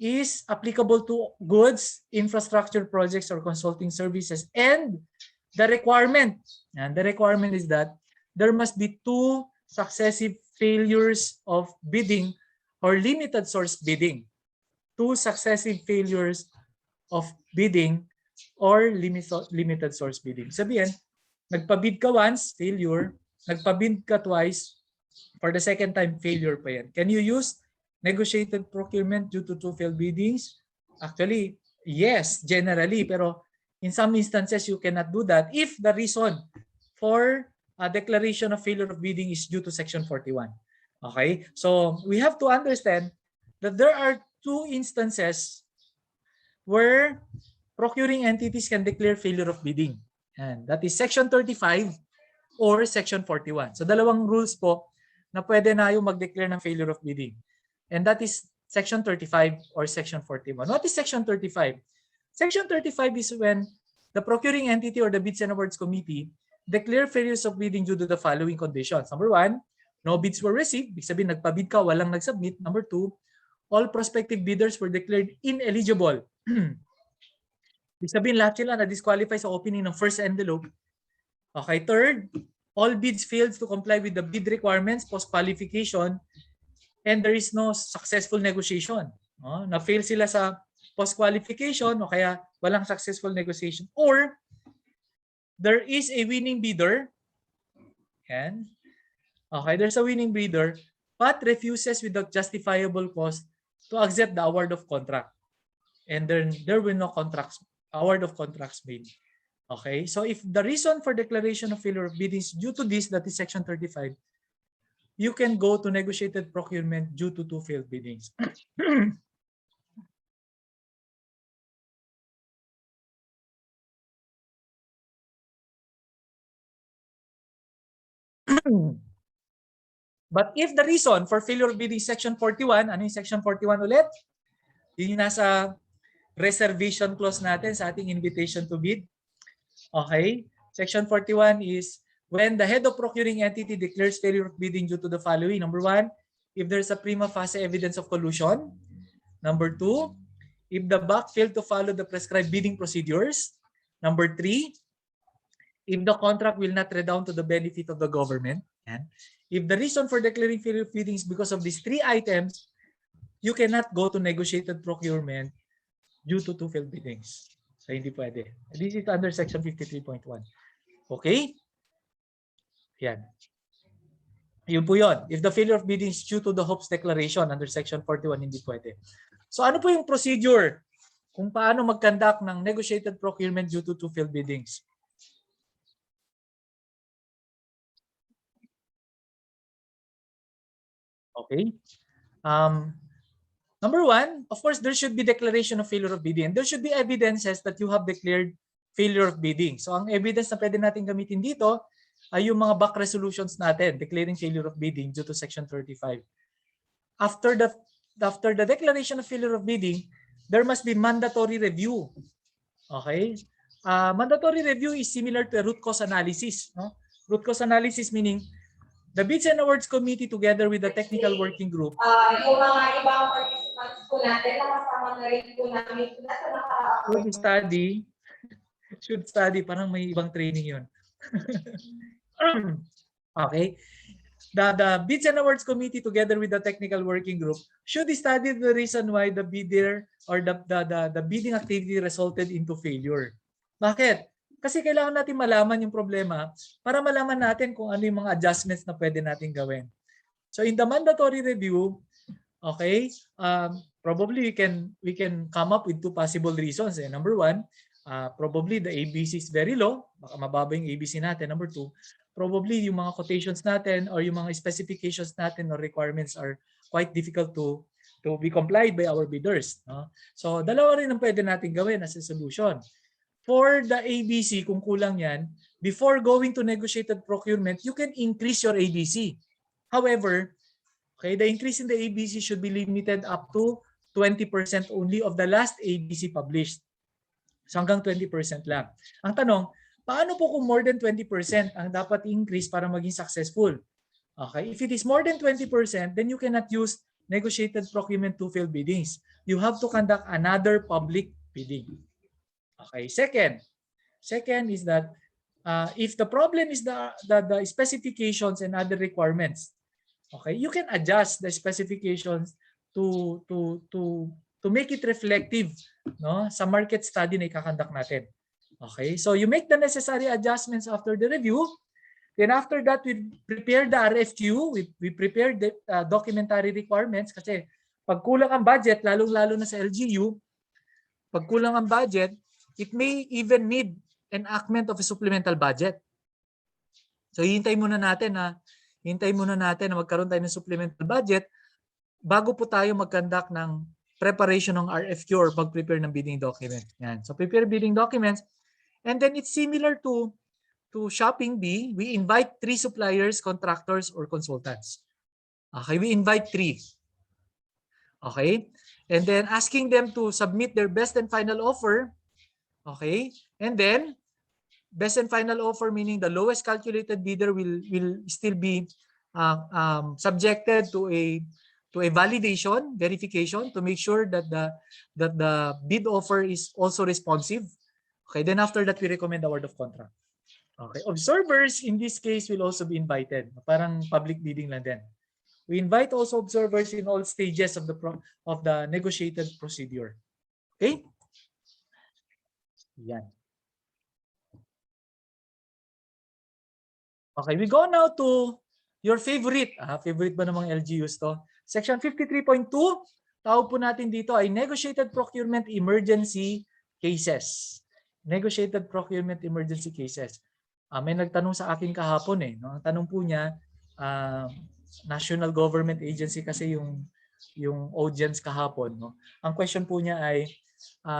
is applicable to goods, infrastructure projects, or consulting services. And the requirement is that there must be 2 successive failures of bidding or limited source bidding. 2 successive failures of bidding or limited source bidding. Sabihin, nagpabid ka once, failure. Nagpabid ka twice, for the second time, failure pa yan. Can you use negotiated procurement due to two-failed biddings? Actually, yes, generally. Pero in some instances, you cannot do that if the reason for a declaration of failure of bidding is due to Section 41. Okay? So we have to understand that there are 2 instances where procuring entities can declare failure of bidding. And that is Section 35 or Section 41. So dalawang rules po na pwede na yung mag-declare ng failure of bidding. And that is Section 35 or Section 41. What is Section 35? Section 35 is when the procuring entity or the Bids and Awards Committee declare failures of bidding due to the following conditions. Number 1, no bids were received. Ibig sabihin, nagpabid ka, walang nag-submit. Number 2, all prospective bidders were declared ineligible. Ibig sabihin, lahat sila na-disqualify sa opening ng first envelope. Okay, third, all bids failed to comply with the bid requirements post-qualification and there is no successful negotiation. Na-fail sila sa post-qualification o kaya walang successful negotiation. Or there is a winning bidder. Yan. Okay, there's a winning bidder but refuses without justifiable cause to accept the award of contract. And then there will no contracts award of contracts made. Okay, so if the reason for declaration of failure of bidding is due to this, that is section 35, you can go to negotiated procurement due to 2 failed biddings. But if the reason for failure of bidding is section 41, ano yung section 41 ulit? Yun yung nasa reservation clause natin sa ating invitation to bid. Okay? Section 41 is when the head of procuring entity declares failure of bidding due to the following. Number 1, if there's a prima facie evidence of collusion. Number 2, if the BAC failed to follow the prescribed bidding procedures. Number 3, if the contract will not redound to the benefit of the government. And if the reason for declaring failure of bidding is because of these 3 items, you cannot go to negotiated procurement due to 2 failed biddings. So hindi pwede. This is under section 53.1. Okay? Yan. Yun po yun. If the failure of bidding is due to the hopes declaration under section 41, hindi pwede. So ano po yung procedure kung paano mag-conduct ng negotiated procurement due to 2 failed biddings? Okay. Number 1, of course, there should be declaration of failure of bidding. There should be evidences that you have declared failure of bidding. So ang evidence na pwede natin gamitin dito ay yung mga back resolutions natin declaring failure of bidding due to section 35. After the declaration of failure of bidding, there must be mandatory review. Okay? Mandatory review is similar to a root cause analysis. No? Root cause analysis meaning the Bids and Awards Committee together with the technical working group. Yung mga ibang participants po natin, nakasama na rin po namin nasa nakaka-award. Should study, parang may ibang training yun. Okay. The Bids and Awards Committee together with the technical working group should study the reason why the bidder or the bidding activity resulted into failure. Bakit? Kasi kailangan natin malaman yung problema para malaman natin kung ano yung mga adjustments na pwede natin gawin. So in the mandatory review, okay, probably we can come up with 2 possible reasons. Number 1, probably the ABC is very low, baka mababa yung ABC natin. Number 2, probably yung mga quotations natin or yung mga specifications natin or requirements are quite difficult to be complied by our bidders. No? So dalawa rin ang pwede natin gawin as a solution. For the ABC, kung kulang yan, before going to negotiated procurement, you can increase your ABC. However, okay, the increase in the ABC should be limited up to 20% only of the last ABC published. So hanggang 20% lang. Ang tanong, paano po kung more than 20% ang dapat increase para maging successful? Okay, if it is more than 20%, then you cannot use negotiated procurement to failed biddings. You have to conduct another public bidding. Okay, second is that if the problem is the specifications and other requirements, okay, you can adjust the specifications to make it reflective, no, sa market study na ikakandak natin. Okay, so you make the necessary adjustments after the review. Then after that, we prepare the RFQ, we prepare the documentary requirements kasi pag kulang ang budget, lalong-lalo na sa LGU, pag kulang ang budget, it may even need enactment of a supplemental budget. So hintayin muna natin na magkaroon tayo ng supplemental budget bago po tayo mag-conduct ng preparation ng RFQ or pag-prepare ng bidding document. Yan. So prepare bidding documents and then it's similar to shopping B. We invite 3 suppliers, contractors, or consultants. Okay, we invite 3. Okay, and then asking them to submit their best and final offer. Okay, and then best and final offer meaning the lowest calculated bidder will still be subjected to a verification to make sure that the bid offer is also responsive. Okay, then after that we recommend award of contract. Okay, observers in this case will also be invited. Parang public bidding lang din. We invite also observers in all stages of the negotiated procedure. Okay? Yan. Okay, we go now to your favorite. Favorite ba namang LGUs to? Section 53.2, tawag po natin dito ay negotiated procurement emergency cases. negotiated procurement emergency cases. May nagtanong sa akin kahapon eh. No? Ang tanong po niya, national government agency kasi yung audience kahapon. No? Ang question po niya ay,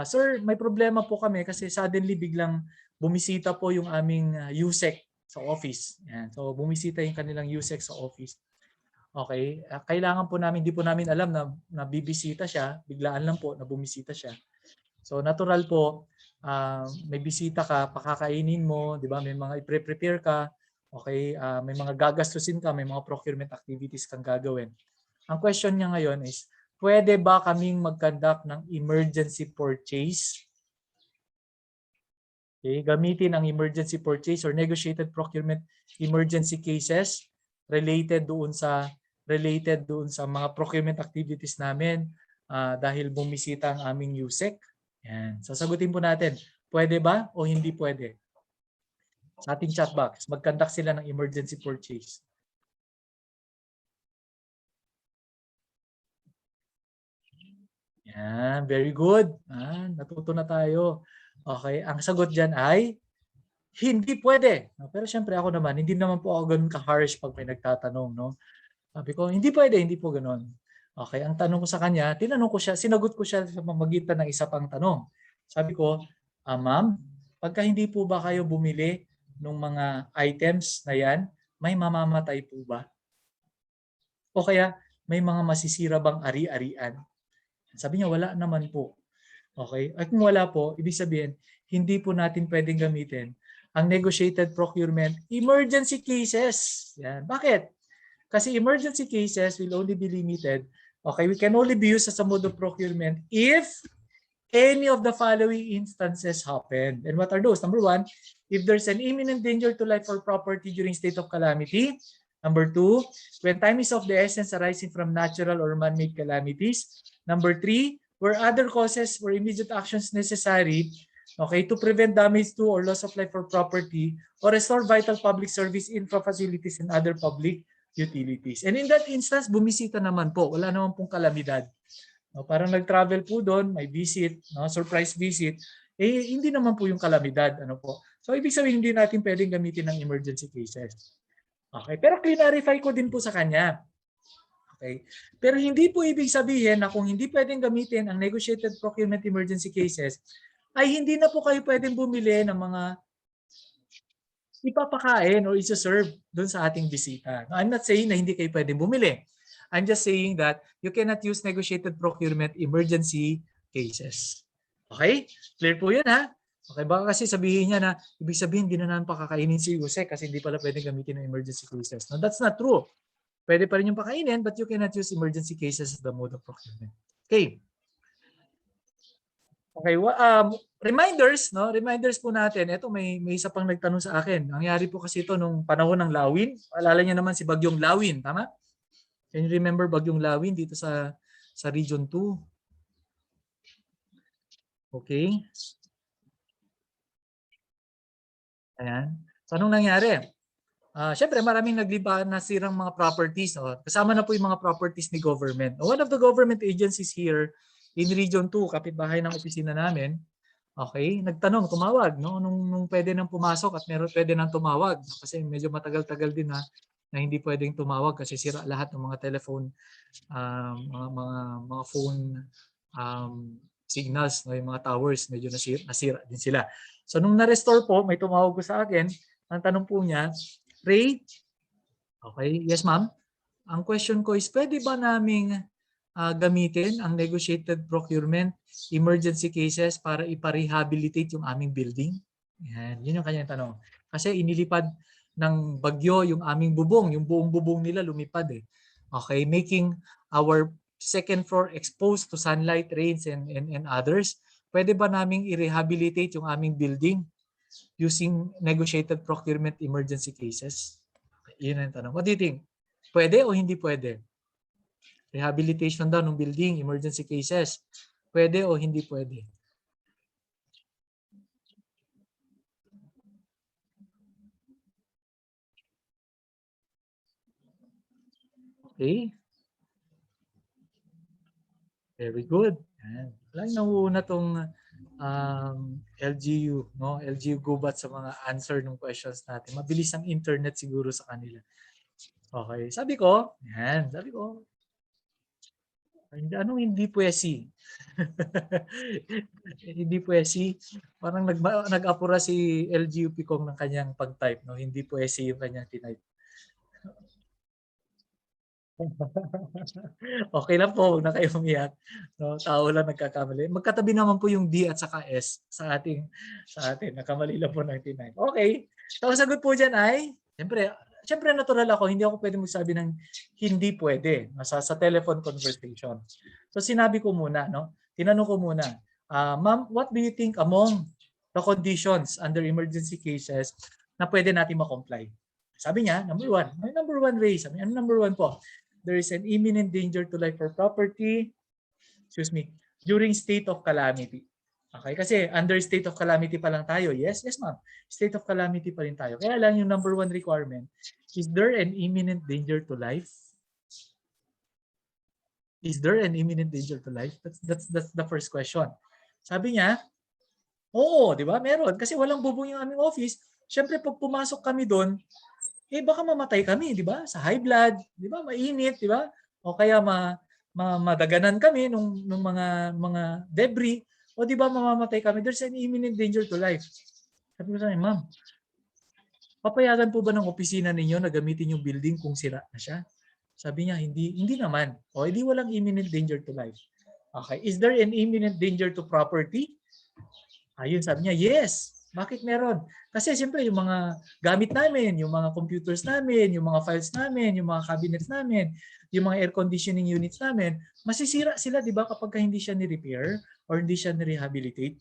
Sir, may problema po kami kasi suddenly biglang bumisita po yung aming USEC sa office. Yan. So bumisita yung kanilang USEC sa office. Okay, kailangan po namin, hindi po namin alam na bibisita siya, biglaan lang po na bumisita siya. So natural po, may bisita ka, pakakainin mo, di ba? May mga i-prepare ka, okay? May mga gagastusin ka, may mga procurement activities kang gagawin. Ang question niya ngayon is, pwede ba kaming mag-conduct ng emergency purchase? Okay, gamitin ang emergency purchase or negotiated procurement emergency cases related doon sa mga procurement activities namin dahil bumisita ang aming USEC. Yan. Sasagutin po natin, pwede ba o hindi pwede? Sa ating chat box, mag-conduct sila ng emergency purchase. Yan, very good. Natuto na tayo. Okay, ang sagot dyan ay hindi pwede. Pero syempre ako naman, hindi naman po ako ganun ka-harsh pag may nagtatanong. No? Sabi ko, hindi pwede, hindi po ganun. Okay, ang tanong ko sa kanya, tinanong ko siya, sinagot ko siya sa pamamagitan ng isa pang tanong. Sabi ko, ma'am, pagka hindi po ba kayo bumili ng mga items na yan, may mamamatay po ba? O kaya, may mga masisira bang ari-arian? Sabi niya, wala naman po. Okay? At kung wala po, ibig sabihin, hindi po natin pwedeng gamitin ang negotiated procurement emergency cases. Yan. Bakit? Kasi emergency cases will only be limited. Okay, we can only be used as a mode of procurement if any of the following instances happen. And what are those? Number one, if there's an imminent danger to life or property during state of calamity. Number two, when time is of the essence arising from natural or man-made calamities. Number three, where other causes or immediate actions necessary, okay, to prevent damage to or loss of life or property or restore vital public service infra facilities and other public utilities. And in that instance, bumisita naman po. Wala naman pong kalamidad. No, parang nag-travel po doon, may visit, no, surprise visit. Hindi naman po yung kalamidad. Ano po. So, ibig sabihin, hindi natin pwedeng gamitin ng emergency cases. Okay, pero clarify ko din po sa kanya. Okay. Pero hindi po ibig sabihin na kung hindi pwedeng gamitin ang negotiated procurement emergency cases, ay hindi na po kayo pwedeng bumili ng mga ipapakain or isa-serve doon sa ating bisita. I'm not saying na hindi kayo pwedeng bumili. I'm just saying that you cannot use negotiated procurement emergency cases. Okay? Clear po yun ha? Okay, baka kasi sabihin niya na ibig sabihin hindi na namin pakakainin si Jose kasi hindi pala pwedeng gamitin ng emergency cases. No, that's not true. Pwede pa rin yung pakainin but you cannot use emergency cases as the mode of procurement. Okay. Okay, reminders, no? Reminders po natin. Ito may isa pang nagtanong sa akin. Nangyari po kasi ito nung panahon ng Lawin. Alala niyo naman si Bagyong Lawin, tama? Can you remember Bagyong Lawin dito sa Region 2? Okay. Ayan. So anong nangyari? Siyempre maraming nasirang mga properties. Kasama na po yung mga properties ni government. One of the government agencies here in Region 2, kapitbahay ng opisina namin, okay, nagtanong, tumawag, no? Nung pwede nang pumasok at pwede nang tumawag. Kasi medyo matagal-tagal din na hindi pwedeng tumawag kasi sira lahat ng mga telephone, mga phone signals, no? Yung mga towers, medyo nasira din sila. So nung na-restore po, may tumawag ko sa akin, ang tanong po niya, Ray, okay, yes ma'am. Ang question ko is, pwede ba naming gamitin ang negotiated procurement emergency cases para iparehabilitate yung aming building? Yan, yun yung kanyang tanong. Kasi inilipad ng bagyo yung aming bubong, yung buong bubong nila lumipad eh. Okay, making our second floor exposed to sunlight, rains, and others. Pwede ba naming i-rehabilitate yung aming building using negotiated procurement emergency cases? Yun ang tanong. What do you think? Pwede o hindi pwede? Rehabilitation daw ng building, emergency cases. Pwede o hindi pwede? Okay. Very good. Lang nauuna tong LGU, no? LGU gubat sa mga answer ng questions natin. Mabilis ang internet siguro sa kanila. Okay, sabi ko, anong hindi pwesi? Hindi pwesi. Parang nag-apura si LGU Picong ng kanyang pag-type, no? Hindi pwesi yung kanyang tinype. Okay lang po, huwag na kayo umiyak. No, tao lang nagkakamali. Magkatabi naman po yung D at saka S sa atin. Nakamali lang po ng tinype. Okay. So, ang sagot po dyan ay, siyempre natural ako, hindi ako pwede magsabi ng hindi pwede sa telephone conversation. So, sinabi ko muna, no? Tinanong ko muna, ma'am, what do you think among the conditions under emergency cases na pwede natin ma-comply? Sabi niya, number one. May number one, Ray. Sabi niya, ano number one po? There is an imminent danger to life or property, during state of calamity. Okay, kasi under state of calamity pa lang tayo. Yes, ma'am. State of calamity pa rin tayo. Kaya lang yung number one requirement, is there an imminent danger to life? Is there an imminent danger to life? That's the first question. Sabi niya, oo, di ba? Meron. Kasi walang bubong yung aming office. Siyempre, pag pumasok kami doon, baka mamatay kami, di ba? Sa high blood, di ba? Mainit, di ba? O kaya madaganan kami nung mga debris, o di ba mamamatay kami? There's an imminent danger to life. Sabi ko sa kanya, ma'am, papayagan po ba ng opisina ninyo na gamitin yung building kung sira na siya? Sabi niya, hindi naman. O hindi walang imminent danger to life. Okay, is there an imminent danger to property? Ayun, sabi niya, yes. Bakit meron? Kasi siyempre yung mga gamit namin, yung mga computers namin, yung mga files namin, yung mga cabinets namin, yung mga air conditioning units namin, masisira sila, di ba, kapag hindi siya ni-repair or hindi siya ni-rehabilitate?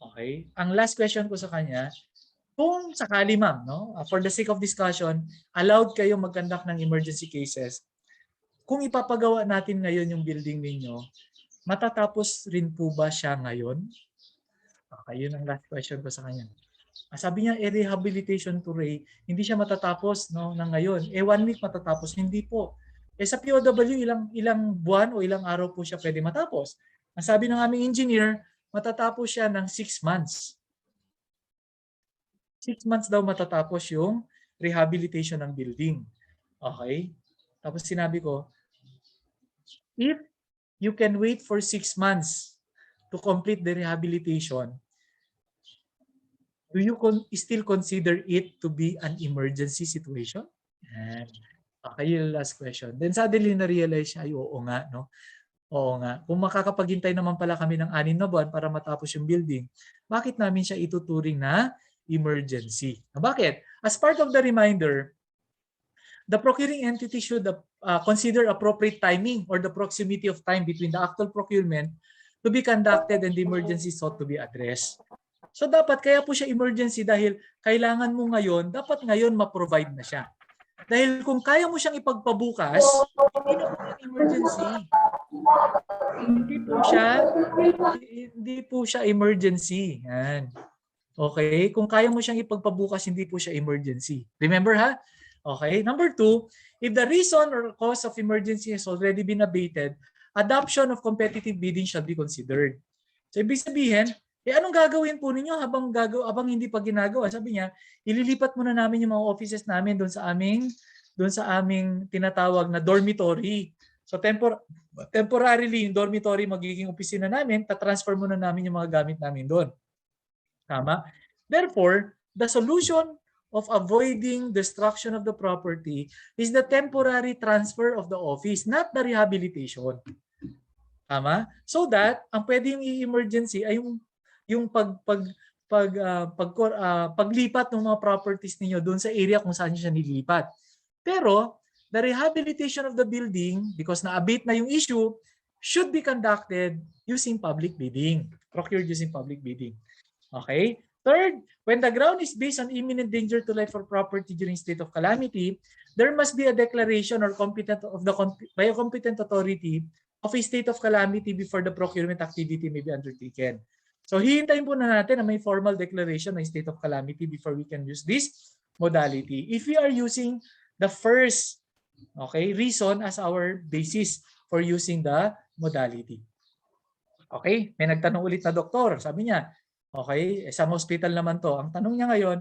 Okay. Ang last question ko sa kanya, kung sakali ma'am, no, for the sake of discussion, allowed kayo mag-conduct ng emergency cases, kung ipapagawa natin ngayon yung building ninyo, matatapos rin po ba siya ngayon? Okay, yun ang last question ko sa kanya. Sabi niya, rehabilitation to Ray, hindi siya matatapos no, ng ngayon. 1 week matatapos, hindi po. Sa POW, ilang buwan o ilang araw po siya pwede matapos. Ang sabi ng aming engineer, matatapos siya ng 6 months. 6 months daw matatapos yung rehabilitation ng building. Okay? Tapos sinabi ko, if you can wait for 6 months to complete the rehabilitation, do you still consider it to be an emergency situation? And, okay, yung last question. Then suddenly na-realize siya, ay oo nga, no? Oo nga. Kung makakapaghintay naman pala kami ng 6 na buwan para matapos yung building, bakit namin siya ituturing na emergency? Bakit? As part of the reminder, the procuring entity should consider appropriate timing or the proximity of time between the actual procurement to be conducted and the emergency sought to be addressed. So dapat kaya po siya emergency dahil kailangan mo ngayon, dapat ngayon ma-provide na siya. Dahil kung kaya mo siyang ipagpabukas, hindi na po emergency. Hindi po siya emergency. Yan. Okay? Kung kaya mo siyang ipagpabukas, hindi po siya emergency. Remember ha? Okay. Number 2, if the reason or cause of emergency has already been abated, adoption of competitive bidding shall be considered. So ibig sabihin, anong gagawin po ninyo habang hindi pa ginagawa? Sabi niya, ililipat muna namin yung mga offices namin doon sa aming tinatawag na dormitory. So temporarily yung dormitory magiging opisina namin, tatransfer muna namin yung mga gamit namin doon. Tama? Therefore, the solution of avoiding destruction of the property is the temporary transfer of the office, not the rehabilitation. Tama? So that ang pwedeng i-emergency ay yung paglipat ng mga properties niyo doon sa area kung saan siya nililipat. Pero the rehabilitation of the building, because na-abate na yung issue, should be conducted using public bidding, procured using public bidding. Okay? Third, when the ground is based on imminent danger to life or property during state of calamity, there must be a declaration or by a competent authority of a state of calamity before the procurement activity may be undertaken. So hihintayin po na natin na may formal declaration ng state of calamity before we can use this modality. If we are using the first reason as our basis for using the modality. Okay, may nagtanong ulit na doktor. Sabi niya, okay, isang hospital naman to. Ang tanong niya ngayon,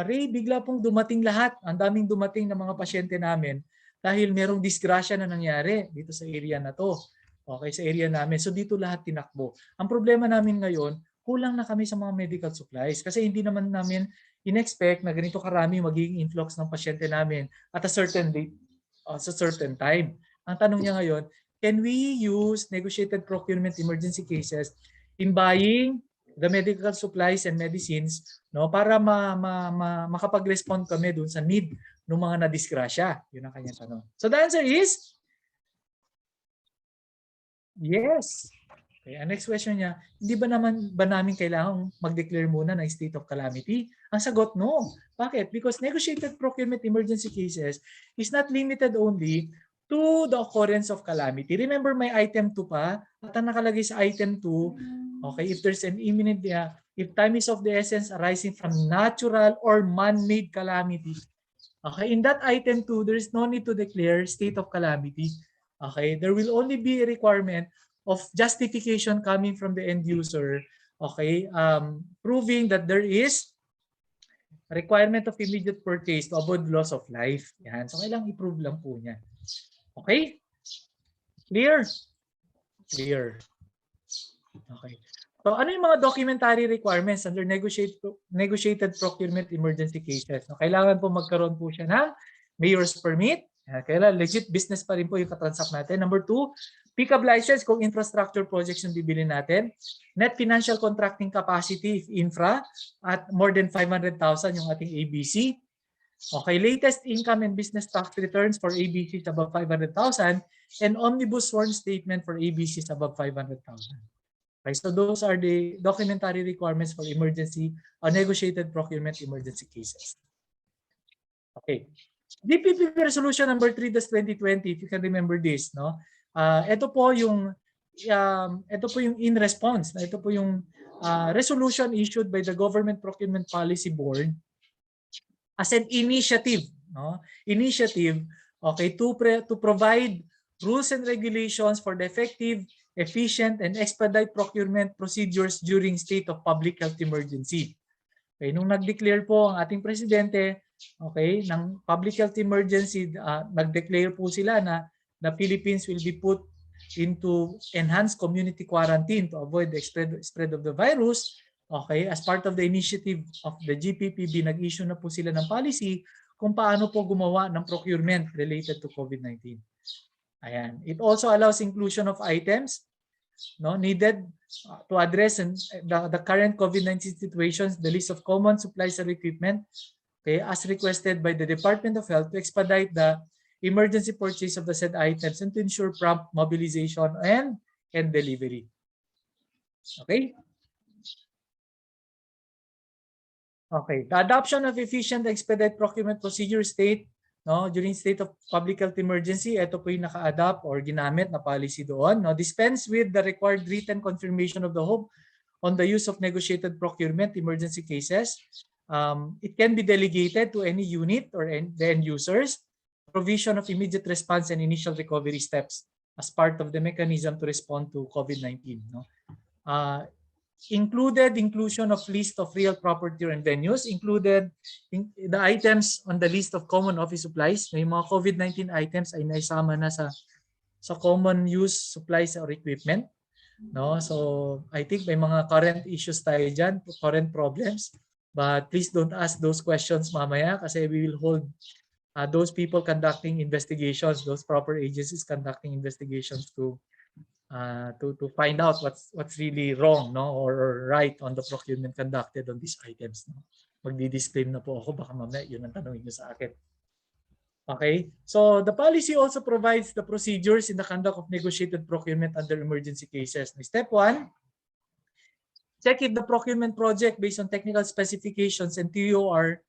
Ray, bigla pong dumating lahat. Ang daming dumating ng mga pasyente namin dahil merong disgrasya na nangyari dito sa area na to. Okay, sa area namin. So dito lahat tinakbo. Ang problema namin ngayon, kulang na kami sa mga medical supplies kasi hindi naman namin in-expect na ganito karami magiging influx ng pasyente namin at a certain date, sa certain time. Ang tanong niya ngayon, can we use negotiated procurement emergency cases in buying the medical supplies and medicines, no, para makapag-respond kami dun sa need ng mga nadisgrasya? Yun ang kanyang tanong. So the answer is yes. Okay, ang next question niya, hindi ba namin kailangang mag-declare muna ng state of calamity? Ang sagot, no. Bakit? Because negotiated procurement emergency cases is not limited only to the occurrence of calamity. Remember, may item 2 pa. At ang nakalagay sa item 2, okay, if there's an imminent, if time is of the essence arising from natural or man-made calamity. Okay, in that item 2, there is no need to declare state of calamity. Okay, there will only be a requirement of justification coming from the end user, okay, proving that there is a requirement of immediate purchase to avoid loss of life. Yan. So, kailangan i-prove lang po niya. Okay? Clear? Clear. Okay. So, ano yung mga documentary requirements under negotiated procurement emergency cases? So, kailangan po magkaroon po siya ng mayor's permit. Kailangan legit business pa rin po yung katransact natin. Number 2, pick-up license kung infrastructure projects yung bibili natin. Net financial contracting capacity if infra at more than 500,000 yung ating ABC. Okay, latest income and business tax returns for ABCs above 500,000 and omnibus sworn statement for ABCs above 500,000. Okay, so those are the documentary requirements for emergency or negotiated procurement emergency cases. Okay. DPP Resolution number 3/2020, if you can remember this, no? Ito po yung in response, ito po yung resolution issued by the Government Procurement Policy Board as an initiative, no? Initiative, okay, to provide rules and regulations for the effective, efficient and expedite procurement procedures during state of public health emergency. Okay, nung nag-declare po ang ating presidente, okay, ng public health emergency, nag-declare po sila na the Philippines will be put into enhanced community quarantine to avoid the spread of the virus. Okay, as part of the initiative of the GPPB, nag-issue na po sila ng policy kung paano po gumawa ng procurement related to COVID-19. Ayan. It also allows inclusion of items needed to address the current COVID-19 situations, the list of common supplies and equipment, okay, as requested by the Department of Health to expedite the emergency purchase of the said items and to ensure prompt mobilization and delivery. Okay? Okay. The adoption of efficient expedite procurement procedure state, during state of public health emergency, ito po yung naka-adopt or ginamit na policy doon. Dispense with the required written confirmation of the home on the use of negotiated procurement emergency cases. It can be delegated to any unit or the end users. Provision of immediate response and initial recovery steps as part of the mechanism to respond to COVID-19. Inclusion of list of real property and venues, included the items on the list of common office supplies. May mga COVID-19 items ay naisama na sa common use supplies or equipment. So I think may mga current issues tayo dyan, current problems. But please don't ask those questions mamaya kasi we will hold those people conducting investigations, those proper agencies conducting investigations to find out what's really wrong, or right on the procurement conducted on these items. Magdi-disclaim na po ako, baka mamaya yun ang tanongin niyo sa akin. Okay, so the policy also provides the procedures in the conduct of negotiated procurement under emergency cases. Step 1, check if the procurement project based on technical specifications and TOR,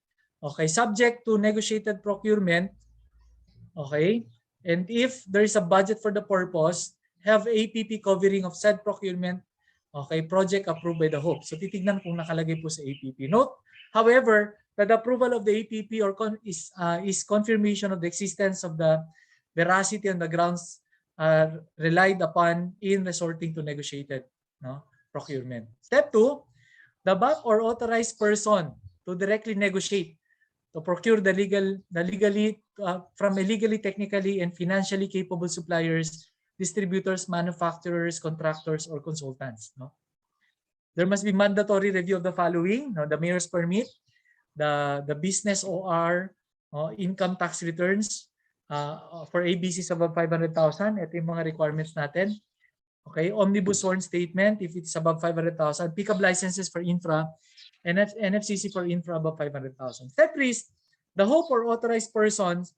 okay, subject to negotiated procurement, okay, and if there is a budget for the purpose, have APP covering of said procurement, okay, project approved by the HOP. So titignan kung nakalagay po sa APP. Note, however, that the approval of the APP is confirmation of the existence of the veracity on the grounds relied upon in resorting to negotiated no? Procurement. Step 2, the bank or authorized person to directly negotiate to procure from a legally, technically, and financially capable suppliers, distributors, manufacturers, contractors, or consultants. No? There must be mandatory review of the following: no? The mayor's permit, the business OR, income tax returns for ABCs above 500,000. Ito yung mga requirements natin. Okay, omnibus sworn statement if it's above 500,000. Pick-up licenses for infra, and NFCC for infra above 500,000. Step 3 is the hope or authorized persons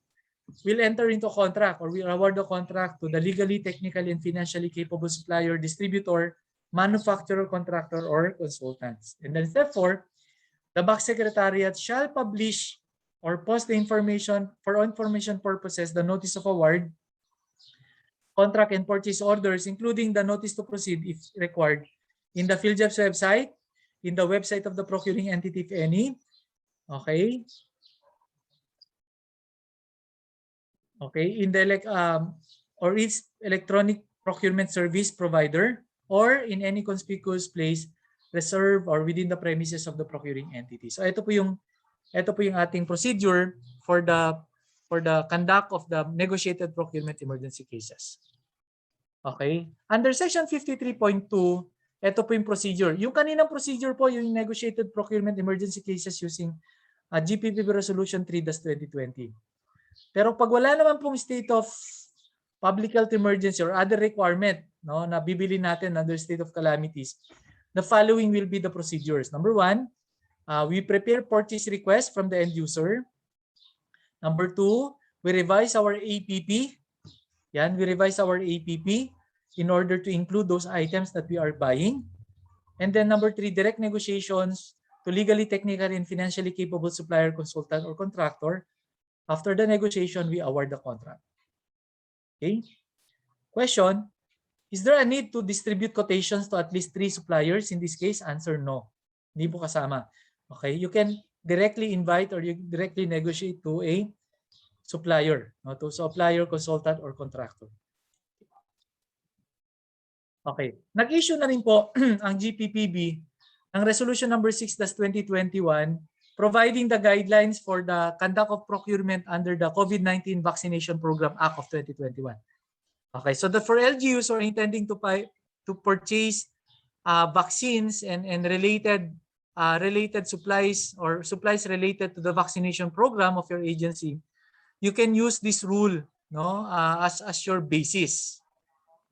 will enter into contract or will award the contract to the legally, technically, and financially capable supplier, distributor, manufacturer, contractor, or consultants. And then step 4, the Back Secretariat shall publish or post the information for information purposes, the notice of award, contract and purchase orders, including the notice to proceed if required, in the PhilJobs website, in the website of the procuring entity if any. Okay. Okay, in the or its electronic procurement service provider, or in any conspicuous place reserved or within the premises of the procuring entity. So ito po yung ating procedure for the conduct of the negotiated procurement emergency cases. Okay? Under section 53.2, ito po yung procedure. Yung kaninang procedure po yung negotiated procurement emergency cases using GPP Resolution 3-2020. Pero pag wala naman pong state of public health emergency or other requirement, no, na bibili natin under state of calamities, the following will be the procedures. Number 1, we prepare purchase request from the end user. Number 2, we revise our APP. Yan, we revise our APP in order to include those items that we are buying. And then number 3, direct negotiations to legally, technically, and financially capable supplier, consultant, or contractor. After the negotiation, we award the contract. Okay? Question, is there a need to distribute quotations to at least 3 suppliers? In this case, answer no. Hindi po kasama. Okay? You can directly invite or you directly negotiate to a supplier, no? To supplier, consultant, or contractor. Okay. Nag-issue na rin po ang GPPB ng Resolution number 6-2021 providing the guidelines for the conduct of procurement under the COVID-19 Vaccination Program Act of 2021. Okay, so for LGUs who are intending to purchase vaccines and related supplies or supplies related to the vaccination program of your agency, you can use this rule, no, as your basis.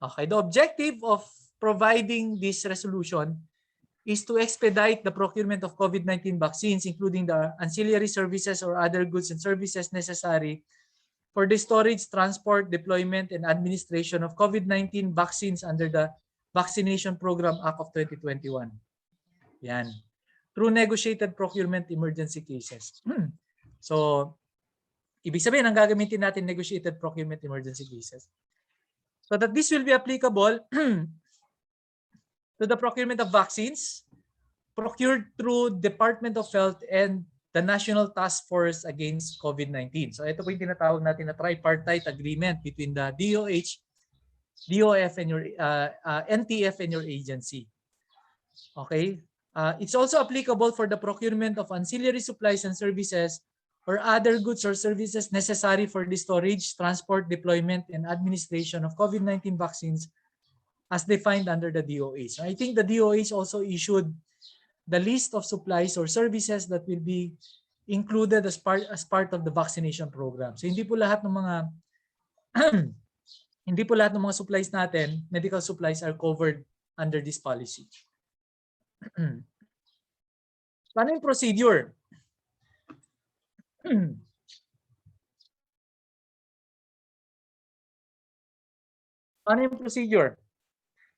Okay, the objective of providing this resolution is to expedite the procurement of COVID-19 vaccines, including the ancillary services or other goods and services necessary for the storage, transport, deployment, and administration of COVID-19 vaccines under the Vaccination Program Act of 2021. Yan. Through negotiated procurement emergency cases. So, ibig sabihin, ang gagamitin natin negotiated procurement emergency cases. So that this will be applicable to the procurement of vaccines procured through Department of Health and the National Task Force Against COVID-19. So ito po yung tinatawag natin na tripartite agreement between the DOH, DOF, and your NTF and your agency. Okay? It's also applicable for the procurement of ancillary supplies and services or other goods or services necessary for the storage, transport, deployment, and administration of COVID-19 vaccines as defined under the DOH. I think the DOH also issued the list of supplies or services that will be included as part of the vaccination program. So hindi po lahat ng mga supplies natin, medical supplies, are covered under this policy. Paano yung procedure? Paano yung procedure?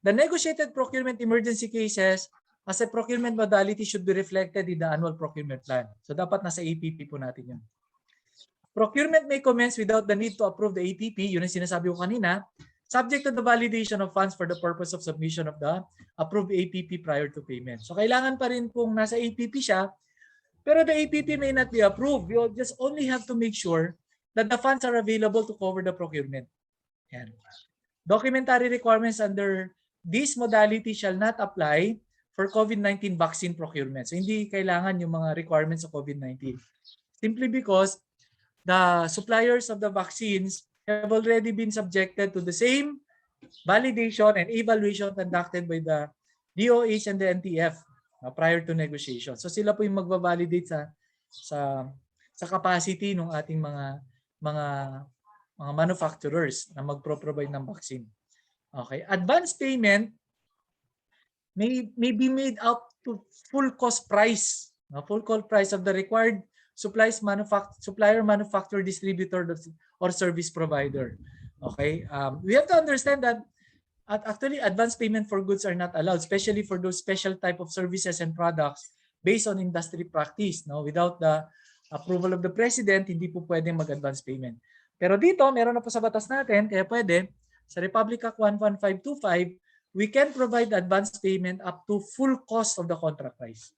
The negotiated procurement emergency cases as a procurement modality should be reflected in the annual procurement plan. So dapat nasa APP po natin yun. Procurement may commence without the need to approve the APP, yun ang sinasabi ko kanina, subject to the validation of funds for the purpose of submission of the approved APP prior to payment. So kailangan pa rin pong nasa APP siya, pero the APP may not be approved. You just only have to make sure that the funds are available to cover the procurement. Yan. Documentary requirements under this modality shall not apply for COVID-19 vaccine procurement. So hindi kailangan yung mga requirements sa COVID-19. Simply because the suppliers of the vaccines have already been subjected to the same validation and evaluation conducted by the DOH and the NTF prior to negotiation. So sila po yung magva-validate sa capacity ng ating mga manufacturers na magpro-provide ng vaccine. Okay, advance payment may be made up to full cost price, full cost price of the required supplier, manufacturer, distributor, or service provider. Okay, we have to understand that actually advance payment for goods are not allowed, especially for those special type of services and products based on industry practice. No, without the approval of the president, hindi po pwedeng mag-advance payment. Pero dito, meron na po sa batas natin, kaya pwede. Sa Republic Act 11525, we can provide advance payment up to full cost of the contract price.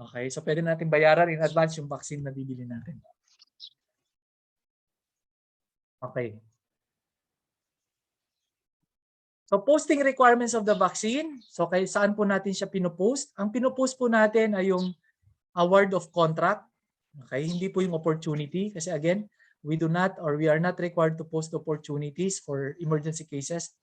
Okay, so pwede natin bayaran in advance yung vaccine na bibili natin. Okay. So posting requirements of the vaccine. So kay saan po natin siya pinopost? Ang pinopost po natin ay yung award of contract. Okay, hindi po yung opportunity kasi again, we are not required to post opportunities for emergency cases.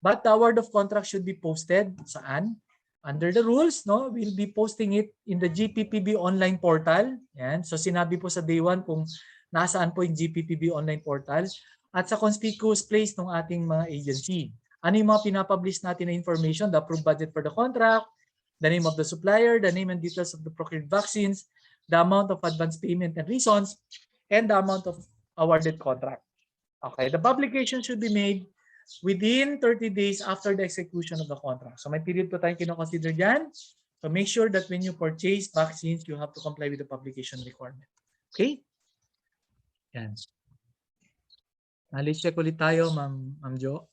But the award of contract should be posted saan? Under the rules, no? We'll be posting it in the GPPB online portal. Yan. So sinabi po sa day 1 kung nasaan po yung GPPB online portal at sa conspicuous place ng ating mga agency. Ano yung mga pinapublish natin na information? The approved budget for the contract, the name of the supplier, the name and details of the procured vaccines, the amount of advance payment and reasons, and the amount of awarded contract. Okay, the publication should be made within 30 days after the execution of the contract. So may period po tayong kino-consider dyan. So make sure that when you purchase vaccines, you have to comply with the publication requirement. Okay? Yan. Knowledge check ulit tayo, Ma'am Jo.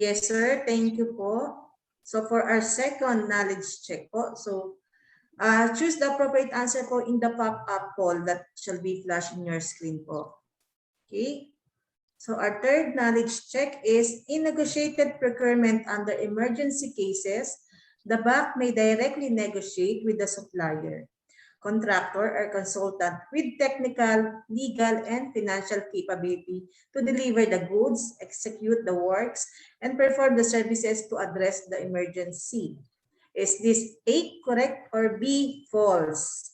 Yes, sir. Thank you po. So for our second knowledge check po, so choose the appropriate answer po in the pop-up poll that shall be flashed in your screen po. Okay. So our third knowledge check is in negotiated procurement under emergency cases, the BAC may directly negotiate with the supplier, contractor, or consultant with technical, legal, and financial capability to deliver the goods, execute the works, and perform the services to address the emergency. Is this A, correct, or B, false?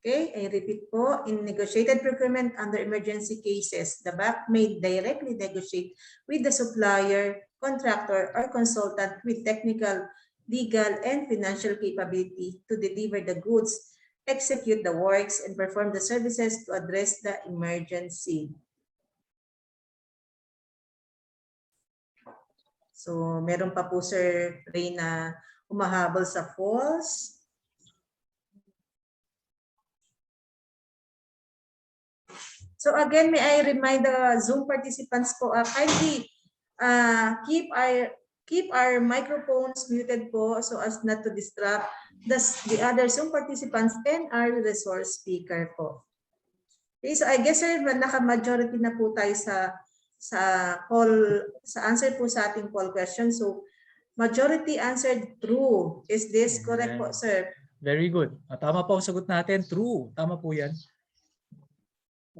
Okay, I repeat po, in negotiated procurement under emergency cases, the BAC may directly negotiate with the supplier, contractor, or consultant with technical, legal, and financial capability to deliver the goods, execute the works, and perform the services to address the emergency. So, meron pa po Sir Ray na umahabol sa false. So again, may I remind the Zoom participants po, kindly keep our microphones muted po so as not to distract the other Zoom participants and our resource speaker po. Okay, so I guess sir, naka-majority na po tayo sa answer po sa ating poll question. So majority answered true. Is this correct po, sir? Very good. Tama po ang sagot natin. True. Tama po yan.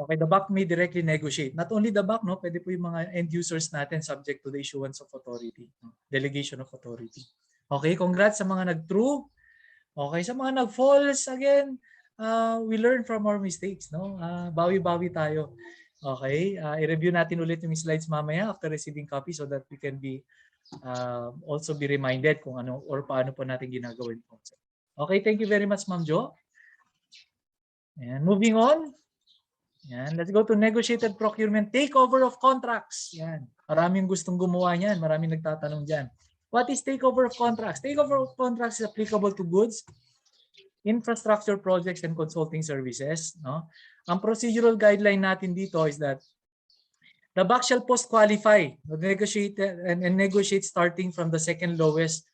Okay, the BAC may directly negotiate. Not only the BAC, no, pwede po yung mga end users natin subject to the issuance of authority, delegation of authority. Okay, congrats sa mga nag-true. Okay, sa mga nag-false, again, we learn from our mistakes, no? Bawi-bawi tayo. Okay, i-review natin ulit yung slides mamaya after receiving copy so that we can be also be reminded kung ano or paano po natin ginagawin po. Okay, thank you very much, Ma'am Jo. And moving on. Yan, let's go to negotiated procurement, takeover of contracts. Yan. Maraming gustong gumawa niyan, maraming nagtatanong diyan. What is takeover of contracts? Takeover of contracts is applicable to goods, infrastructure projects, and consulting services, no? Ang procedural guideline natin dito is that the BAC shall post-qualify, negotiate and negotiate starting from the second lowest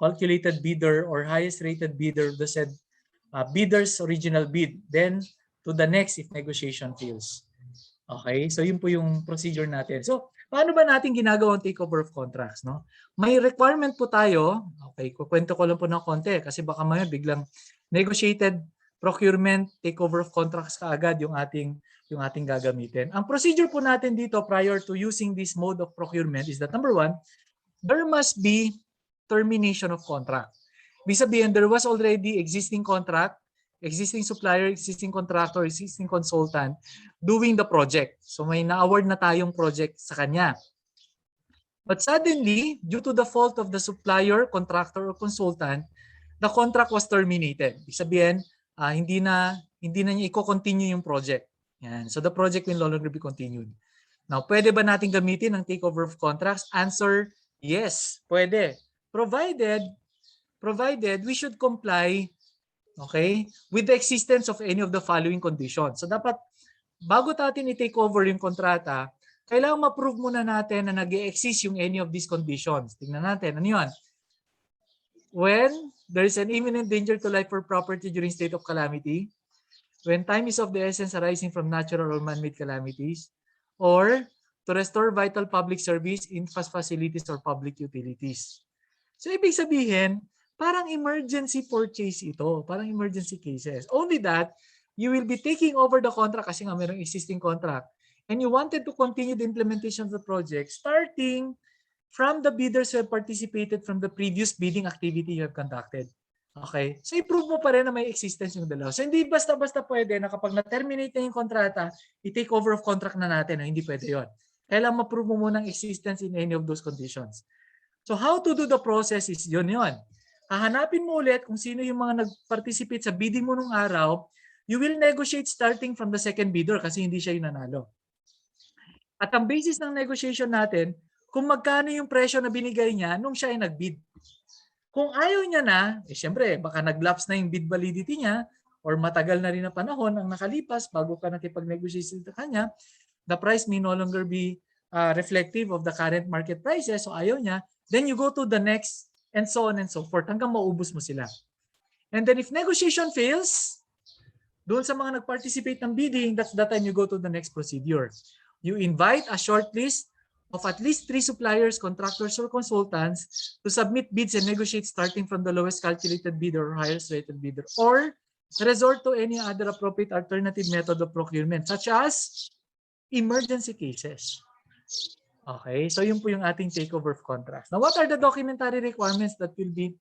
calculated bidder or highest rated bidder of the said bidder's original bid, then to the next if negotiation fails. Okay, so yun po yung procedure natin. So, paano ba natin ginagawang takeover of contracts? No? May requirement po tayo. Okay, kukwento ko lang po ng konti kasi baka maya biglang negotiated procurement, takeover of contracts kaagad yung ating gagamitin. Ang procedure po natin dito prior to using this mode of procurement is that number one, there must be termination of contract. Ibig sabihin, there was already existing contract, existing supplier, existing contractor, existing consultant doing the project. So may na-award na tayong project sa kanya. But suddenly, due to the fault of the supplier, contractor, or consultant, the contract was terminated. Ibig sabihin, hindi na niya i-continue yung project. Yan. So the project will no longer be continued. Now, pwede ba natin gamitin ang takeover of contracts? Answer, yes, pwede. Provided we should comply, okay, with the existence of any of the following conditions. So dapat, bago natin i-take over yung kontrata, kailangan ma-prove muna natin na nag-exist yung any of these conditions. Tingnan natin, ano yun? When there is an imminent danger to life or property during state of calamity, when time is of the essence arising from natural or man-made calamities, or to restore vital public service, facilities, or public utilities. So ibig sabihin, parang emergency purchase ito, parang emergency cases. Only that, you will be taking over the contract kasi nga mayroong existing contract and you wanted to continue the implementation of the project starting from the bidders who have participated from the previous bidding activity you have conducted. Okay? So i-prove mo pa rin na may existence yung dalawa. So hindi basta-basta pwede na kapag na-terminate na yung kontrata, i-take over of contract na natin. No? Hindi pwede yun. Kailangan ma-prove mo muna ang existence in any of those conditions. So how to do the process is yun. Hahanapin mo ulit kung sino yung mga nag-participate sa bidding mo nung araw. You will negotiate starting from the second bidder kasi hindi siya yung nanalo. At ang basis ng negotiation natin, kung magkano yung presyo na binigay niya nung siya ay nag-bid. Kung ayaw niya na, syempre baka nag-lapse na yung bid validity niya or matagal na rin na panahon ang nakalipas bago ka nakipag-negotiate sa kanya, the price may no longer be reflective of the current market prices, so ayaw niya, then you go to the next and so on and so forth hanggang maubos mo sila. And then if negotiation fails, doon sa mga nag-participate ng bidding, that's the time you go to the next procedure. You invite a short list of at least 3 suppliers, contractors, or consultants to submit bids and negotiate starting from the lowest calculated bidder or highest rated bidder, or resort to any other appropriate alternative method of procurement, such as emergency cases. Okay, so yun po yung ating takeover of contracts. Now, what are the documentary requirements that will be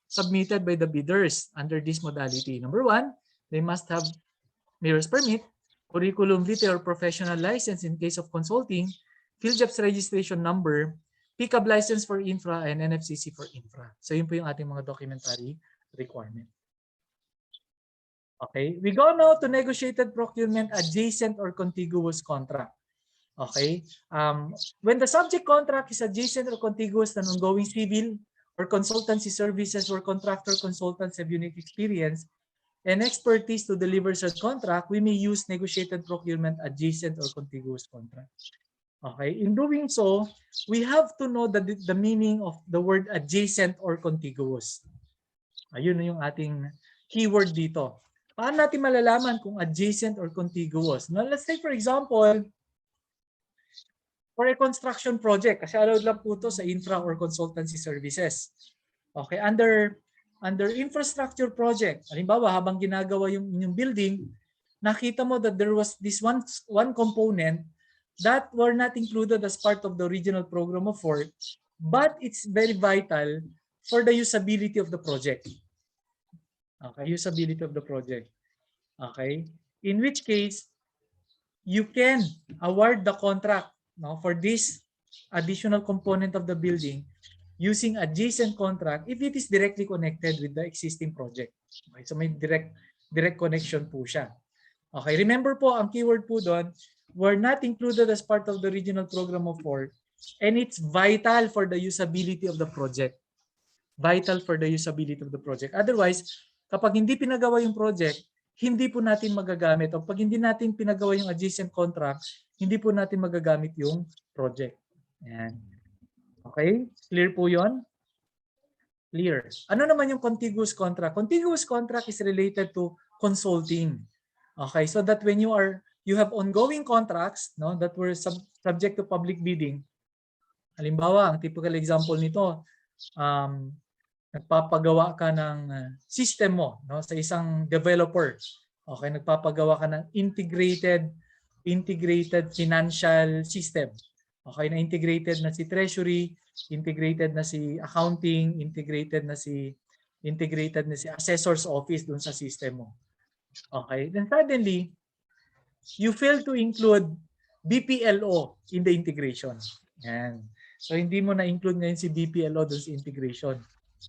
submitted by the bidders under this modality? Number 1, they must have mayor's permit, curriculum vitae or professional license in case of consulting, field jobs registration number, pickup license for infra, and NFCC for infra. So yun po yung ating mga documentary requirement. Okay, we go now to negotiated procurement adjacent or contiguous contract. Okay, when the subject contract is adjacent or contiguous to an ongoing civil or consultancy services where contractor consultants have unique experience and expertise to deliver such contract, we may use negotiated procurement adjacent or contiguous contract. Okay, in doing so, we have to know the meaning of the word adjacent or contiguous. Ayun na yung ating keyword dito. Paano natin malalaman kung adjacent or contiguous? Now, let's take for example, for a construction project, kasi allowed lang po ito sa infra or consultancy services. Okay, under infrastructure project, halimbawa habang ginagawa yung inyong building, nakita mo that there was this one component that were not included as part of the original program of work, but it's very vital for the usability of the project. Okay, usability of the project. Okay, in which case, you can award the contract for this additional component of the building using adjacent contract if it is directly connected with the existing project. Okay, so may direct connection po siya. Okay, remember po, ang keyword po doon, were not included as part of the original program of work and it's vital for the usability of the project. Vital for the usability of the project. Otherwise, kapag hindi pinagawa yung project, hindi po natin magagamit. O pag hindi natin pinagawa yung adjacent contract, hindi po natin magagamit yung project. Ayan. Okay? Clear po yon? Clear. Ano naman yung contiguous contract? Contiguous contract is related to consulting. Okay, so that when you have ongoing contracts, no, that were subject to public bidding. Halimbawa, ang typical example nito, nagpapagawa ka ng system mo, no, sa isang developer. Okay, nagpapagawa ka ng integrated financial system. Okay, na integrated na si treasury, integrated na si accounting, integrated na si assessor's office dun sa system mo. Okay, then suddenly you fail to include BPLO in the integration. Yan. So hindi mo na-include ngayon si BPLO dun sa integration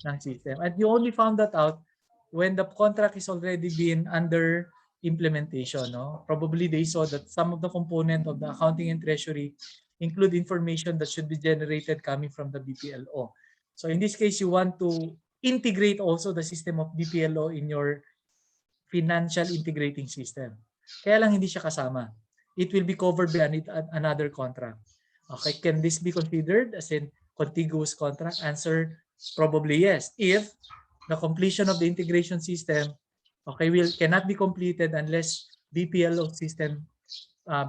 ng system. And you only found that out when the contract is already been under implementation. No? Probably they saw that some of the component of the accounting and treasury include information that should be generated coming from the BPLO. So in this case, you want to integrate also the system of BPLO in your financial integrating system. Kaya lang hindi siya kasama. It will be covered by another contract. Okay, can this be considered as in contiguous contract? Answer, probably yes. If the completion of the integration system, okay, cannot be completed unless BPLO system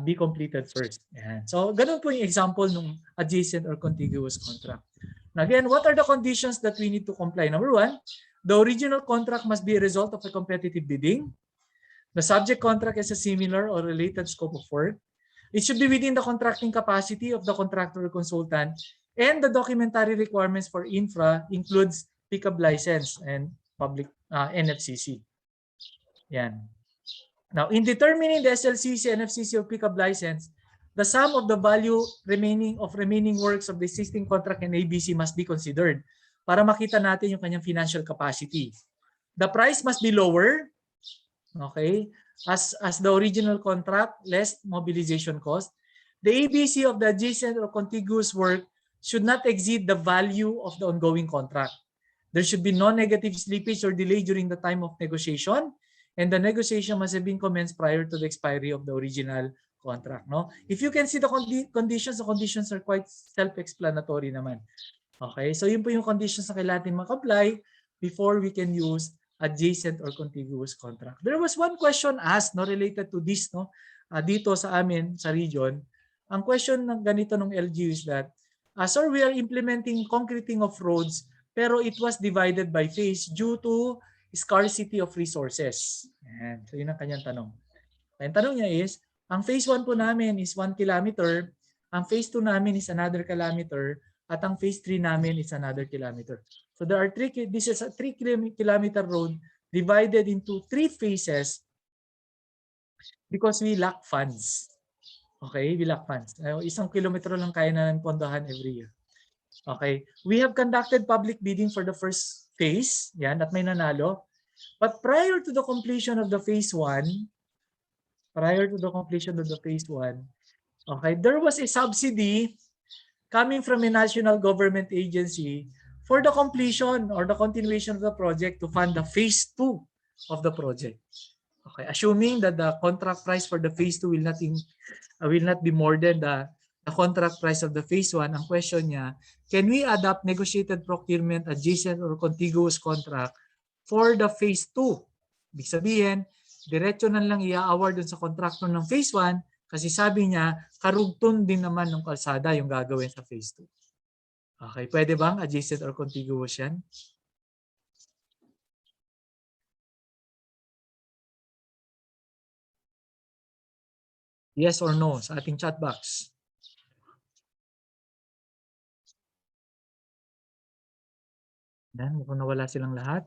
be completed first. Yan. So, ganun po yung example ng adjacent or contiguous contract. Now, again, what are the conditions that we need to comply? Number one, the original contract must be a result of a competitive bidding. The subject contract is a similar or related scope of work. It should be within the contracting capacity of the contractor or consultant, and the documentary requirements for infra includes pickup license and public NFCC. Yan. Now, in determining the SLCC, NFCC, or pickup license, the sum of the value remaining works of the existing contract and ABC must be considered para makita natin yung kanyang financial capacity. The price must be lower, okay, as the original contract, less mobilization cost. The ABC of the adjacent or contiguous work should not exceed the value of the ongoing contract. There should be no negative slippage or delay during the time of negotiation, and the negotiation must have been commenced prior to the expiry of the original contract. No, if you can see the conditions are quite self-explanatory naman. Okay, so yun po yung conditions na kailangan mag-apply before we can use adjacent or contiguous contract. There was one question asked, no, related to this, no, dito sa amin sa region. Ang question ng ganito ng LGU is that, sir, we are implementing concreting of roads, pero it was divided by phase due to scarcity of resources. Ayan. So yun ang kanyang tanong. Ang tanong niya is, ang phase 1 po namin is 1 kilometer, ang phase 2 namin is another kilometer, at ang phase 3 namin is another kilometer. So there are this is a 3 kilometer road divided into 3 phases because we lack funds. Okay, we lack funds. 1 kilometro lang kaya na ng pondohan every year. Okay, we have conducted public bidding for the first phase, yan, at may nanalo. But prior to the completion of the phase 1, okay, there was a subsidy coming from a national government agency for the completion or the continuation of the project to fund the phase 2 of the project. Okay, assuming that the contract price for the phase 2 will not be more than the contract price of the phase 1, ang question niya, can we adopt negotiated procurement adjacent or contiguous contract for the phase 2? Ibig sabihin, diretso na lang i-award dun sa contractor ng phase 1 kasi sabi niya, karugtong din naman ng kalsada yung gagawin sa phase 2. Okay, pwede bang adjacent or contiguous yan? Yes or no sa ating chat box. Yan, kung nawala silang lahat.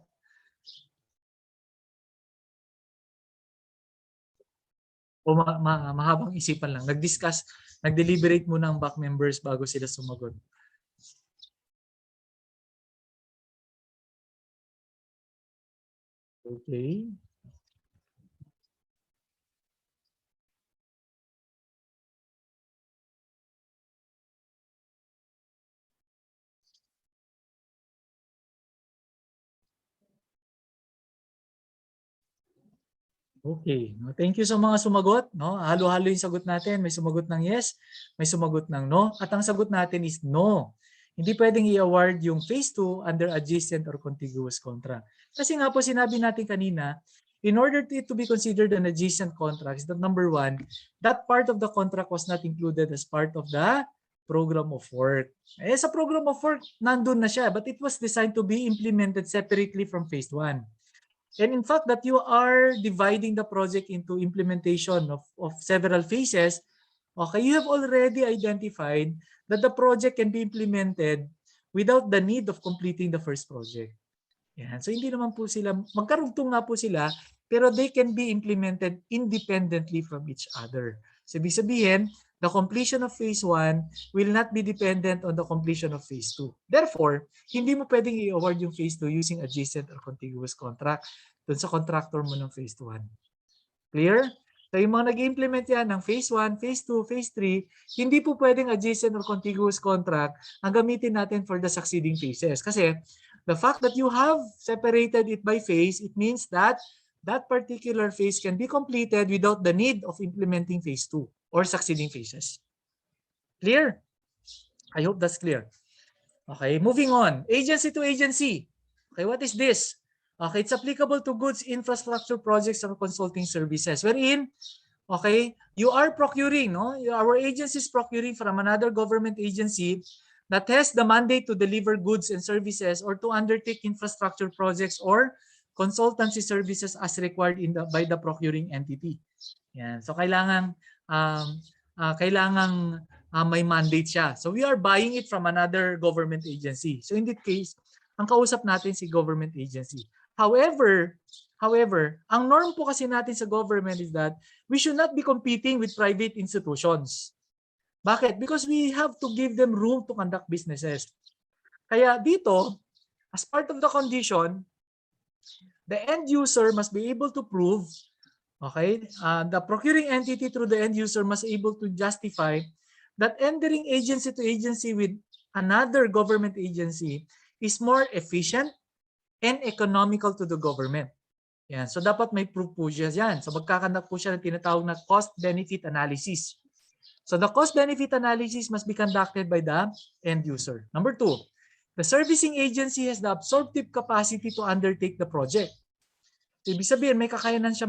O mahabang isipan lang. Nag-deliberate muna ang back members bago sila sumagot. Okay. Okay. Thank you sa mga sumagot. No? Halo-halo yung sagot natin. May sumagot ng yes, may sumagot ng no. At ang sagot natin is no. Hindi pwedeng i-award yung phase 2 under adjacent or contiguous contract. Kasi nga po sinabi natin kanina, in order to it to be considered an adjacent contract, is that number one, that part of the contract was not included as part of the program of work. Eh, sa program of work, nandun na siya, but it was designed to be implemented separately from phase 1. And in fact, that you are dividing the project into implementation of several phases, okay, you have already identified that the project can be implemented without the need of completing the first project. Yan. So hindi naman po sila, magkarugtong nga po sila, pero they can be implemented independently from each other. So ibig sabihin, the completion of phase 1 will not be dependent on the completion of phase 2. Therefore, hindi mo pwedeng i-award yung phase 2 using adjacent or contiguous contract dun sa contractor mo ng phase 1. Clear? So yung mga nag-implement yan ng phase 1, phase 2, phase 3, hindi po pwedeng adjacent or contiguous contract ang gamitin natin for the succeeding phases. Kasi the fact that you have separated it by phase, it means that that particular phase can be completed without the need of implementing phase 2 or succeeding phases. Clear? I hope that's clear. Okay, moving on. Agency to agency. Okay, what is this? Okay, it's applicable to goods, infrastructure projects, or consulting services. Wherein, okay, you are procuring, no? Our agency is procuring from another government agency that has the mandate to deliver goods and services or to undertake infrastructure projects or consultancy services as required by the procuring entity. Yan. So kailangan may mandate siya. So we are buying it from another government agency. So in this case, ang kausap natin si government agency. However, ang norm po kasi natin sa government is that we should not be competing with private institutions. Bakit? Because we have to give them room to conduct businesses. Kaya dito, as part of the condition, the end user must be able to prove, okay, the procuring entity through the end user must be able to justify that entering agency to agency with another government agency is more efficient and economical to the government. Yan. So dapat may proof po siya yan. So magkakandak po siya ng tinatawag na cost-benefit analysis. So the cost-benefit analysis must be conducted by the end user. Number 2, the servicing agency has the absorptive capacity to undertake the project. So ibig sabihin, may kakayanan siya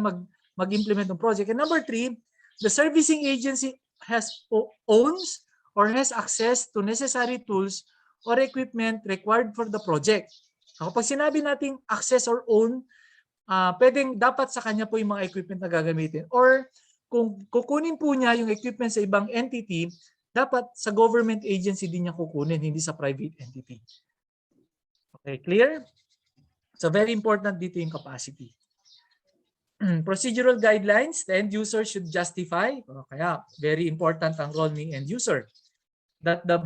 mag-implement ng project. And number 3, the servicing agency owns or has access to necessary tools or equipment required for the project. Kapag sinabi nating access or own, pwedeng dapat sa kanya po yung mga equipment na gagamitin. Or kung kukunin po niya yung equipment sa ibang entity, dapat sa government agency din niya kukunin, hindi sa private entity. Okay, clear? So very important dito yung capacity. Procedural guidelines, the end user should justify. Kaya very important ang role ng end user. That the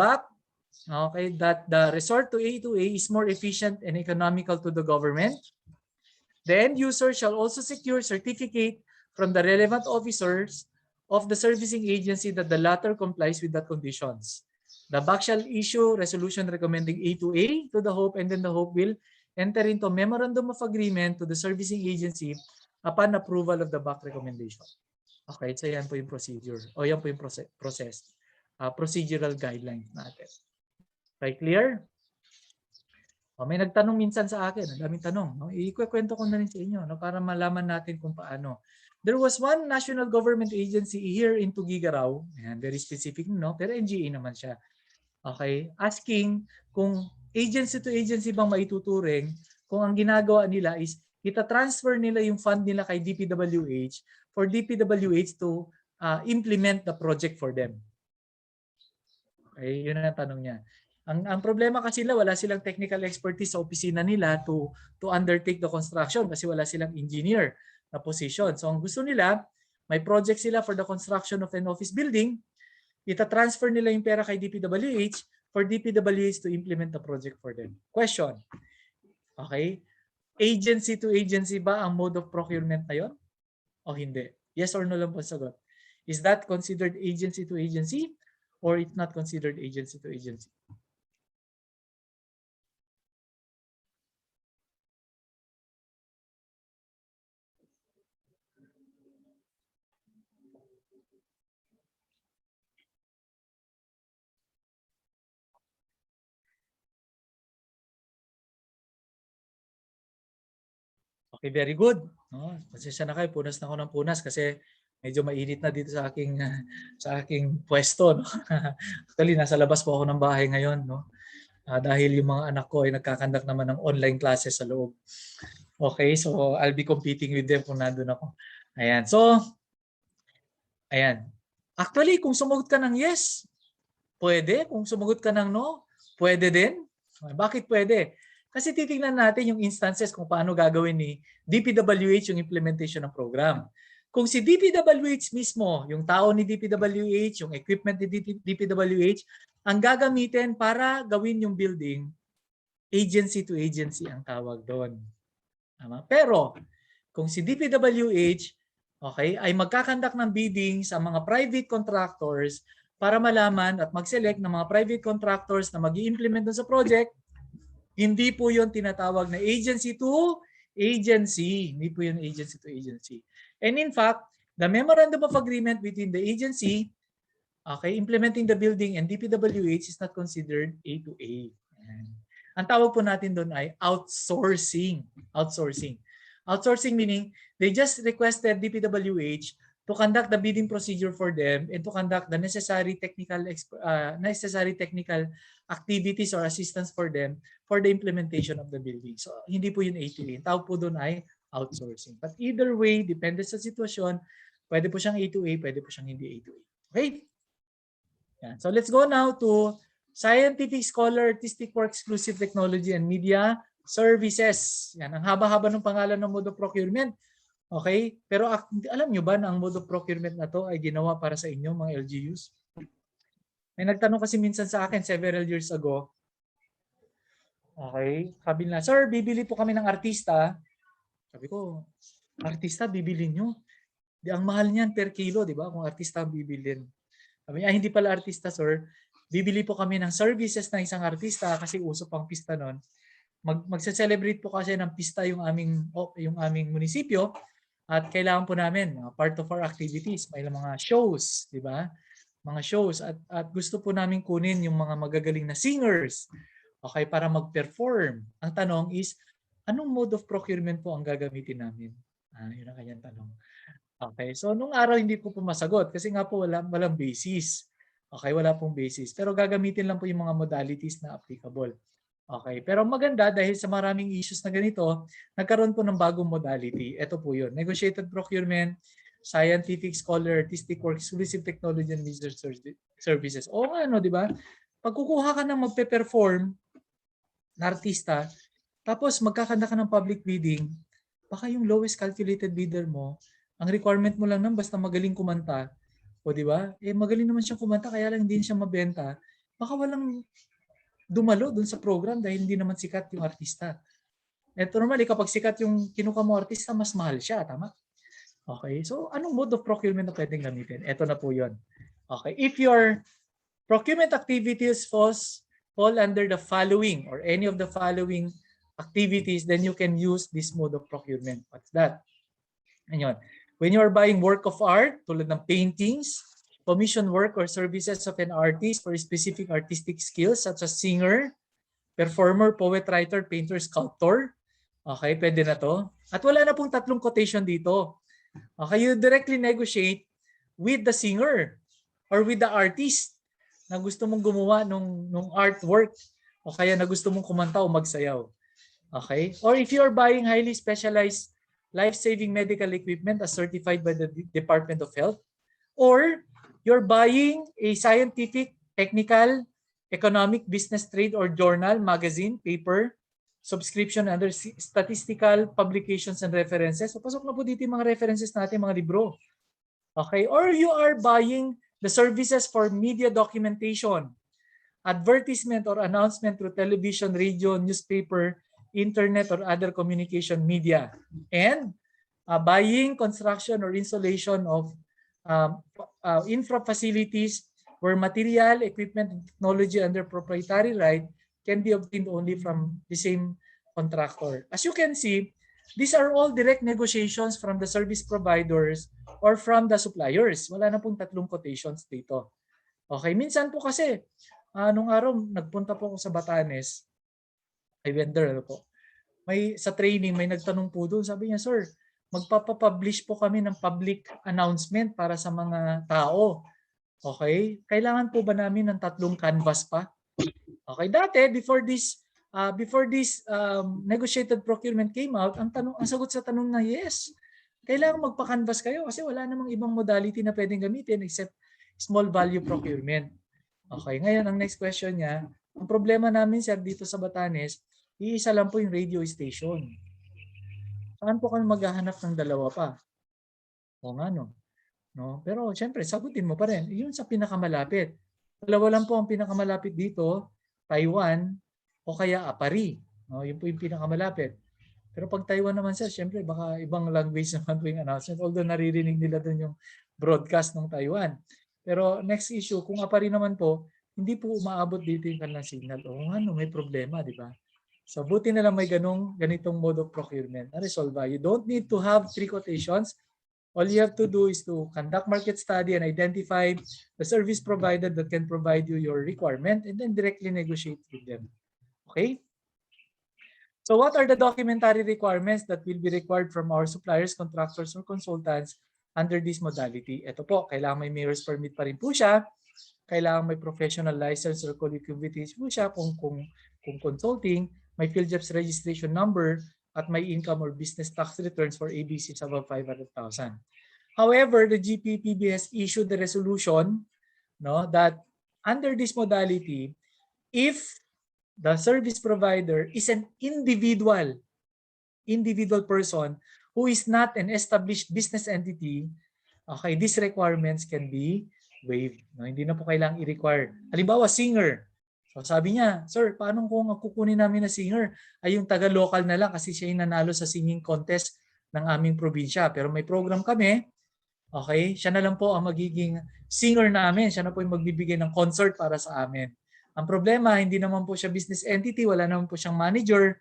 resort to A2A is more efficient and economical to the government. The end user shall also secure certificate from the relevant officers of the servicing agency that the latter complies with the conditions. The BAC shall issue resolution recommending A2A to the HOPE, and then the HOPE will enter into a memorandum of agreement to the servicing agency upon approval of the BAC recommendation. Okay, so yan po yung procedure. O yan po yung process. Procedural guidelines natin. Okay, clear? May nagtanong minsan sa akin, ang daming tanong. No? Ikwento ko na rin sa inyo no? Para malaman natin kung paano. There was one national government agency here in Tugigaraw, and very specific, no? Pero NGA naman siya. Okay, asking kung agency to agency bang maituturing kung ang ginagawa nila is ita-transfer nila yung fund nila kay DPWH for DPWH to implement the project for them. Okay, yun ang tanong niya. Ang problema kasi wala silang technical expertise sa opisina nila to undertake the construction kasi wala silang engineer na position. So ang gusto nila, may project sila for the construction of an office building, ita-transfer nila yung pera kay DPWH for DPWH to implement the project for them. Question. Okay? Agency to agency ba ang mode of procurement na yun? O hindi? Yes or no lang po sagot. Is that considered agency to agency or it's not considered agency to agency? Okay, very good. No, pasensya na kayo, punas na ako ng punas kasi medyo mainit na dito sa aking sa aking pwesto, no. Actually, nasa labas po ako ng bahay ngayon, no. Dahil yung mga anak ko ay nagkakandak naman ng online classes sa loob. Okay, so I'll be competing with them kung nandun ako. Ayan. So, ayan. Actually, kung sumagot ka ng yes, pwede. Kung sumagot ka ng no, pwede din. Bakit pwede? Kasi titingnan natin yung instances kung paano gagawin ni DPWH yung implementation ng program. Kung si DPWH mismo, yung tao ni DPWH, yung equipment ni DPWH, ang gagamitin para gawin yung building, agency to agency ang tawag doon. Tama? Pero kung si DPWH, okay, ay magkakandak ng bidding sa mga private contractors para malaman at mag-select ng mga private contractors na mag-i-implement doon sa project, hindi po yun tinatawag na agency to agency. Hindi po yun agency to agency. And in fact, the memorandum of agreement between the agency, okay, implementing the building and DPWH is not considered A to A. Ang tawag po natin doon ay outsourcing. Outsourcing. Outsourcing meaning they just requested DPWH to conduct the bidding procedure for them and to conduct the necessary technical activities or assistance for them for the implementation of the building. So hindi po yun A to A. Tawag po doon ay outsourcing. But either way, depende sa sitwasyon, pwede po siyang A to A, pwede po siyang hindi A to A. Okay? Yan. So let's go now to Scientific Scholar, Artistic Work, Exclusive Technology, and Media Services. Yan. Ang haba-haba ng pangalan ng mode of procurement. Okay? Pero alam nyo ba na ang mode of procurement na to ay ginawa para sa inyo, mga LGUs? May nagtanong kasi minsan sa akin several years ago. Okay? Sabi nila, sir, bibili po kami ng artista. Sabi ko, artista, bibili nyo? Di, ang mahal niyan per kilo, di ba? Kung artista bibilin. Sabi niya, hindi pala artista, sir. Bibili po kami ng services ng isang artista kasi uso pang pista noon. Magse-celebrate po kasi ng pista yung aming munisipyo at kailangan po namin part of our activities, may mga shows, di ba? Mga shows at gusto po namin kunin yung mga magagaling na singers. Okay, para mag-perform. Ang tanong is, anong mode of procurement po ang gagamitin namin? Yun ang kanyang tanong. Okay, so nung araw hindi ko po masagot kasi nga po walang basis. Okay, wala pong basis. Pero gagamitin lang po yung mga modalities na applicable. Okay, pero maganda dahil sa maraming issues na ganito, nagkaroon po ng bagong modality. Ito po yun. Negotiated procurement, scientific, scholar, artistic work, exclusive technology, and media services. O ano, di ba? Pag kukuha ka ng magpe-perform na artista, tapos magkakanda ka ng public bidding, baka yung lowest calculated bidder mo, ang requirement mo lang nang basta magaling kumanta, o di ba? Magaling naman siyang kumanta kaya lang hindi siya mabenta. Baka walang dumalo dun sa program dahil hindi naman sikat yung artista. Ito normally kapag sikat yung kinuha mo artista, mas mahal siya, tama? Okay, so anong mode of procurement na pwedeng gamitin? Ito na po yun. Okay, if your procurement activities fall under the following or any of the following activities, then you can use this mode of procurement. What's that? Ayun. When you are buying work of art, tulad ng paintings, commission work or services of an artist for specific artistic skills such as singer, performer, poet, writer, painter, sculptor. Okay, pwede na to. At wala na pong tatlong quotation dito. Okay, you directly negotiate with the singer or with the artist na gusto mong gumawa nung artwork o kaya na gusto mong kumanta o magsayaw. Okay? Or if you are buying highly specialized life-saving medical equipment as certified by the Department of Health, or you're buying a scientific, technical, economic, business, trade, or journal, magazine, paper, subscription, under statistical publications and references. So pasok na po dito yung mga references natin, mga libro. Okay? Or you are buying the services for media documentation, advertisement or announcement through television, radio, newspaper, internet, or other communication media. And buying, construction, or installation of infra facilities where material, equipment, and technology under proprietary right can be obtained only from the same contractor. As you can see, these are all direct negotiations from the service providers or from the suppliers. Wala na pong tatlong quotations dito. Okay, minsan po kasi, nung araw nagpunta po ako sa Batanes, ay vendor, ano po, sa training, may nagtanong po doon. Sabi niya, sir, magpapapublish po kami ng public announcement para sa mga tao. Okay? Kailangan po ba namin ng 3 canvas pa? Okay, dati before this negotiated procurement came out, ang sagot sa tanong na yes. Kailangan magpa-canvas kayo kasi wala namang ibang modality na pwedeng gamitin except small value procurement. Okay, ngayon ang next question niya, ang problema namin sir dito sa Batanes, iisa lang po yung radio station. Saan po kami maghahanap ng 2 pa? O nga no. Pero syempre, sagutin mo pa rin. Yun sa pinakamalapit. 2 lang po ang pinakamalapit dito, Taiwan o kaya Apari. Yun po yung pinakamalapit. Pero pag Taiwan naman sir, syempre baka ibang language naman po yung announcement. Although naririnig nila doon yung broadcast ng Taiwan. Pero next issue, kung Apari naman po, hindi po umaabot dito yung kanilang signal. May problema, di ba? So buti na lang may ganitong mode of procurement na resolve. You don't need to have 3 quotations. All you have to do is to conduct market study and identify the service provider that can provide you your requirement and then directly negotiate with them. Okay? So what are the documentary requirements that will be required from our suppliers, contractors, or consultants under this modality? Ito po, kailangan may mayor's permit pa rin po siya. Kailangan may professional license or qualifications po siya kung consulting, may PhilJEPS registration number, at may income or business tax returns for ABCs above 500,000. However, the GPPB has issued the resolution that under this modality, if the service provider is an individual person who is not an established business entity, okay, these requirements can be waived. Hindi na po kailangang i-require. Halimbawa, singer. So sabi niya, sir, paano kung kukunin namin na singer ay yung taga-local na lang kasi siya yung nanalo sa singing contest ng aming probinsya. Pero may program kami, okay, siya na lang po ang magiging singer namin. Siya na po yung magbibigay ng concert para sa amin. Ang problema, hindi naman po siya business entity, wala naman po siyang manager,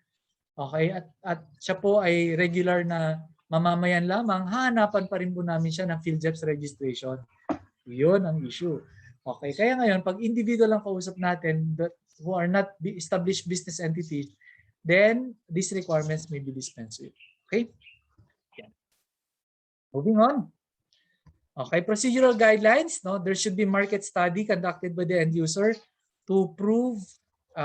okay, at siya po ay regular na mamamayan lamang, hahanapan pa rin po namin siya ng PhilJEPS registration. Yun ang issue. Okay, kaya ngayon, pag individual ang kausap natin who are not established business entities, then these requirements may be dispensed with. Okay? Yeah. Moving on. Okay, procedural guidelines. There should be market study conducted by the end user to prove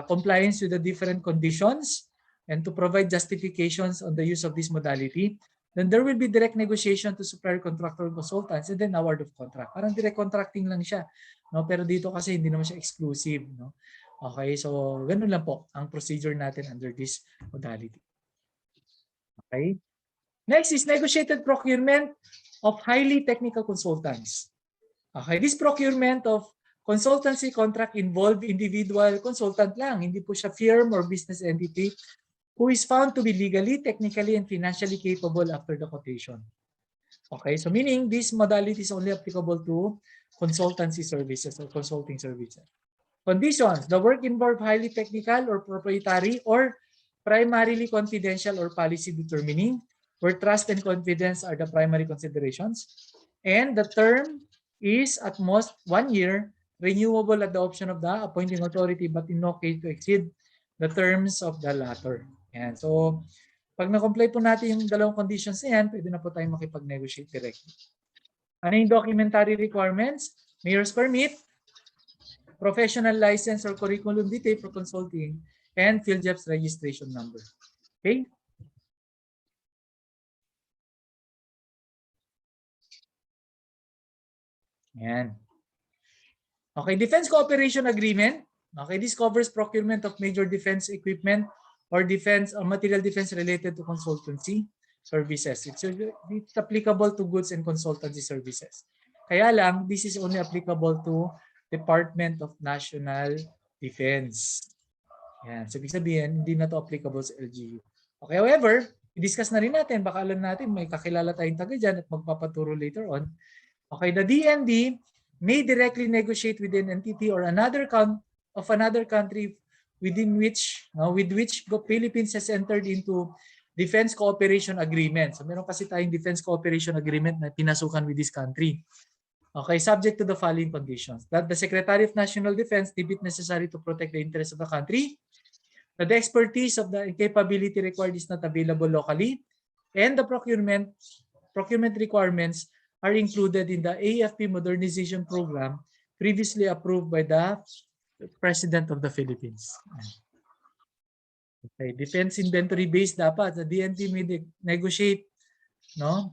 compliance with the different conditions and to provide justifications on the use of this modality. Then there will be direct negotiation to supplier, contractor, consultants, and then award of contract. Parang direct contracting lang siya. Pero dito kasi hindi naman siya exclusive. Okay, so ganun lang po ang procedure natin under this modality. Okay. Next is negotiated procurement of highly technical consultants. Okay, this procurement of consultancy contract involve individual consultant lang. Hindi po siya firm or business entity who is found to be legally, technically, and financially capable after the quotation. Okay, so meaning this modality is only applicable to consultancy services or consulting services. Conditions: the work involved highly technical or proprietary or primarily confidential or policy determining, where trust and confidence are the primary considerations. And the term is at most 1 year, renewable at the option of the appointing authority, but in no case to exceed the terms of the latter. Yan. So, pag na-comply po natin yung 2 conditions na yan, pwede na po tayong makipag-negotiate directly. Ano yung documentary requirements? Mayor's permit, professional license or curriculum vitae for consulting, and PhilJEPS registration number. Okay? Yan. Okay, Defense Cooperation Agreement. Okay, this covers procurement of major defense equipment or defense or material defense related to consultancy services. It's applicable to goods and consultancy services. Kaya lang, this is only applicable to Department of National Defense. Yan. So, ibig sabihin, hindi na to applicable sa LGU. Okay, however, i-discuss na rin natin, baka alam natin may kakilala tayong taga dyan at magpapaturo later on. Okay, the DND may directly negotiate with an entity or another country within which with which the Philippines has entered into defense cooperation agreement. So meron kasi tayong defense cooperation agreement na pinasukan with this country. Okay, subject to the following conditions: that the Secretary of National Defense deem it necessary to protect the interests of the country, that the expertise of the capability required is not available locally, and the procurement requirements are included in the AFP modernization program previously approved by the President of the Philippines. Okay, defense inventory base dapat the DND may negotiate, no?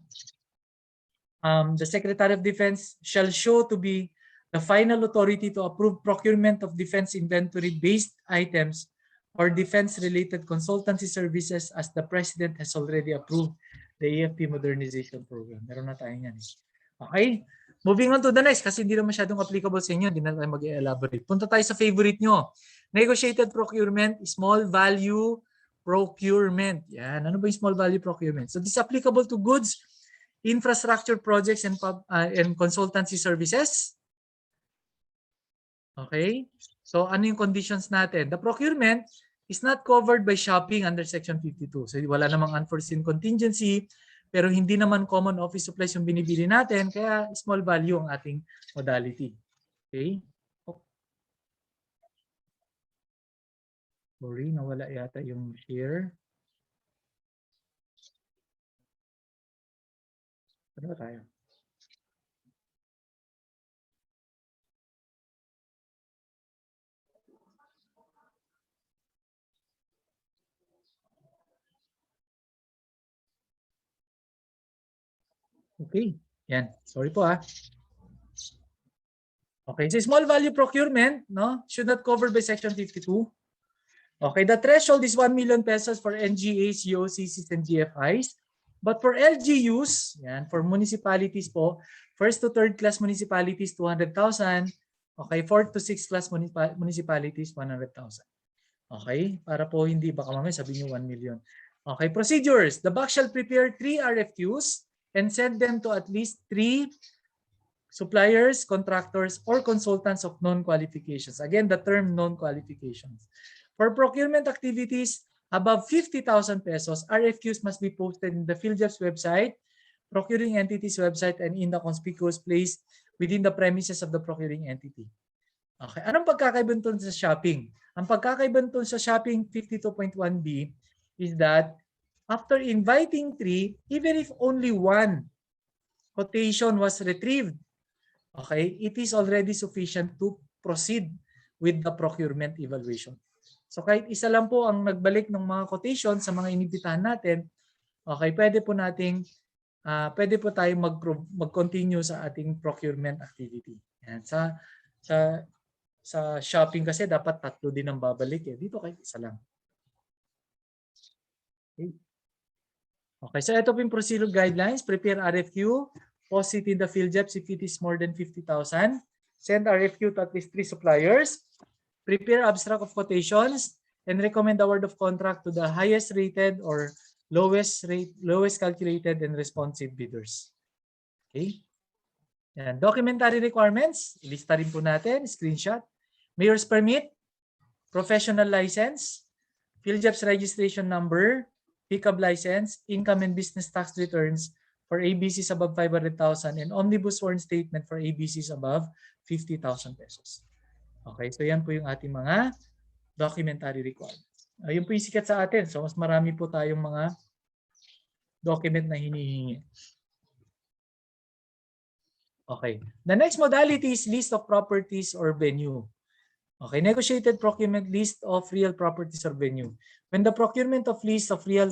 The Secretary of Defense shall show to be the final authority to approve procurement of defense inventory based items or defense related consultancy services as the President has already approved the AFP modernization program. Meron na tayo yan. Okay? Moving on to the next kasi hindi na masyadong applicable sa inyo, hindi na tayo mag-elaborate. Punta tayo sa favorite nyo. Negotiated procurement, small value procurement. Yan. Ano ba yung small value procurement? So this is applicable to goods, infrastructure projects, and consultancy services. Okay? So ano yung conditions natin? The procurement is not covered by shopping under Section 52. So wala namang unforeseen contingency, pero hindi naman common office supplies yung binibili natin, kaya small value ang ating modality. Okay? Sorry, nawala yata yung share. Ano ba tayo? Okay. Yan. Sorry po ah. Okay. So small value procurement, no, should not covered by Section 52. Okay. The threshold is 1 million pesos for NGAs, UOCCs, and GFIs. But for LGUs, yan, for municipalities po, first to third class municipalities, 200,000. Okay. Fourth to sixth class municipalities, 100,000. Okay. Para po hindi baka mamaya sabihin nyo 1 million. Okay. Procedures. The BAC shall prepare 3 RFQs and send them to at least 3 suppliers, contractors, or consultants of known qualifications. Again, the term known qualifications. For procurement activities above 50,000 pesos, RFQs must be posted in the PhilJobs website, procuring entity's website, and in the conspicuous place within the premises of the procuring entity. Okay. Anong pagkakaiba nito sa shopping? Ang pagkakaiba nito sa shopping 52.1b is that after inviting 3, even if only 1 quotation was retrieved, okay, it is already sufficient to proceed with the procurement evaluation. So kahit isa lang po ang nagbalik ng mga quotation sa mga inibitahan natin, okay, pwede po tayong mag-continue sa ating procurement activity. Yan. Sa shopping kasi dapat 3 din ang babalik eh. Dito kahit isa lang. Okay. Okay, so ito po yung procedure guidelines. Prepare RFQ, post it in the PhilJobs if it is more than 50,000. Send RFQ to at least 3 suppliers. Prepare abstract of quotations and recommend award of contract to the highest rated or lowest calculated and responsive bidders. Okay. Yan. Documentary requirements, ilista rin po natin, screenshot. Mayor's permit, professional license, PhilJobs registration number, pickup license, income and business tax returns for ABCs above 500,000 and omnibus sworn statement for ABCs above 50,000 pesos. Okay, so yan po yung ating mga documentary requirements. Ayun po yung sikat sa atin. So mas marami po tayong mga document na hinihingi. Okay. The next modality is list of properties or venue. Okay, negotiated procurement list of real properties or venue. When the procurement of list of real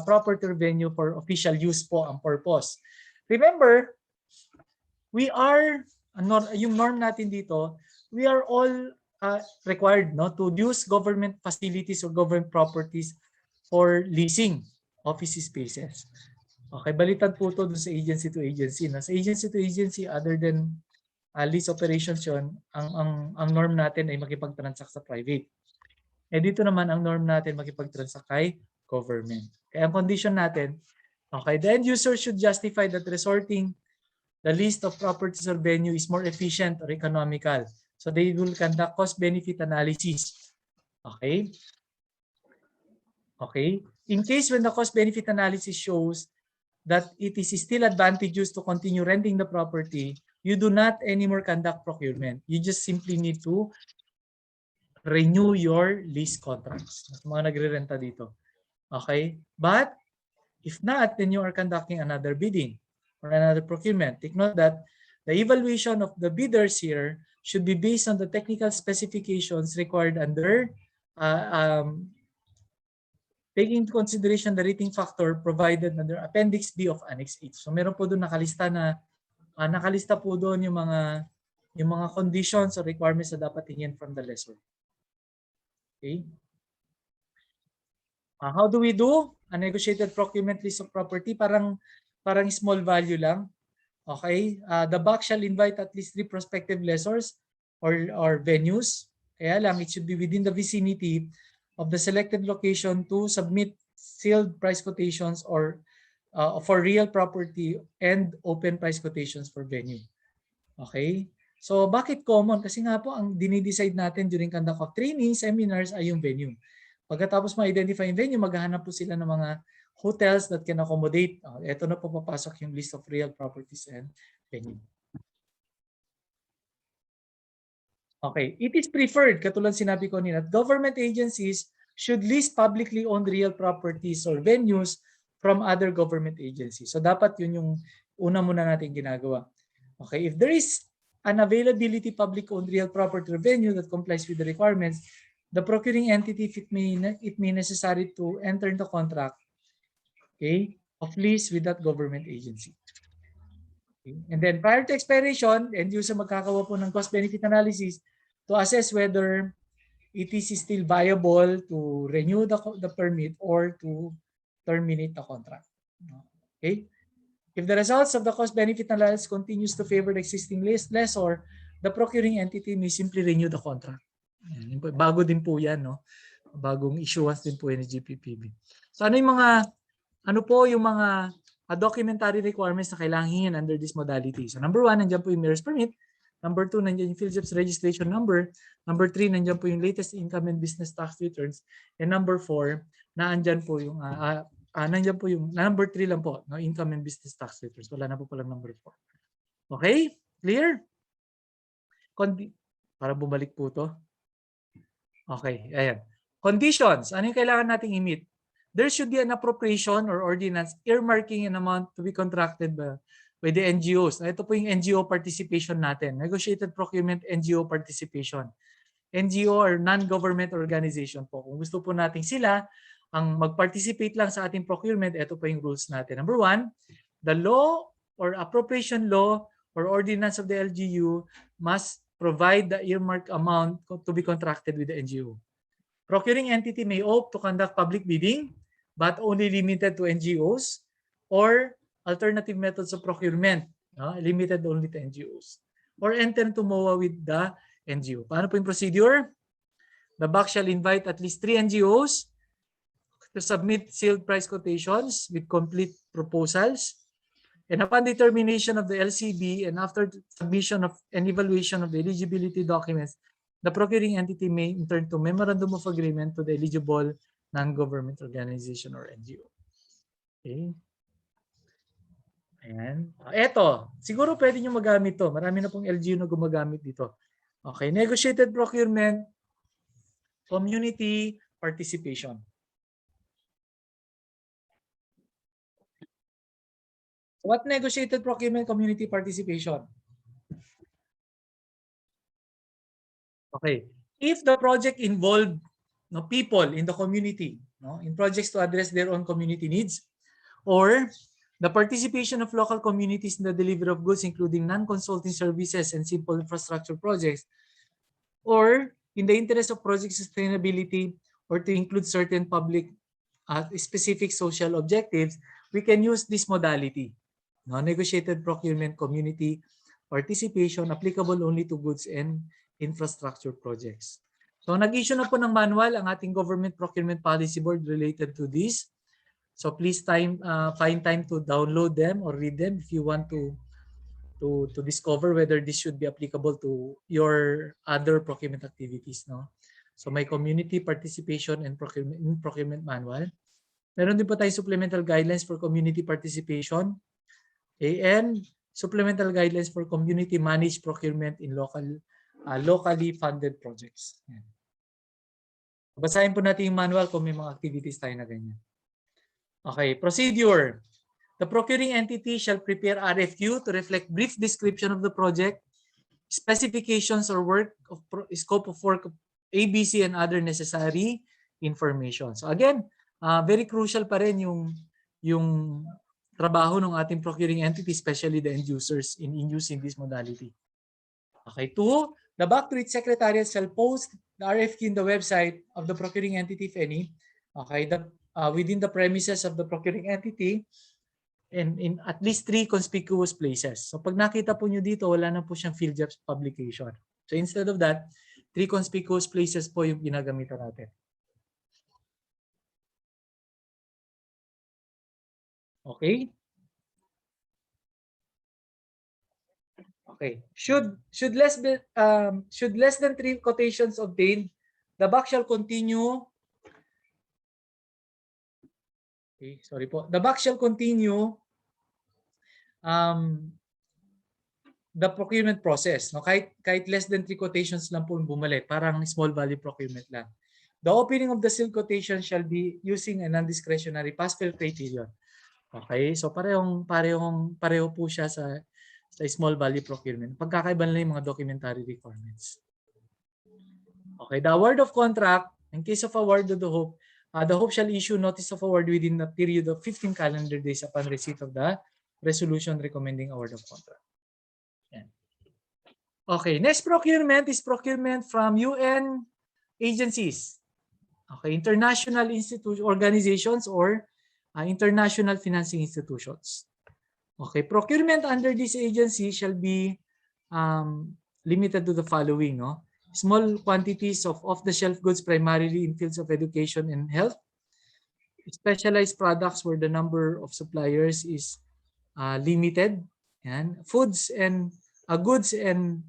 property or venue for official use po ang purpose. Remember, we are, yung norm natin dito, we are all required to use government facilities or government properties for leasing office spaces. Okay, balitan po ito dun sa agency to agency. Sa agency to agency, other than lease operations yun, ang norm natin ay makipag-transact sa private. Eh dito naman, ang norm natin makipag-transact kay government. Kaya ang condition natin, okay, the end user should justify that resorting the list of properties or venue is more efficient or economical. So they will conduct cost-benefit analysis. Okay? Okay? In case when the cost-benefit analysis shows that it is still advantageous to continue renting the property, you do not anymore conduct procurement. You just simply need to renew your lease contracts. Sa mga nagre-renta dito. Okay? But if not, then you are conducting another bidding or another procurement. Take note that the evaluation of the bidders here should be based on the technical specifications required under taking into consideration the rating factor provided under Appendix B of Annex H. So meron po doon nakalista na nakalista po doon yung mga conditions or requirements na dapat tingin from the lessor. Okay? How do we do a negotiated procurement list of property? Parang small value lang. Okay? The BAC shall invite at least 3 prospective lessors or venues. Kaya lang, it should be within the vicinity of the selected location to submit sealed price quotations or for real property and open price quotations for venue. Okay? So bakit common? Kasi nga po ang dinidecide natin during conduct of training, seminars ay yung venue. Pagkatapos ma-identify yung venue, maghahanap po sila ng mga hotels that can accommodate. Ito na po papasok yung list of real properties and venue. Okay, it is preferred, katulad sinabi ko nila, government agencies should list publicly owned real properties or venues from other government agencies. So dapat yun yung una muna natin ginagawa. Okay, if there is an availability public owned real property or venue that complies with the requirements, the procuring entity, if it may necessary to enter into contract, okay, of lease with that government agency. Okay. And then prior to expiration, end user magkakawa po ng cost-benefit analysis to assess whether it is still viable to renew the permit or to terminate the contract. Okay. If the results of the cost-benefit analysis continues to favor the existing lessor, the procuring entity may simply renew the contract. Bago din po yan, no? Bagong issuance din po yan ni GPPB. So ano yung mga documentary requirements na kailangan hingin under this modality? So number 1, nandiyan po yung mayor's permit. Number 2, nandiyan yung PhilJobs registration number. Number 3, nandiyan po yung latest income and business tax returns. And number 4, naandyan po yung nandiyan po yung number 3 lang po, no, income and business tax returns. Wala na po palang number 4. Okay? Clear? Para bumalik po to. Okay, ayan. Conditions. Ano yung kailangan nating i-meet? There should be an appropriation or ordinance earmarking an amount to be contracted by the NGOs. Ito po yung NGO participation natin. Negotiated Procurement NGO participation. NGO or non-government organization po. Kung gusto po natin sila ang mag-participate lang sa ating procurement, ito po yung rules natin. Number 1, the law or appropriation law or ordinance of the LGU must provide the earmark amount to be contracted with the NGO. Procuring entity may opt to conduct public bidding, but only limited to NGOs or alternative methods of procurement, limited only to NGOs. Or enter into MOA with the NGO. Paano po yung procedure? The BAC shall invite at least 3 NGOs to submit sealed price quotations with complete proposals. And upon determination of the LCB and after submission of an evaluation of the eligibility documents, the procuring entity may enter into memorandum of agreement to the eligible non-government organization or NGO. Okay. Ayan. Eto, siguro pwede nyo magamit to. Marami na pong LGU na gumagamit dito. Okay, negotiated procurement, community participation. What negotiated procurement community participation? Okay. If the project involved people in the community, in projects to address their own community needs, or the participation of local communities in the delivery of goods, including non-consulting services and simple infrastructure projects, or in the interest of project sustainability, or to include certain public specific social objectives, we can use this modality. Negotiated procurement community participation applicable only to goods and infrastructure projects. So nag-issue na po ng manual ang ating Government Procurement Policy Board related to this. So please find time to download them or read them if you want to discover whether this should be applicable to your other procurement activities. So may community participation and procurement manual. Meron din po tayo supplemental guidelines for community participation. And supplemental guidelines for community managed procurement in locally funded projects. Basahin po natin yung manual kung may mga activities tayo na ganyan. Okay, procedure. The procuring entity shall prepare RFQ to reflect brief description of the project, specifications or scope of work of ABC and other necessary information. So again, very crucial pa rin yung trabaho ng ating procuring entity, especially the end users in using this modality. Okay, 2, the back to its secretariat shall post the RFQ in the website of the procuring entity, if any, okay, within the premises of the procuring entity, and in at least 3 conspicuous places. So pag nakita po nyo dito, wala na po siyang field jobs publication. So instead of that, 3 conspicuous places po yung ginagamitan natin. Okay? Okay. Should less than 3 quotations obtained, the back shall continue. Okay, sorry po. The back shall continue the procurement process. No, kahit less than 3 quotations lang po bumalik, parang small value procurement lang. The opening of the sealed quotation shall be using a non-discretionary pass-fail criterion. Okay, so pareho po siya sa small value procurement. Pagkakaiba na yung mga documentary requirements. Okay, the award of contract, in case of award of the Hope shall issue notice of award within a period of 15 calendar days upon receipt of the resolution recommending award of contract. Yan. Okay, next procurement is procurement from UN agencies. Okay, international organizations or international financing institutions. Okay, procurement under this agency shall be limited to the following, no? Small quantities of off-the-shelf goods primarily in fields of education and health. Specialized products where the number of suppliers is limited. And foods and goods and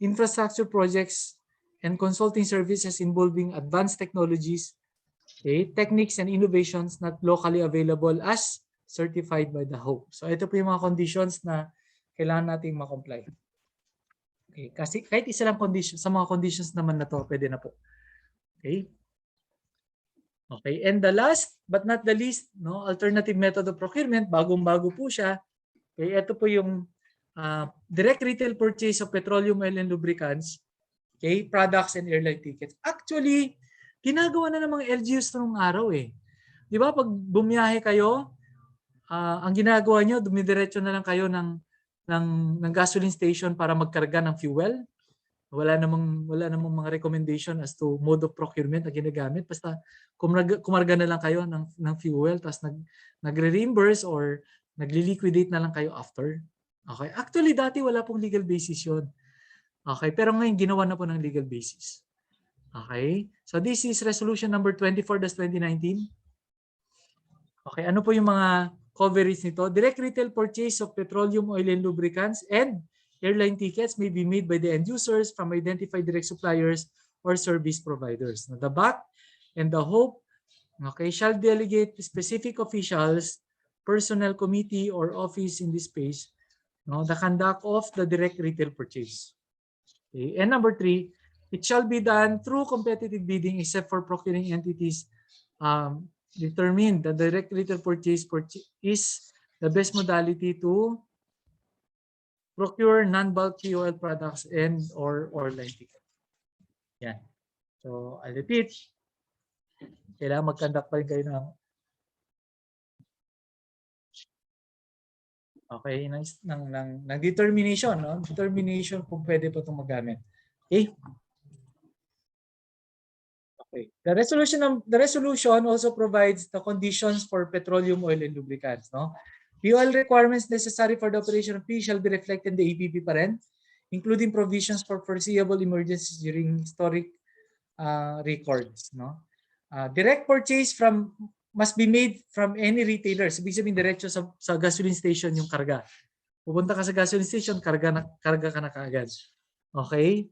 infrastructure projects and consulting services involving advanced technologies, okay, techniques and innovations not locally available as certified by the Hope. So ito po yung mga conditions na kailangan nating ma-comply. Okay, kasi kahit isa lang condition, sa mga conditions naman na to, pwede na po. Okay. Okay, and the last but not the least, no, alternative method of procurement, bagong-bago po siya. Okay, ito po yung direct retail purchase of petroleum, oil, and lubricants, okay, products and airline tickets. Actually, ginagawa na ng mga LGUs nung araw eh. Di ba pag bumiyahe kayo, ang ginagawa nyo, dumidiretso na lang kayo ng gasoline station para magkarga ng fuel. Wala namang mga recommendation as to mode of procurement na ginagamit. Basta kumarga na lang kayo ng fuel, tapos nagre-reimburse or nagli-liquidate na lang kayo after. Okay. Actually, dati wala pong legal basis yun. Okay. Pero ngayon, ginawa na po ng legal basis. Okay. So this is resolution number 24-2019. Okay. Ano po yung mga coverage nito? Direct retail purchase of petroleum, oil, and lubricants and airline tickets may be made by the end users from identified direct suppliers or service providers. Now, the BAC and the Hope, okay, shall delegate specific officials, personnel committee, or office in this space, no, the conduct of the direct retail purchase. Okay. And number 3, it shall be done through competitive bidding except for procuring entities determined that direct retail purchase is the best modality to procure non-bulk fuel products and or line ticket. Yan. So, I'll repeat. Kailangan mag-conduct pa rin kayo ng ng determination, no? Determination kung pwede pa itong magamit. Okay? Okay. The resolution also provides the conditions for petroleum, oil, and lubricants, no? Fuel requirements necessary for the operation of P shall be reflected in the APP pa rin, including provisions for foreseeable emergencies during historic records, no? Direct purchase must be made from any retailers. Ibig sabihin diretso sa gasoline station yung karga. Pupunta ka sa gasoline station, karga ka na kaagad. Okay?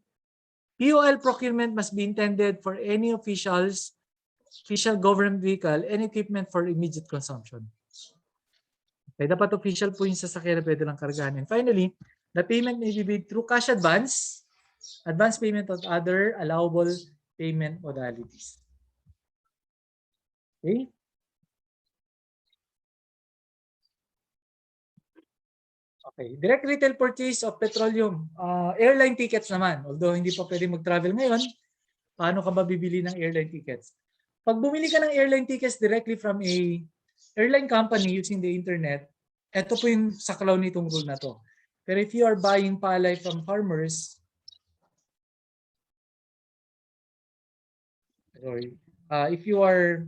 POL procurement must be intended for any official government vehicle and equipment for immediate consumption. Okay, dapat official po yung sasakyan na pwede lang kargahan. And finally, the payment may be made through cash advance payment, or other allowable payment modalities. Okay? Okay. Direct retail purchase of petroleum. Airline tickets naman. Although hindi pa pwede mag-travel ngayon, paano ka ba bibili ng airline tickets? Pag bumili ka ng airline tickets directly from a airline company using the internet, ito po yung saklaw nitong rule na to. Pero if you are buying palay from farmers, sorry, if you are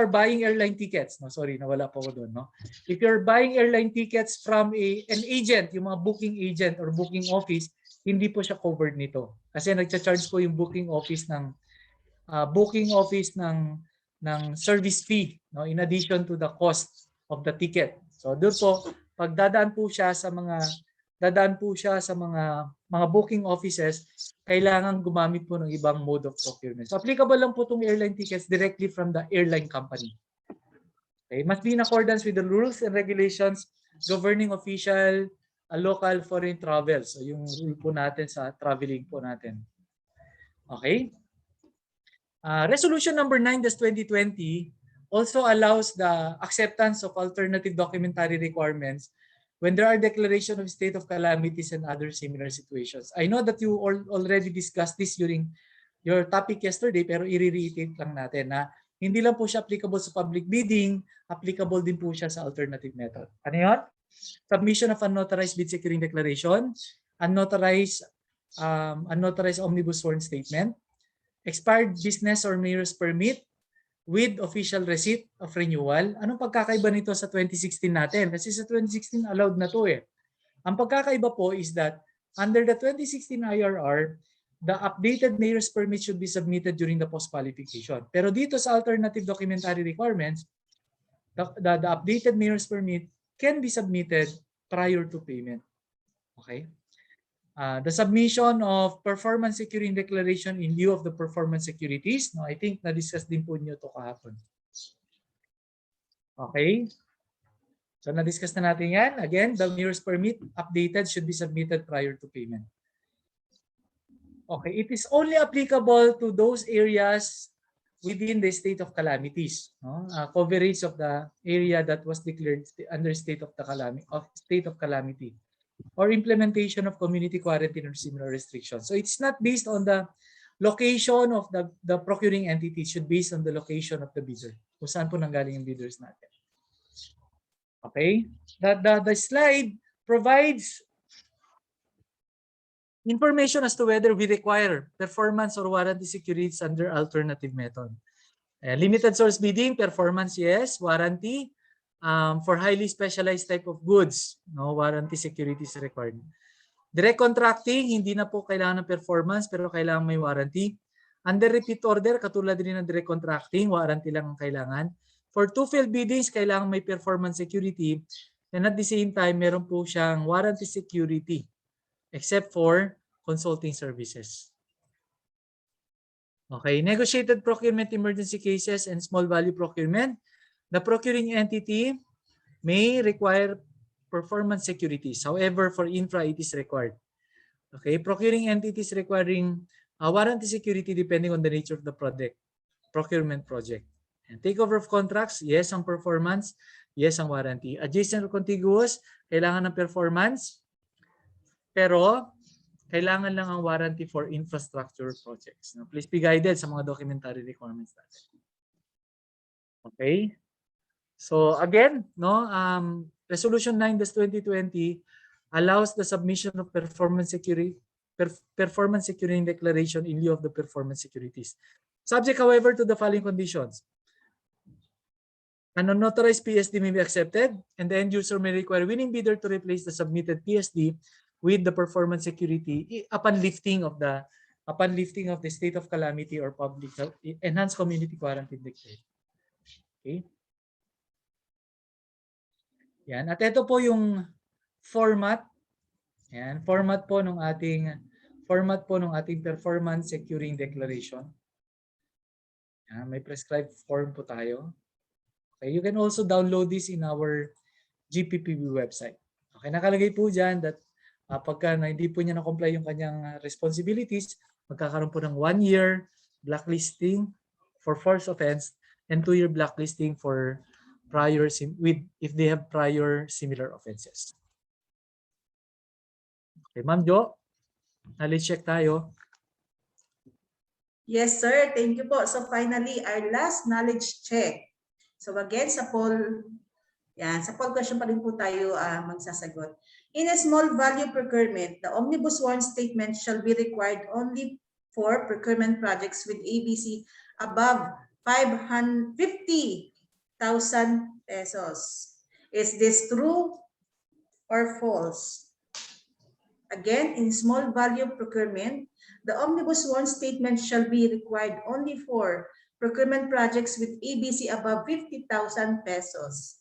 buying airline tickets, no, sorry, nawala po ako doon, no? If you're buying airline tickets from an agent, yung mga booking agent or booking office, hindi po siya covered nito. Kasi nagcha-charge po yung booking office ng service fee, no, in addition to the cost of the ticket. So doon po pag dadaan po siya sa mga booking offices, kailangan gumamit po ng ibang mode of procurement. So applicable lang po itong airline tickets directly from the airline company. Okay, must be in accordance with the rules and regulations governing official local foreign travel. So yung rule po natin sa traveling po natin. Okay? Resolution number 9-2020 also allows the acceptance of alternative documentary requirements when there are declaration of state of calamities and other similar situations. I know that you already discussed this during your topic yesterday, pero i-reiterate lang natin na hindi lang po siya applicable sa public bidding, applicable din po siya sa alternative method. Ano yun? Submission of unauthorized bid securing declaration, unauthorized omnibus sworn statement, expired business or mayor's permit with official receipt of renewal. Anong pagkakaiba nito sa 2016 natin? Kasi sa 2016 allowed na to eh. Ang pagkakaiba po is that under the 2016 IRR, the updated mayor's permit should be submitted during the post-qualification. Pero dito sa alternative documentary requirements, the updated mayor's permit can be submitted prior to payment. Okay? The submission of performance securing declaration in lieu of the performance securities. No, I think na-discuss din po niyo to kahapon. Okay. So na-discuss na natin yan. Again, the mayor's permit updated should be submitted prior to payment. Okay. It is only applicable to those areas within the state of calamities. No? Coverage of the area that was declared under state of calamity. Or implementation of community quarantine or similar restrictions. So it's not based on the location of the procuring entity. It should be based on the location of the bidder. Kung saan po nanggaling yung bidders natin. Okay? The slide provides information as to whether we require performance or warranty securities under alternative method. Limited source bidding, performance yes, warranty. For highly specialized type of goods, no warranty security is required. Direct contracting, hindi na po kailangan ng performance pero kailangan may warranty. Under repeat order, katulad din ng direct contracting, warranty lang ang kailangan. For two-field biddings, kailangan may performance security and at the same time, meron po siyang warranty security except for consulting services. Okay, negotiated procurement emergency cases and small value procurement. The procuring entity may require performance securities. However, for infra, it is required. Okay, procuring entities requiring warranty security depending on the nature of the procurement project. And takeover of contracts, yes ang performance, yes ang warranty. Adjacent or contiguous, kailangan ng performance, pero kailangan lang ang warranty for infrastructure projects. Now, please be guided sa mga documentary requirements natin. Okay. So again, no, Resolution 9-2020 allows the submission of performance securing declaration in lieu of the performance securities. Subject, however, to the following conditions. An unauthorized PSD may be accepted, and the end user may require winning bidder to replace the submitted PSD with the performance security upon lifting of the state of calamity or public enhanced community quarantine declaration. Okay. Yan. At ito po yung format. Yan, format po ng ating performance securing declaration. Yan, may prescribed form po tayo. Okay, you can also download this in our GPPB website. Okay, nakalagay po diyan that pagka hindi po niya na-comply yung kanyang responsibilities, magkakaroon po ng 1 year blacklisting for force offense and 2-year blacklisting for if they have prior similar offenses. Okay, Ma'am Jo, knowledge check tayo. Yes, sir. Thank you po. So finally, our last knowledge check. So again, sa poll question pa rin po tayo magsasagot. In a small value procurement, the omnibus warrant statement shall be required only for procurement projects with ABC above 50,000 pesos. Is this true or false? Again, in small value procurement, the omnibus warrant statement shall be required only for procurement projects with ABC above 50,000 pesos.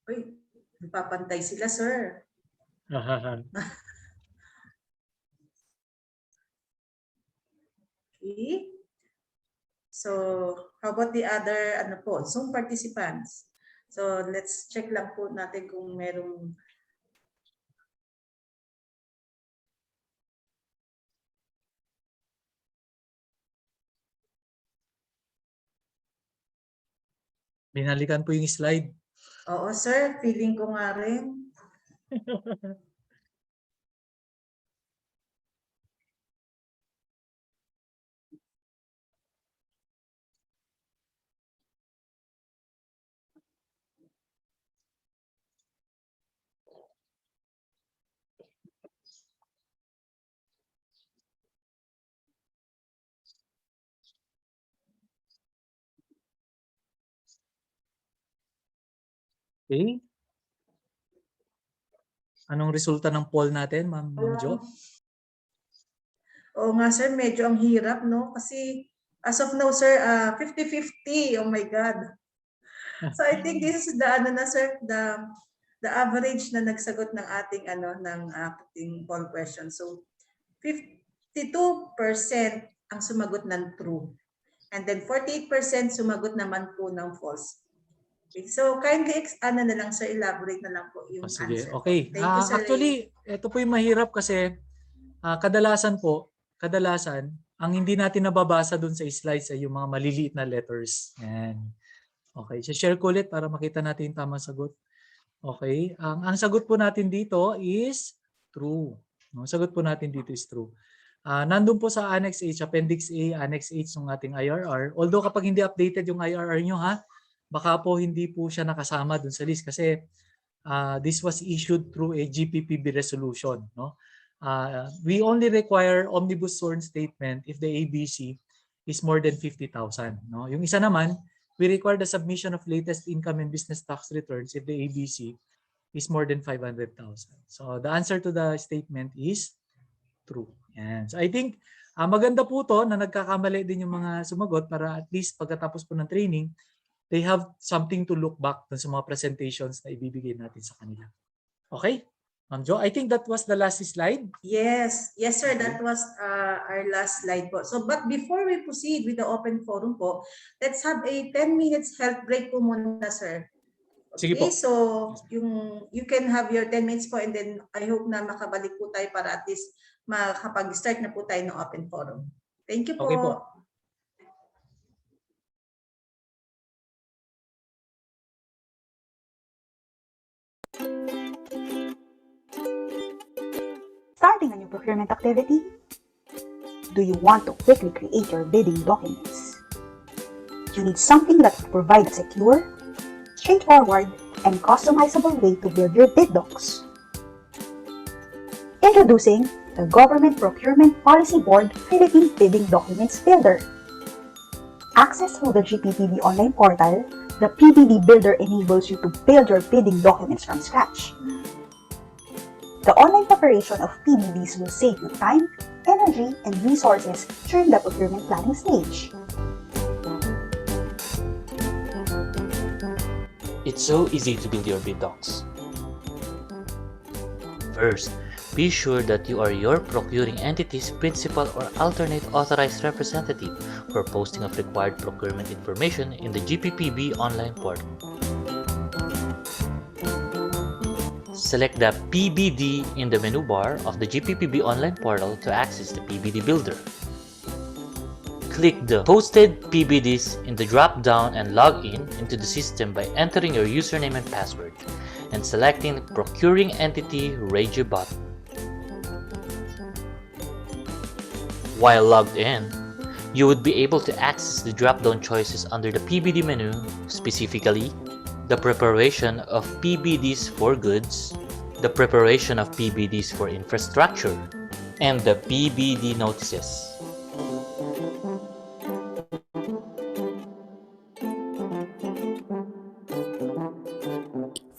Uy, napapantay sila, sir. Okay. So, how about the other Zoom participants? So, let's check lang po natin kung merong Binalikan po yung slide. Oo, sir. Feeling ko nga rin. Okay. Anong resulta ng poll natin, Ma'am Jo? Oo nga, sir. Medyo ang hirap, no? Kasi as of now, sir, 50-50. Oh my God. So I think this is the sir, the average na nagsagot ng ating ating poll question. So 52% ang sumagot ng true. And then 48% sumagot naman po ng false. Okay, so kindly na lang sir, elaborate na lang po yung sige. answer. Okay. Thank you, sir. Actually, ito po yung mahirap kasi kadalasan, ang hindi natin nababasa dun sa slides ay yung mga maliliit na letters. Yan. Okay, share ko ulit para makita natin yung tamang sagot. Okay, ang sagot po natin dito is true. Ang sagot po natin dito is true. Nandun po sa Annex H, Appendix A, Annex H ng ating IRR. Although kapag hindi updated yung IRR nyo baka po hindi po siya nakasama dun sa list kasi this was issued through a GPPB resolution. No? We only require omnibus sworn statement if the ABC is more than 50,000. No? Yung isa naman, we require the submission of latest income and business tax returns if the ABC is more than 500,000. So the answer to the statement is true. Yan. So I think maganda po to na nagkakamali din yung mga sumagot para at least pagkatapos po ng training, they have something to look back sa mga presentations na ibibigay natin sa kanila. Okay? Ma'am Jo, I think that was the last slide. Yes, sir. That was our last slide po. So, but before we proceed with the open forum po, let's have a 10 minutes health break po muna, sir. Okay, sige po. So you can have your 10 minutes po and then I hope na makabalik po tayo para at least makapag-start na po tayo ng open forum. Thank you po. Okay po. Starting a new procurement activity? Do you want to quickly create your bidding documents? You need something that will provide a secure, straightforward, and customizable way to build your bid docs. Introducing the Government Procurement Policy Board Philippine Bidding Documents Builder. Access through the GPPB online portal, the PBD Builder enables you to build your bidding documents from scratch. The online preparation of PBDs will save you time, energy, and resources during the procurement planning stage. It's so easy to build your bid docs. First, be sure that you are your procuring entity's principal or alternate authorized representative for posting of required procurement information in the GPPB online portal. Select the PBD in the menu bar of the GPPB online portal to access the PBD Builder. click the posted PBDs in the drop-down and log in into the system by entering your username and password and selecting the Procuring Entity Radio button. While logged in, you would be able to access the drop-down choices under the PBD menu, specifically the preparation of PBDs for goods, the preparation of PBDs for infrastructure, and the PBD notices.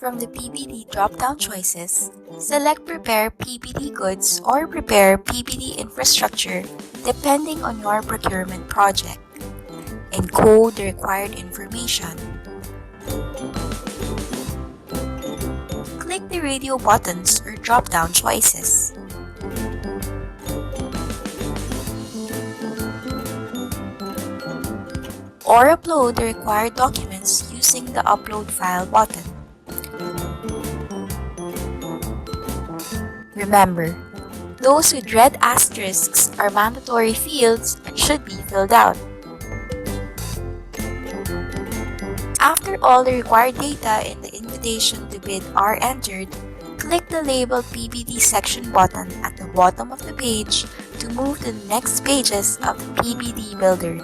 From the PBD drop-down choices, select Prepare PBD Goods or Prepare PBD Infrastructure depending on your procurement project. Encode the required information. Click the radio buttons or drop-down choices. Or upload the required documents using the Upload File button. Remember, those with red asterisks are mandatory fields and should be filled out. After all the required data in the invitation to bid are entered, click the Label PBD section button at the bottom of the page to move to the next pages of the PBD Builder.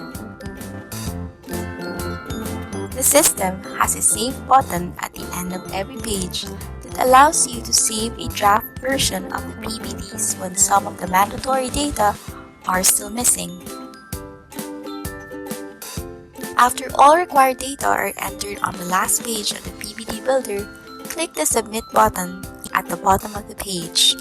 The system has a Save button at the end of every page that allows you to save a draft version of the PBDs when some of the mandatory data are still missing. After all required data are entered on the last page of the PBD Builder, click the Submit button at the bottom of the page.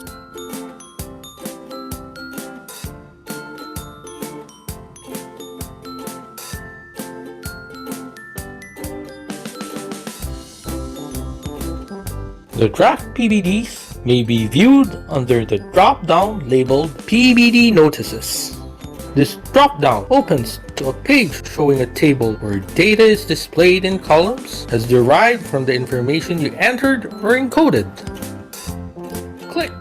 The draft PBDs may be viewed under the drop-down labeled PBD Notices. This drop-down opens to a page showing a table where data is displayed in columns as derived from the information you entered or encoded. Click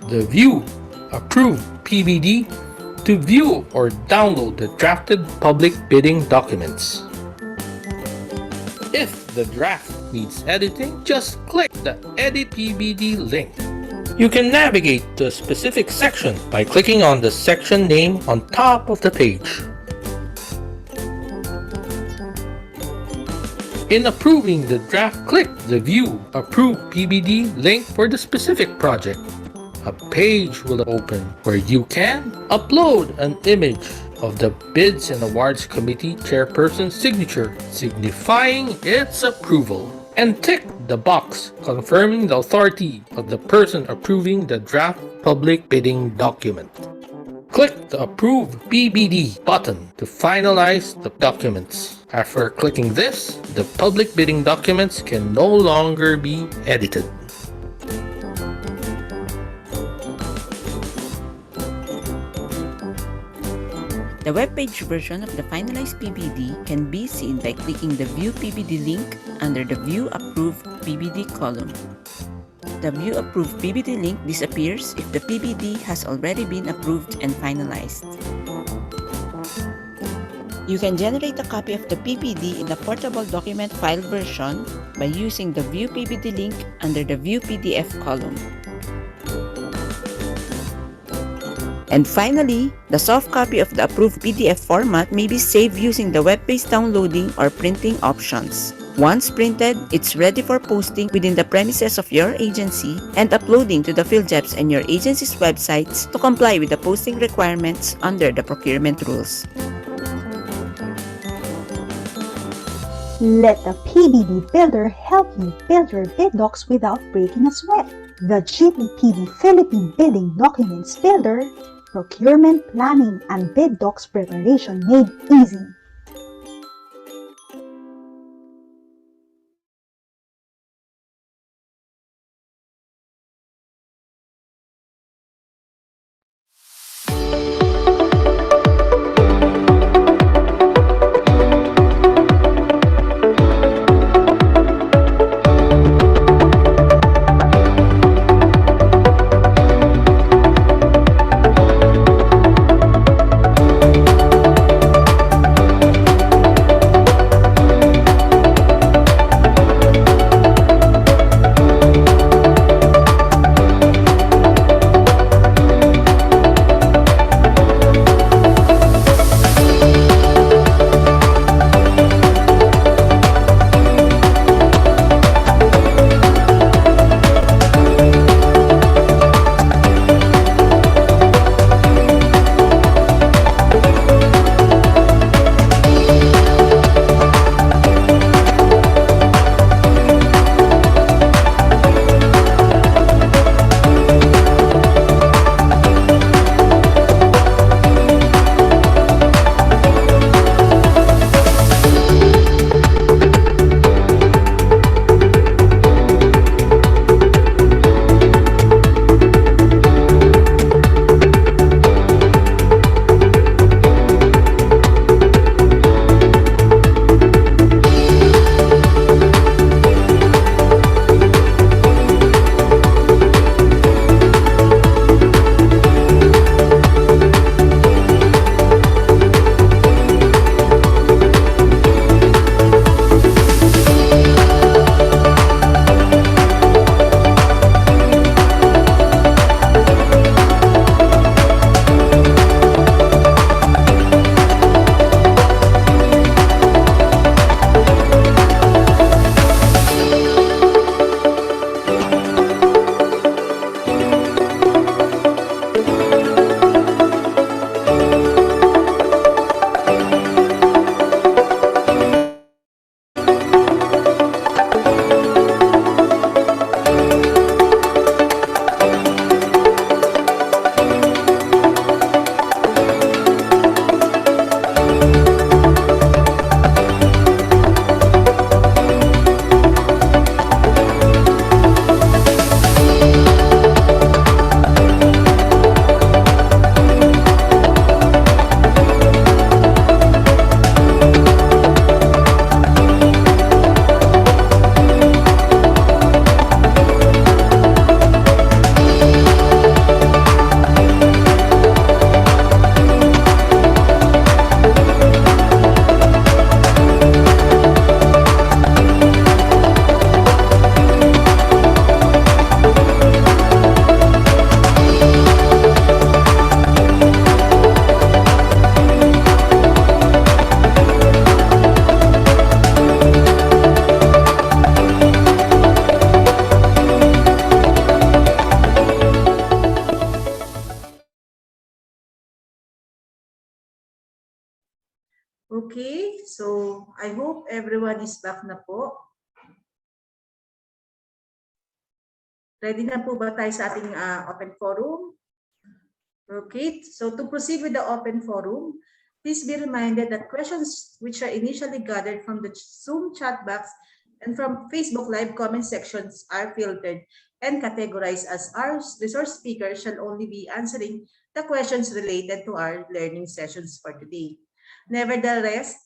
the View Approve PBD to view or download the drafted public bidding documents. If the draft needs editing, just click the Edit PBD link. You can navigate to a specific section by clicking on the section name on top of the page. In approving the draft, click the View Approve PBD link for the specific project. A page will open where you can upload an image of the Bids and Awards Committee chairperson's signature, signifying its approval, and tick the box confirming the authority of the person approving the draft public bidding document. Click the Approve PBD button to finalize the documents. After clicking this, the public bidding documents can no longer be edited. The web page version of the finalized PBD can be seen by clicking the View PBD link under the View Approved PBD column. The View Approved PBD link disappears if the PBD has already been approved and finalized. You can generate a copy of the PBD in the portable document file version by using the View PBD link under the View PDF column. And finally, the soft copy of the approved PDF format may be saved using the web-based downloading or printing options. Once printed, it's ready for posting within the premises of your agency and uploading to the field reps and your agency's websites to comply with the posting requirements under the procurement rules. Let the PBD Builder help you build your bid docs without breaking a sweat. The GPPD Philippine Bidding Documents Builder, procurement planning and bid docs preparation made easy. Okay, so I hope everyone is back na po. Ready na po ba tayo sa ating open forum? Okay, so to proceed with the open forum, please be reminded that questions which are initially gathered from the Zoom chat box and from Facebook Live comment sections are filtered and categorized, as our resource speakers shall only be answering the questions related to our learning sessions for today. Nevertheless,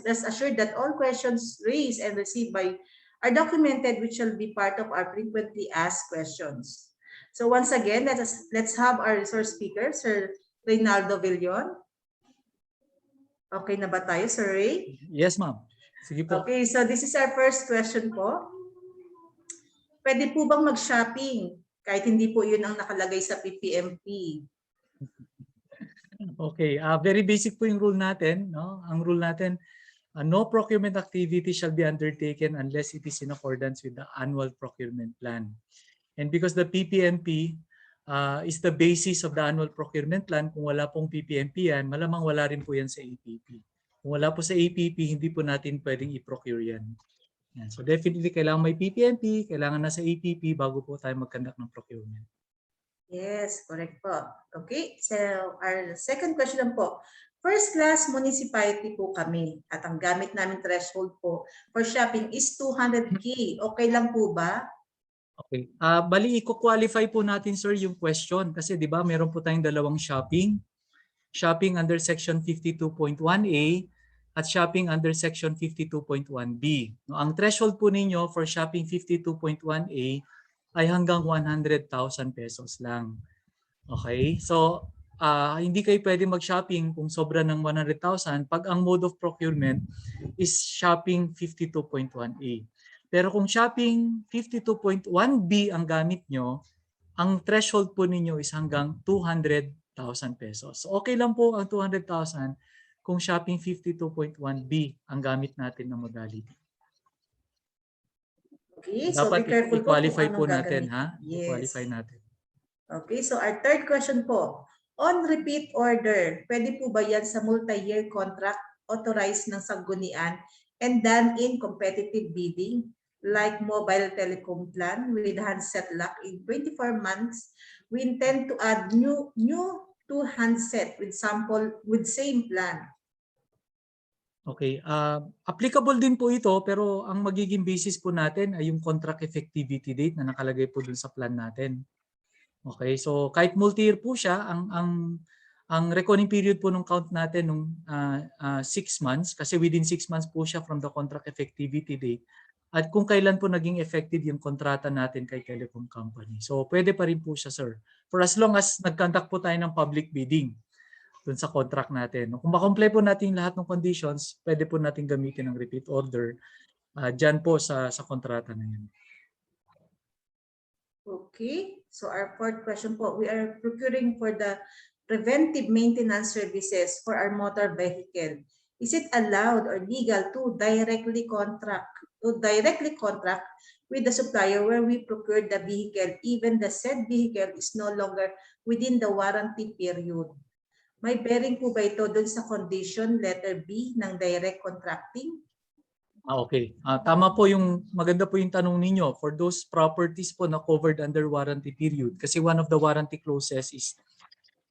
rest assured that all questions raised and received are documented, which shall be part of our frequently asked questions. So once again, let's have our resource speaker, Sir Reynaldo Villon. Okay na ba tayo, Sir Ray? Yes, ma'am. Sige po. Okay, so this is our first question po. Pwede po bang mag-shopping kahit hindi po yun ang nakalagay sa PPMP? Okay, very basic po yung rule natin, no? Ang rule natin, no procurement activity shall be undertaken unless it is in accordance with the annual procurement plan. And because the PPMP is the basis of the annual procurement plan, kung wala pong PPMP yan, malamang wala rin po yan sa APP. Kung wala po sa APP, hindi po natin pwedeng i-procure yan. Yan. So definitely kailangan may PPMP, kailangan nasa APP bago po tayo mag-conduct ng procurement. Yes, correct po. Okay, so our second question po. First class municipality po kami at ang gamit namin threshold po for shopping is 200K. Okay lang po ba? Okay. Bali, i-qualify po natin, sir, yung question. Kasi di ba meron po tayong dalawang shopping. Shopping under Section 52.1A at shopping under Section 52.1B. No, ang threshold po ninyo for shopping 52.1A ay hanggang 100,000 pesos lang. Okay? So, hindi kayo pwede mag-shopping kung sobra ng 100,000 pag ang mode of procurement is shopping 52.1A. Pero kung shopping 52.1B ang gamit nyo, ang threshold po ninyo is hanggang 200,000 pesos. So okay lang po ang 200,000 kung shopping 52.1B ang gamit natin na modality. Okay, so Dapat be careful po i-qualify kung po anong natin, gagamitin. ha? Yes. I-qualify natin. Okay, so our third question po. On repeat order, pwede po ba yan sa multi-year contract authorized ng sanggunian and done in competitive bidding like mobile telecom plan with handset lock in 24 months? We intend to add new to handset with same plan. Okay, applicable din po ito pero ang magiging basis po natin ay yung contract effectivity date na nakalagay po dun sa plan natin. Okay, so kahit multi-year po siya, ang reckoning period po nung count natin nung 6 months kasi within 6 months po siya from the contract effectivity date at kung kailan po naging effective yung kontrata natin kay telecom company. So pwede pa rin po siya, sir. For as long as nag-conduct po tayo ng public bidding dun sa contract natin. Kung makomplete po natin lahat ng conditions, pwede po natin gamitin ang repeat order dyan po sa kontrata na yan. Okay, so our fourth question po, we are procuring for the preventive maintenance services for our motor vehicle. Is it allowed or legal to directly contract with the supplier where we procured the vehicle, even the said vehicle is no longer within the warranty period? May bearing po ba ito dun sa condition letter B ng direct contracting? Okay. Tama po maganda po yung tanong ninyo for those properties po na covered under warranty period. Kasi one of the warranty clauses is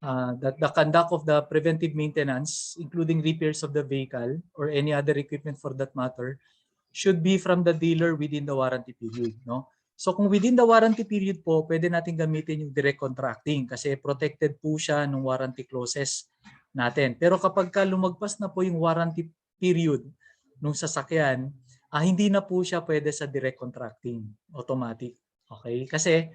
that the conduct of the preventive maintenance, including repairs of the vehicle or any other equipment for that matter, should be from the dealer within the warranty period. No? So kung within the warranty period po, pwede natin gamitin yung direct contracting kasi protected po siya ng warranty clauses natin. Pero kapag lumagpas na po yung warranty period nung sasakyan, hindi na po siya pwede sa direct contracting, automatic. Okay? Kasi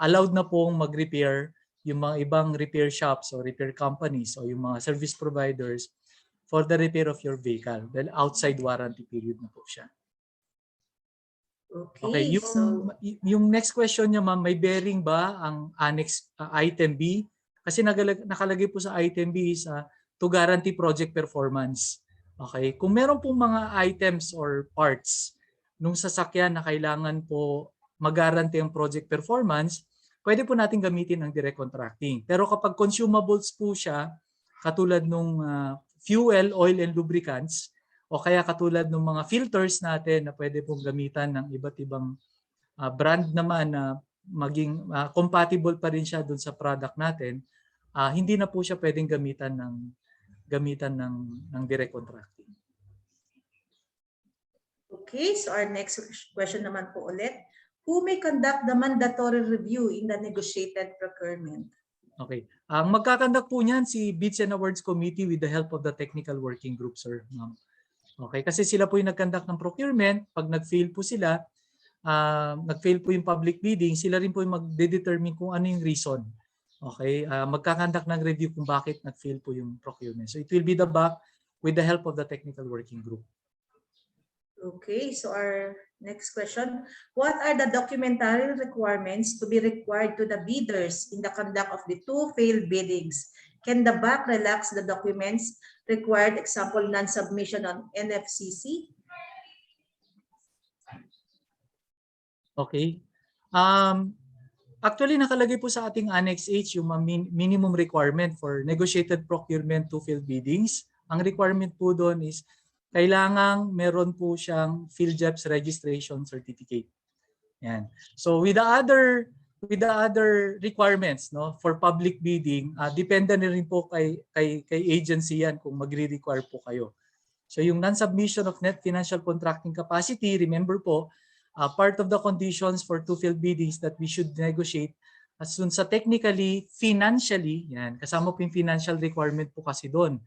allowed na pong mag-repair yung mga ibang repair shops o repair companies o yung mga service providers for the repair of your vehicle dahil outside warranty period na po siya. Okay, yung next question niya, ma'am, may bearing ba ang annex item B? Kasi nakalagay po sa item B is to guarantee project performance. Okay, kung meron pong mga items or parts nung sasakyan na kailangan po mag-guarantee ang project performance, pwede po natin gamitin ang direct contracting. Pero kapag consumables po siya, katulad nung fuel, oil, and lubricants, o kaya katulad ng mga filters natin na pwede pong gamitan ng iba't ibang brand naman na maging compatible pa rin siya dun sa product natin, hindi na po siya pwedeng gamitan ng direct contracting. Okay, so our next question naman po ulit. Who may conduct the mandatory review in the negotiated procurement? Okay. Ang magkakandak po niyan si Bids and Awards Committee with the help of the technical working group, sir. Okay, kasi sila po yung nagkandak ng procurement. Pag nag-fail po sila, nag-fail po yung public bidding, sila rin po yung mag-determine kung ano yung reason. Okay, magkakandak ng review kung bakit nag-fail po yung procurement. So it will be the back with the help of the technical working group. Okay, so our next question. What are the documentary requirements to be required to the bidders in the conduct of the two failed biddings? Can the BAC relax the documents required, example, non-submission on NFCC? Okay. Actually, nakalagay po sa ating Annex H yung minimum requirement for negotiated procurement to failed biddings. Ang requirement po doon is kailangang meron po siyang PhilJEPS registration certificate. Yan. So with the other requirements, no, for public bidding, depende na rin po kay agency yan kung magre-require po kayo. So yung non-submission of net financial contracting capacity, remember po, part of the conditions for two failed biddings that we should negotiate as soon sa technically, financially, yan, kasama po yung financial requirement po kasi doon.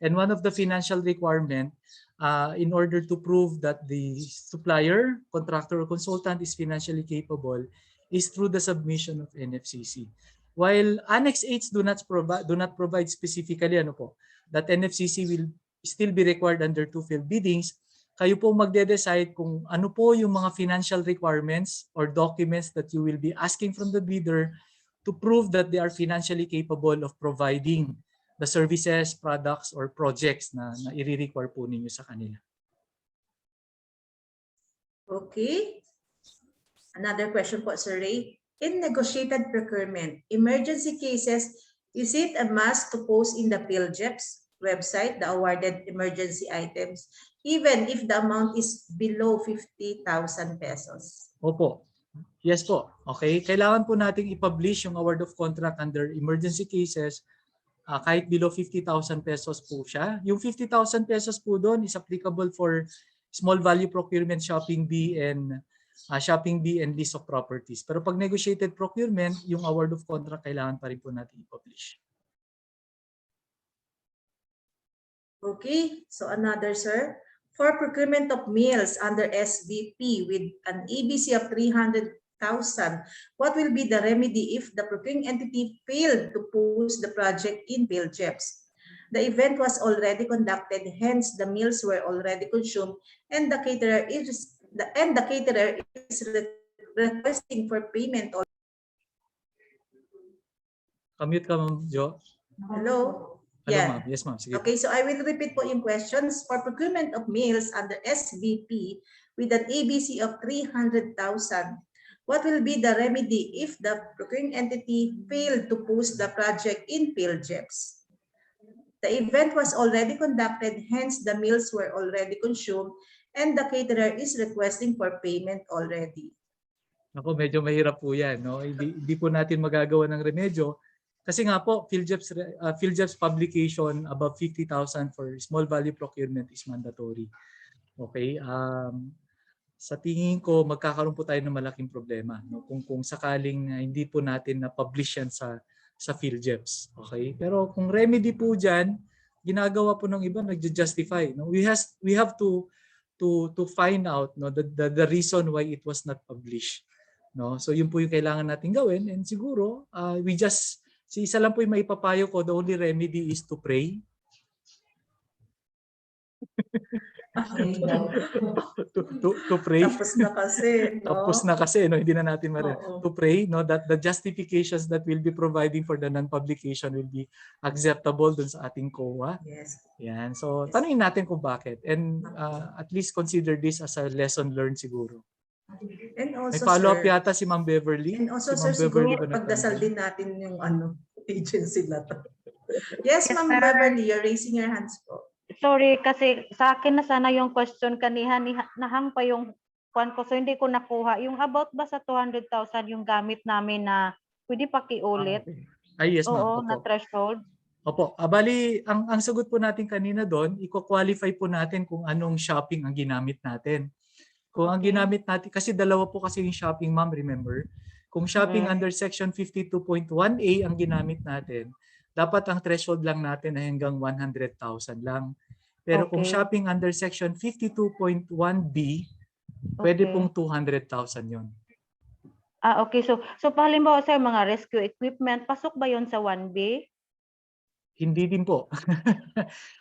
And one of the financial requirement, in order to prove that the supplier, contractor, or consultant is financially capable is through the submission of NFCC. While Annex H do not provide specifically that NFCC will still be required under two failed biddings, kayo po magde-decide kung ano po yung mga financial requirements or documents that you will be asking from the bidder to prove that they are financially capable of providing the services, products, or projects na i-require po ninyo sa kanila. Okay. Another question po, Sir Ray. In negotiated procurement, emergency cases, is it a must to post in the PhilJEPS website the awarded emergency items, even if the amount is below 50,000 pesos? Opo. Yes po. Okay. Kailangan po nating i-publish yung award of contract under emergency cases kahit below 50,000 pesos po siya. Yung 50,000 pesos po doon is applicable for small value procurement, shopping B and list of properties. Pero pag negotiated procurement, yung award of contract kailangan pa rin po natin i-publish. Okay, so another, sir. For procurement of meals under SVP with an ABC of 300,000, what will be the remedy if the procuring entity failed to post the project in PhilJEPS? The event was already conducted, hence the meals were already consumed, and the caterer is requesting for payment. Kamute ka, Ma'am Jo. Hello. Hello, ma'am. Yes, ma'am. Sige. Okay, so I will repeat po yung questions. For procurement of meals under SVP with an ABC of 300,000, what will be the remedy if the procuring entity failed to post the project in PhilJEPS? The event was already conducted, hence the meals were already consumed, and the caterer is requesting for payment already. Ako, medyo mahirap po yan. No? Hindi po natin magagawa ng remedyo. Kasi nga po, PhilJEPS publication above 50,000 for small value procurement is mandatory. Okay? Sa tingin ko, magkakaroon po tayo ng malaking problema. No? Kung sakaling hindi po natin na-publish yan sa PhilJEPS. Okay? Pero kung remedy po dyan, ginagawa po ng iba, nag-justify. No? We have to find out, no, the reason why it was not published. No? So yun po yung kailangan natin gawin. And siguro, isa lang po yung maipapayo ko, the only remedy is to pray. to pray. Tapos na kasi, no? Tapos na kasi, no? Hindi na natin to pray, no, that the justifications that we'll be providing for the non-publication will be acceptable dun sa ating COA. Yes. Yan. So, tanungin natin kung bakit. And at least consider this as a lesson learned siguro. And also, may follow-up yata si Ma'am Beverly. And also, si sir, Beverly siguro pagdasal din natin yung agency na to. Yes, Ma'am Beverly, you're raising your hands po. sorry kasi sa akin na sana yung question kaniha nahang pa yung kwan ko so hindi ko nakuha. Yung about ba sa 200,000 yung gamit namin na pwede pakiulit? Okay. Ay, yes ma'am. Oo, na Opo. threshold. Opo. Bali, ang sagot po natin kanina doon, i-qualify po natin kung anong shopping ang ginamit natin. Kung ang Okay. ginamit natin, kasi dalawa po kasi yung shopping ma'am, remember? Kung shopping under section 52.1A ang ginamit natin, dapat ang threshold lang natin ay hanggang 100,000 lang. Pero kung Okay. shopping under section 52.1B, pwede Okay. pong 200,000 yon. Okay. So halimbawa sa mga rescue equipment, pasok ba yon sa 1B? Hindi din po.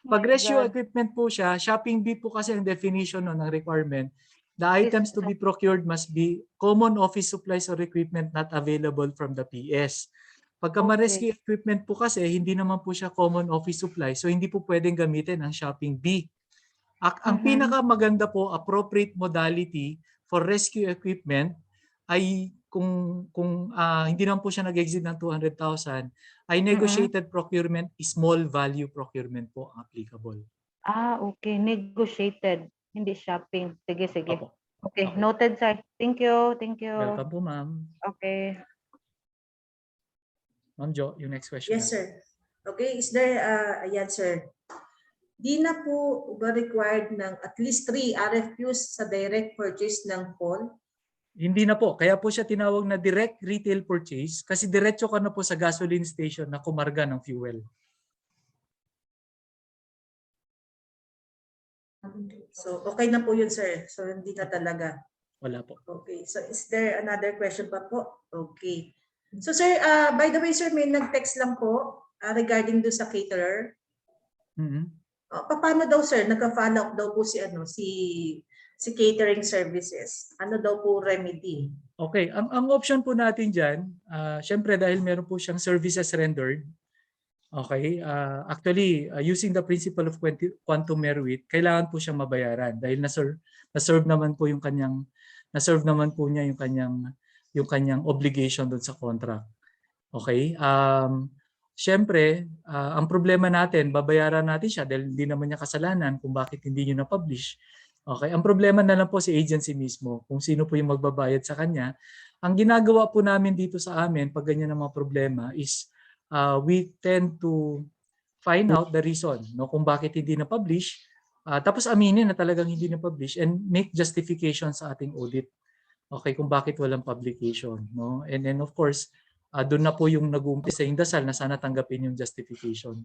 Pag My rescue God. equipment po siya, shopping B po kasi ang definition no, ng requirement, the Is items to be procured must be common office supplies or equipment not available from the PS. Pagka ma-rescue equipment po kasi, hindi naman po siya common office supply, so hindi po pwedeng gamitin ang shopping B. Ang pinakamaganda po, appropriate modality for rescue equipment ay kung hindi naman po siya nag-exit ng 200,000, ay negotiated procurement, small value procurement po ang applicable. Okay. Negotiated, hindi shopping. Sige. Opo. Okay, Okay. noted, sir. Thank you. Welcome po ma'am. Okay. Ma'am Jo, yung next question. Yes, sir. Okay, is there, ayan, sir. Di na po ba required ng at least 3 RFQs sa direct purchase ng phone? Hindi na po. Kaya po siya tinawag na direct retail purchase kasi diretso ka na po sa gasoline station na kumarga ng fuel. So, okay na po yun, sir. So, hindi na talaga. Wala po. Okay. So, is there another question pa po? Okay. So, sir, by the way, sir, may nag-text lang po regarding do sa caterer. Paano daw, sir? Nagka-follow up daw po si catering services. Ano daw po remedy? Okay. Ang option po natin dyan, syempre dahil meron po siyang services rendered, okay, actually, using the principle of quantum meruit, kailangan po siyang mabayaran dahil na-serve naman po yung kanyang yung kanyang obligation doon sa contract. Okay? Siyempre, ang problema natin, babayaran natin siya dahil hindi naman niya kasalanan kung bakit hindi niyo na-publish. Okay? Ang problema na lang po si agency mismo, kung sino po yung magbabayad sa kanya. Ang ginagawa po namin dito sa amin, pag ganyan ang mga problema, is we tend to find out the reason no, kung bakit hindi na-publish. Tapos aminin na talagang hindi na-publish and make justification sa ating audit. Okay, kung bakit walang publication, no? And then of course, doon na po yung nag-uumpisa yung dasal na sana tanggapin yung justification.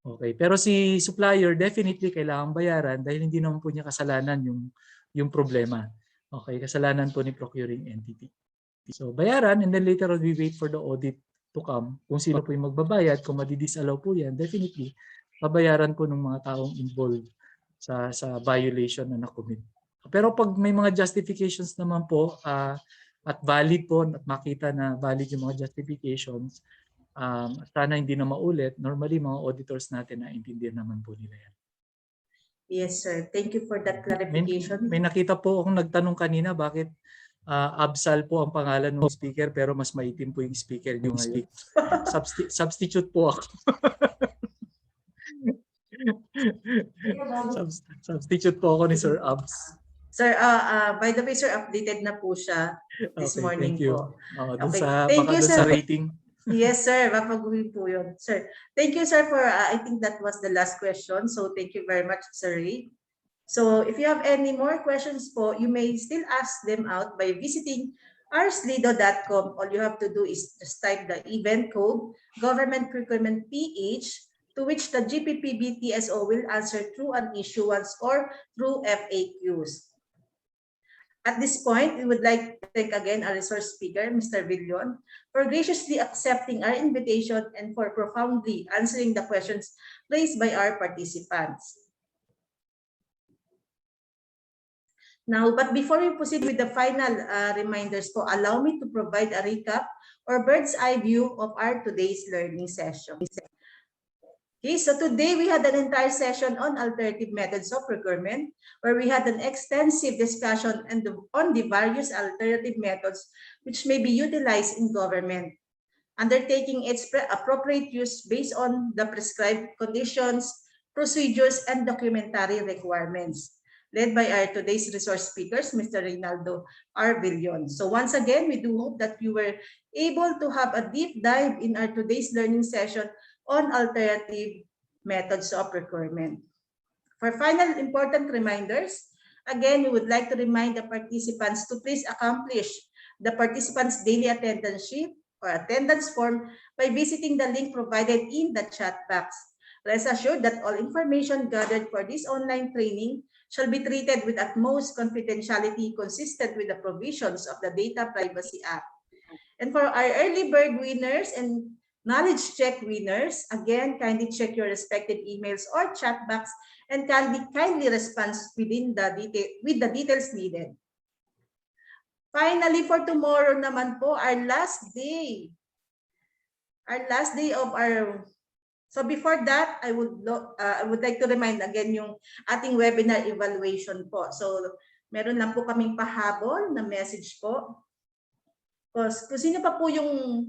Okay, pero si supplier definitely kailangan bayaran dahil hindi naman po niya kasalanan yung problema. Okay, kasalanan po ni procuring entity. So bayaran and then later on we wait for the audit to come. Kung sino po yung magbabayad, kung madi-disallow po yan, definitely babayaran po ng mga taong involved sa violation na na-commit. Pero pag may mga justifications naman po at valid po at makita na valid yung mga justifications, sana hindi na maulit. Normally mga auditors natin naintindihan naman po nila yan. Yes, sir. Thank you for that clarification. May nakita po akong nagtanong kanina bakit Absal po ang pangalan ng speaker pero mas maitim po yung speaker niyo ngayon. Substitute po ako. Substitute po ako ni Sir Abs. Sir, by the way, sir, updated na po siya this morning thank you. po. Okay. Thank you, sir. Sa rating. Yes, sir. Mapag-uwi po yun. Sir, thank you, sir, for, I think that was the last question. So, thank you very much, Sir Ray. So, if you have any more questions po, you may still ask them out by visiting arslido.com. All you have to do is just type the event code, Government Procurement PH, to which the GPP BTSO will answer through an issuance or through FAQs. At this point, we would like to thank again our resource speaker, Mr. Villion, for graciously accepting our invitation and for profoundly answering the questions raised by our participants. Now, but before we proceed with the final reminders po, allow me to provide a recap or bird's eye view of our today's learning session. Okay, so today we had an entire session on alternative methods of procurement, where we had an extensive discussion on the various alternative methods which may be utilized in government, undertaking its appropriate use based on the prescribed conditions, procedures, and documentary requirements, led by our today's resource speakers, Mr. Reynaldo R. Villon. So once again, we do hope that you were able to have a deep dive in our today's learning session on alternative methods of procurement. For final important reminders, again, we would like to remind the participants to please accomplish the participants' daily attendance sheet or attendance form by visiting the link provided in the chat box. Rest assured that all information gathered for this online training shall be treated with utmost confidentiality consistent with the provisions of the Data Privacy Act. And for our early bird winners and knowledge check winners, again, kindly check your respective emails or chat box and kindly respond within with the details needed. Finally, for tomorrow naman po, our last day of our, so before that, I would like to remind again yung ating webinar evaluation po. So meron lang po kaming pahabol na message po. Kung sino pa po yung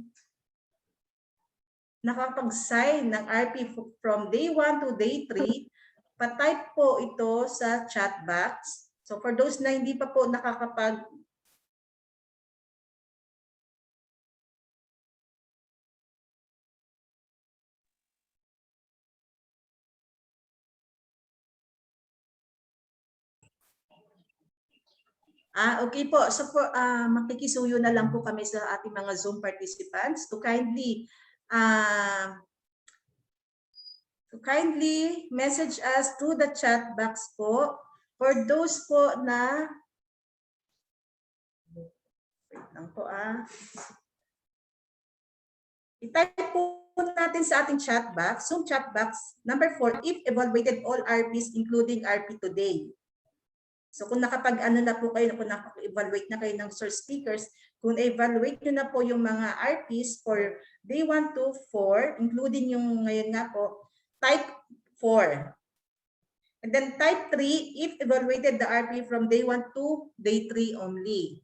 nakapag-sign ng RP from day 1 to day 3, pa-type po ito sa chat box. So for those na hindi pa po nakakapag okay po. So makikisuyo na lang po kami sa ating mga Zoom participants to kindly message us through the chat box po. For those po na wait lang po i-type po natin sa ating chat box, Zoom chat box, number 4, if evaluated all RPs including RP today. So kung nakapag-ano na po kayo, kung nakapag-evaluate na kayo ng source speakers, kung evaluate nyo na po yung mga RPs for day 1 to 4, including yung ngayon nga po, type 4. And then type 3, if evaluated the RP from day 1 to day 3 only.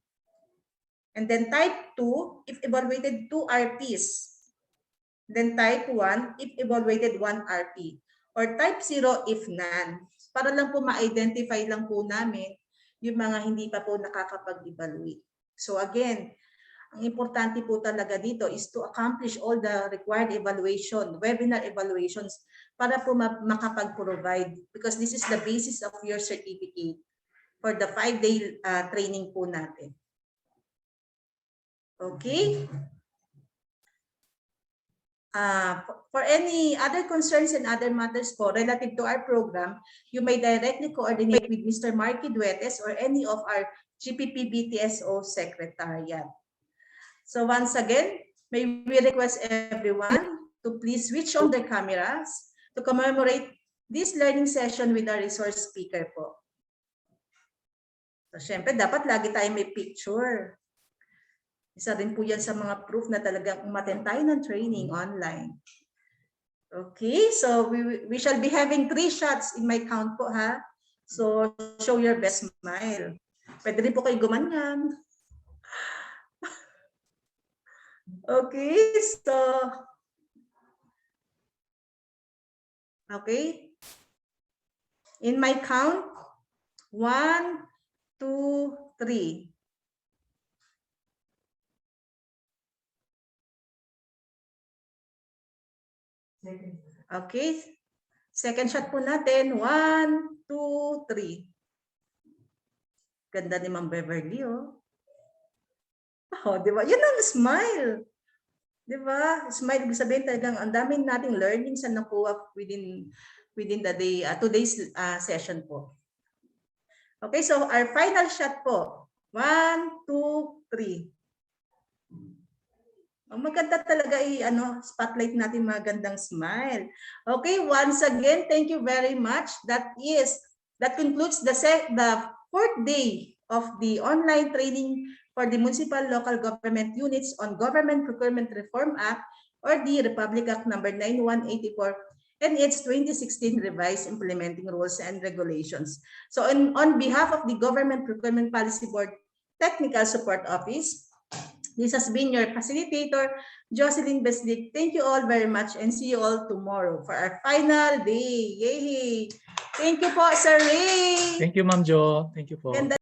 And then type 2, if evaluated 2 RPs. Then type 1, if evaluated 1 RP. Or type 0 if none. Para lang po ma-identify lang po namin yung mga hindi pa po nakakapag-evaluate. So again, ang importante po talaga dito is to accomplish all the required evaluation, webinar evaluations, para po makapag-provide, because this is the basis of your certificate for the 5-day training po natin. Okay? For any other concerns and other matters po relative to our program, you may directly coordinate with Mr. Marky Duetes or any of our GPP BTSO Secretariat. So once again, may we request everyone to please switch on their cameras to commemorate this learning session with our resource speaker po. So syempre, dapat lagi tayo may picture. Isa rin po yan sa mga proof na talagang umattend tayo ng training online. Okay, so we shall be having 3 shots in my count po ha. So show your best smile. Pwede rin po kayo gumanyan. Okay, so okay. In my count, 1, 2, 3. Okay. Second shot po natin. 1, 2, 3. Ganda ni Ma'am Beverly, oh. Oh, di ba? Yun ang smile. Di ba? Smile, ibig sabihin talagang ang dami nating learnings na nakuha within the day, today's session po. Okay, so our final shot po. 1, 2, 3. Maganda talaga spotlight natin magandang smile. Okay, once again, thank you very much. That concludes the 4th day of the online training for the Municipal Local Government Units on Government Procurement Reform Act, or the Republic Act number 9184 and its 2016 revised implementing rules and regulations. So on behalf of the Government Procurement Policy Board Technical Support Office, This has been your facilitator, Jocelyn Beslik. Thank you all very much and see you all tomorrow for our final day. Yay! Thank you po, Sir Ray! Thank you, Ma'am Jo. Thank you po. Ganda